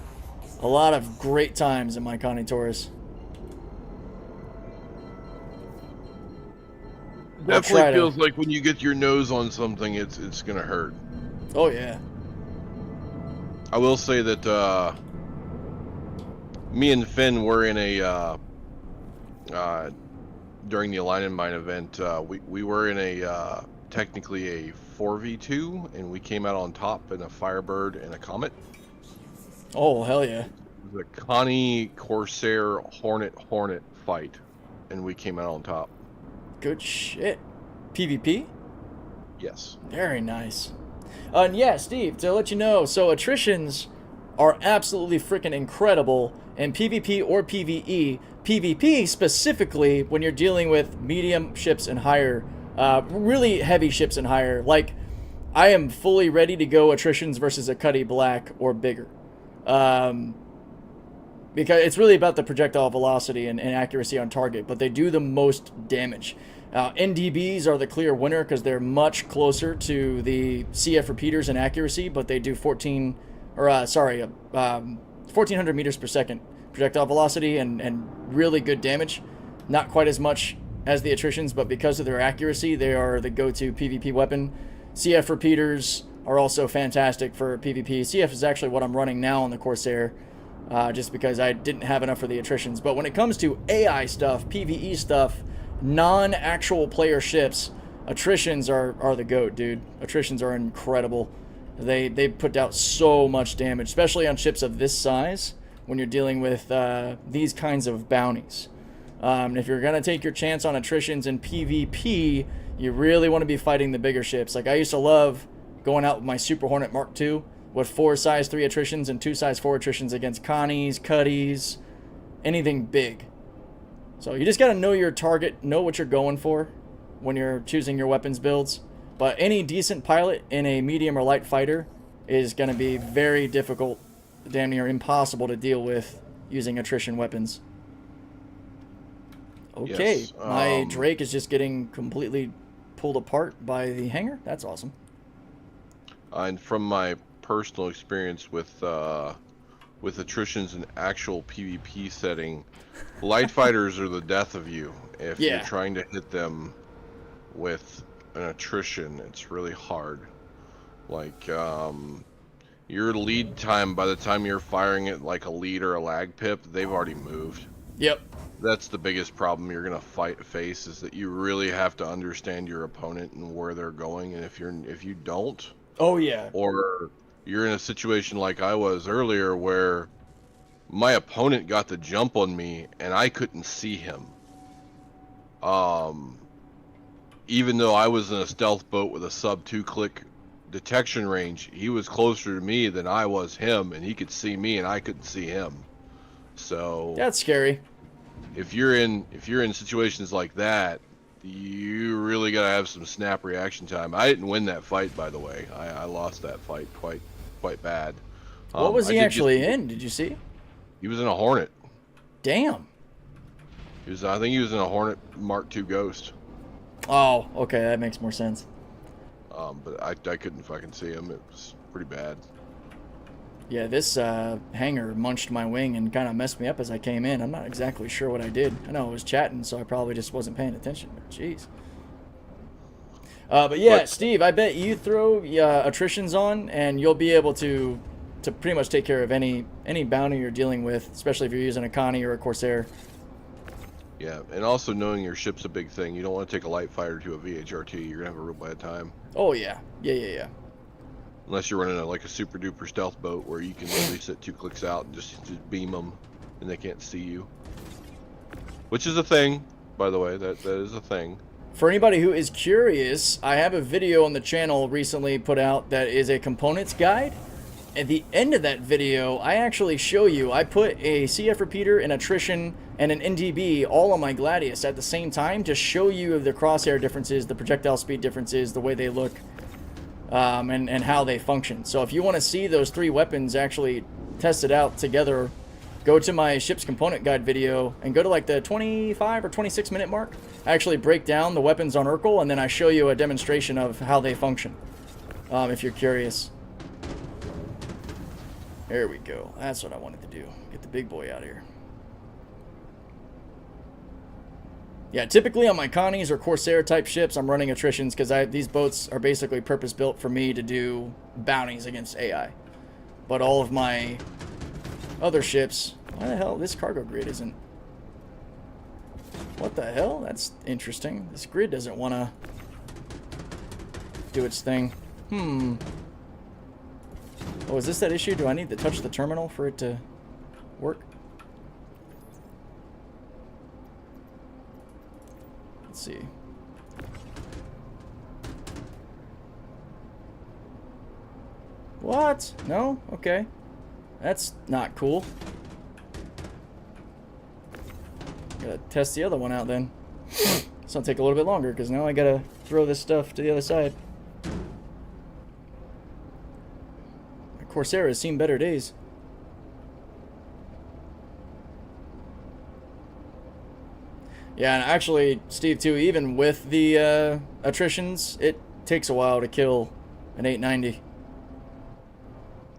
lot of great times in my Connie Taurus. Definitely feels like when you get your nose on something, it's gonna hurt. Oh yeah. I will say that me and Finn were in a during the Align and Mine event. We were in a technically a 4v2, and we came out on top in a Firebird and a Comet. Oh hell yeah! It was a Connie Corsair Hornet fight, and we came out on top. Good shit. PvP? Yes. Very nice. And yeah, Steve, to let you know, so attritions are absolutely freaking incredible in PvP or PvE. PvP specifically when you're dealing with medium ships and higher, really heavy ships and higher. Like, I am fully ready to go attritions versus a Cuddy Black or bigger. Because it's really about the projectile velocity and accuracy on target, but they do the most damage. NDBs are the clear winner because they're much closer to the CF repeaters in accuracy, but they do 1,400 meters per second projectile velocity and really good damage. Not quite as much as the attritions, but because of their accuracy, they are the go-to PvP weapon. CF repeaters are also fantastic for PvP. CF is actually what I'm running now on the Corsair. Just because I didn't have enough for the attritions. But when it comes to AI stuff, PvE stuff, non-actual player ships, attritions are the GOAT, dude. Attritions are incredible. They put out so much damage, especially on ships of this size when you're dealing with these kinds of bounties. If you're going to take your chance on attritions in PvP, you really want to be fighting the bigger ships. Like, I used to love going out with my Super Hornet Mark II with 4 size 3 attritions and 2 size 4 attritions against Connies, Cuddies, anything big. So you just got to know your target, know what you're going for when you're choosing your weapons builds. But any decent pilot in a medium or light fighter is going to be very difficult, damn near impossible to deal with using attrition weapons. Okay, Yes, my Drake is just getting completely pulled apart by the hangar. That's awesome. And from my personal experience with attritions in actual PvP setting, light fighters are the death of you. If you're trying to hit them with an attrition, it's really hard. Like, your lead time, by the time you're firing it like a lead or a lag pip, they've already moved. Yep. That's the biggest problem you're gonna face, is that you really have to understand your opponent and where they're going, and if you don't, oh yeah, or you're in a situation like I was earlier where my opponent got the jump on me and I couldn't see him. Even though I was in a stealth boat with a sub 2-click detection range, he was closer to me than I was him, and he could see me and I couldn't see him. So that's scary. If you're in situations like that, you really gotta have some snap reaction time. I didn't win that fight, by the way. I lost that fight quite bad. What was I he did actually get- in? Did you see? He was in a Hornet. Damn. I think he was in a Hornet Mark II Ghost. Oh, okay, that makes more sense. But I couldn't fucking see him. It was pretty bad. Yeah, this hanger munched my wing and kind of messed me up as I came in. I'm not exactly sure what I did. I know I was chatting, so I probably just wasn't paying attention. But jeez. But yeah, Steve, I bet you throw attritions on, and you'll be able to pretty much take care of any bounty you're dealing with, especially if you're using a Connie or a Corsair. Yeah, and also knowing your ship's a big thing. You don't want to take a light fighter to a VHRT. You're gonna have a real bad time. Oh yeah, yeah. Unless you're running like a super duper stealth boat where you can literally sit 2 clicks out and just beam them, and they can't see you. Which is a thing, by the way. That is a thing. For anybody who is curious, I have a video on the channel recently put out that is a components guide. At the end of that video, I actually show you, I put a CF repeater, an attrition, and an NDB all on my Gladius at the same time to show you the crosshair differences, the projectile speed differences, the way they look, and how they function. So if you want to see those 3 weapons actually tested out together, go to my ship's component guide video and go to like the 25 or 26 minute mark. I actually break down the weapons on Urkel, and then I show you a demonstration of how they function, if you're curious. There we go. That's what I wanted to do. Get the big boy out of here. Yeah, typically on my Connies or Corsair type ships, I'm running attritions because these boats are basically purpose built for me to do bounties against AI. But all of my other ships, why the hell this cargo grid isn't? What the hell? That's interesting. This grid doesn't want to do its thing. Oh, is this that issue? Do I need to touch the terminal for it to work? Let's see. What? No? Okay. That's not cool. Gotta test the other one out then. It's gonna take a little bit longer because now I gotta throw this stuff to the other side. Corsair has seen better days. Yeah, and actually, Steve, too, even with the attritions, it takes a while to kill an 890.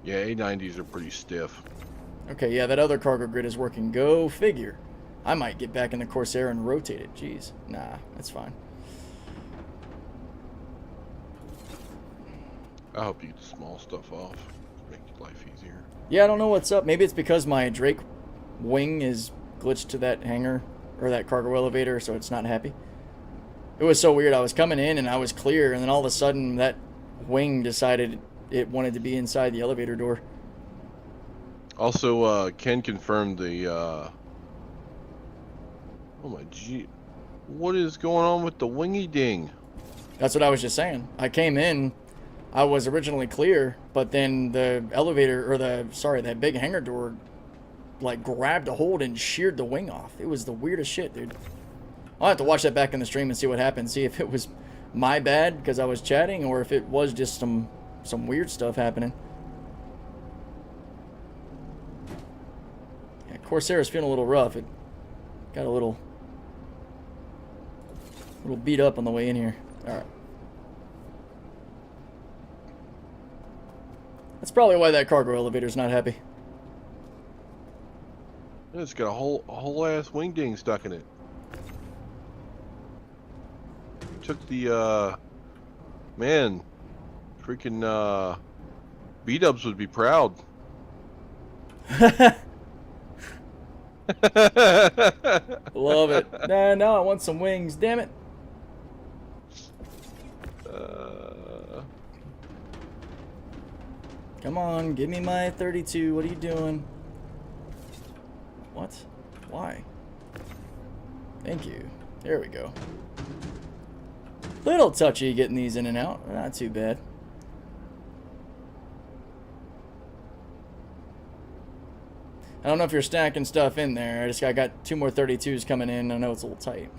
Yeah, A90s are pretty stiff. Okay, yeah, that other cargo grid is working. Go figure. I might get back in the Corsair and rotate it. Jeez. Nah, that's fine. I hope you get the small stuff off. Make life easier. Yeah, I don't know what's up. Maybe it's because my Drake wing is glitched to that hangar or that cargo elevator, so it's not happy. It was so weird. I was coming in and I was clear, and then all of a sudden that wing decided it wanted to be inside the elevator door. Also, Ken confirmed the, oh my gee. What is going on with the wingy ding? That's what I was just saying. I came in, I was originally clear, but then the elevator, or that big hangar door, like grabbed a hold and sheared the wing off. It was the weirdest shit, dude. I'll have to watch that back in the stream and see what happened. See if it was my bad because I was chatting, or if it was just some weird stuff happening. Yeah, Corsair is feeling a little rough. It got a little beat up on the way in here. All right. That's probably why that cargo elevator's not happy. It's got a whole ass wing ding stuck in it. Took the man, freaking B-dubs would be proud. Love it. Nah, no, I want some wings. Damn it. Come on, give me my 32. What are you doing? What? Why? Thank you. There we go. Little touchy getting these in and out. Not too bad. I don't know if you're stacking stuff in there. I got 2 more 32s coming in. I know it's a little tight.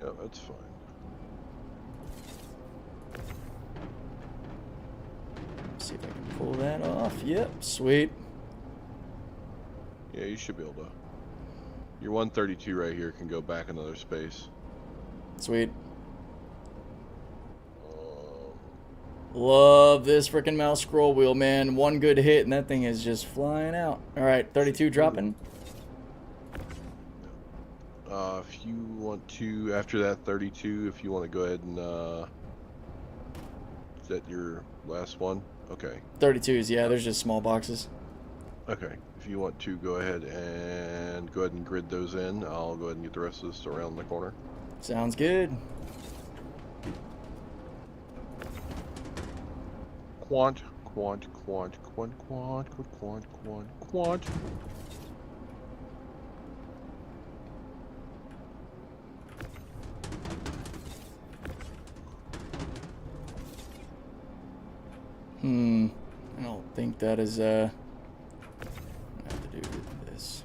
Yeah, that's fine. see if I can pull that off. Yep, sweet. Yeah, you should be able to. Your 132 right here can go back another space. Sweet. Love this freaking mouse scroll wheel, man. One good hit and that thing is just flying out. All right, 32 dropping. If you want to, after that 32, if you want to go ahead and, is that your last one? Okay. 32s, yeah, there's just small boxes. Okay. If you want to go ahead and grid those in, I'll go ahead and get the rest of this around the corner. Sounds good. Quant, quant, quant, quant, quant, quant, quant, quant. I don't think that is, I have to do this.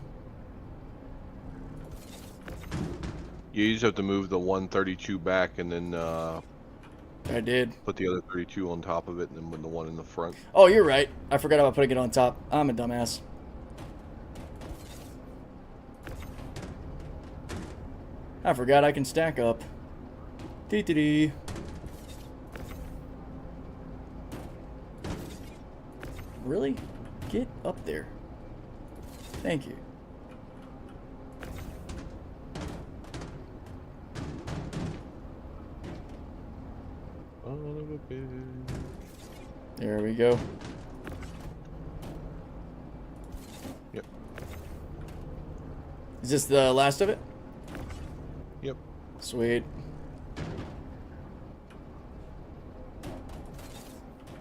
You just have to move the 132 back and then, I did. put the other 32 on top of it and then put the one in the front. Oh, you're right. I forgot about putting it on top. I'm a dumbass. I forgot I can stack up. Dee-dee-dee. Really? Get up there. Thank you. There we go. Yep. Is this the last of it? Yep. Sweet.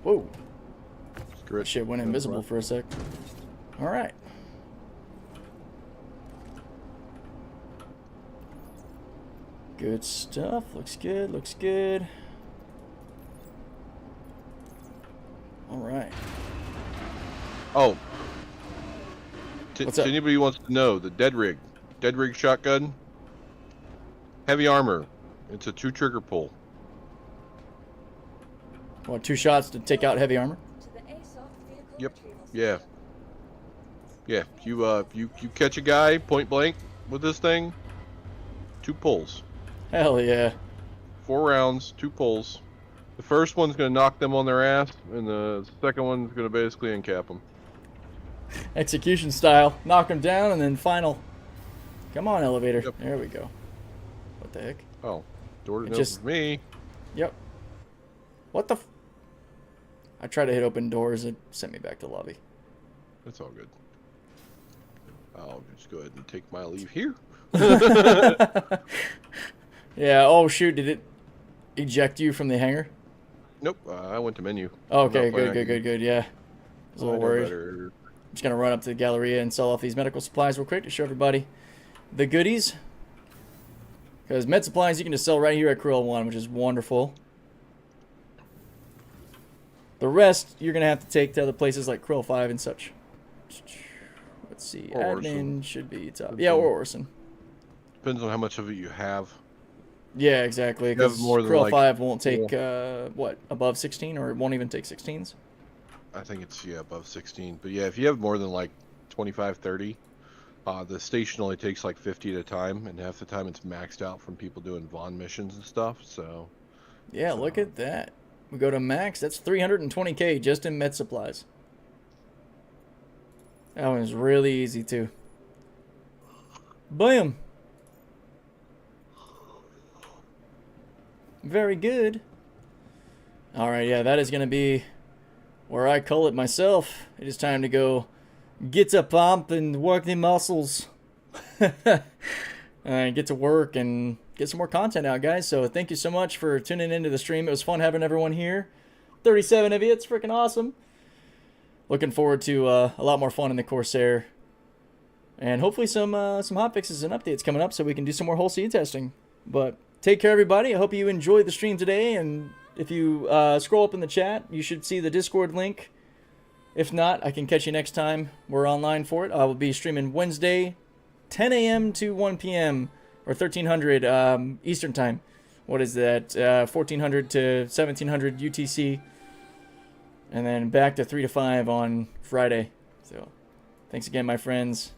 Whoa. Great. Shit went invisible for a sec. All right. Good stuff. Looks good. Looks good. All right. Oh. What's up? Anybody wants to know, the dead rig shotgun, heavy armor. It's a 2 trigger pull. What, 2 shots to take out heavy armor? To the ASOP vehicle Yep. retrieval Yeah. system. Yeah. You catch a guy point blank with this thing, 2 pulls. Hell yeah. 4 rounds, 2 pulls. The first one's gonna knock them on their ass, and the second one's gonna basically encap them. Execution style. Knock them down and then final. Come on, elevator. Yep. There we go. What the heck? Oh, door It didn't just- open for me. Yep. What the f... I tried to hit open doors. It sent me back to lobby. That's all good. I'll just go ahead and take my leave here. Yeah, oh shoot, did it eject you from the hangar? Nope, I went to menu. Okay, I'm not playing good, good, good, good, yeah. I was a little I know worried. better. I'm just gonna run up to the Galleria and sell off these medical supplies real quick to show everybody the goodies. Because med supplies you can just sell right here at Cruel 1, which is wonderful. The rest you're gonna have to take to other places like Cruel 5 and such. Let's see, Or admin Orson. should be top. Yeah, or Orson. Depends on how much of it you have. Yeah, exactly. You have Because more than, Cruel like, 5 won't take, what, above 16? Or it won't even take 16s? I think it's, yeah, above 16. But yeah, if you have more than like 25, 30, the station only takes like 50 at a time, and half the time it's maxed out from people doing Vaughn missions and stuff, so... Yeah, look at that. We go to max, that's 320k just in med supplies. That one is really easy too. Bam! Very good. Alright, yeah, that is going to be where I call it myself. It is time to go get a pump and work the muscles. Get to work and get some more content out, guys. So thank you so much for tuning into the stream. It was fun having everyone here. 37 of you. It's freaking awesome. Looking forward to a lot more fun in the Corsair. And hopefully some hotfixes and updates coming up so we can do some more whole seed testing. But take care, everybody. I hope you enjoyed the stream today. And if you scroll up in the chat, you should see the Discord link. If not, I can catch you next time. We're online for it. I will be streaming Wednesday, 10 a.m. to 1 p.m. or 1300 Eastern time. What is that? 1400 to 1700 UTC. and then back to 3 to 5 on Friday. So, thanks again, my friends.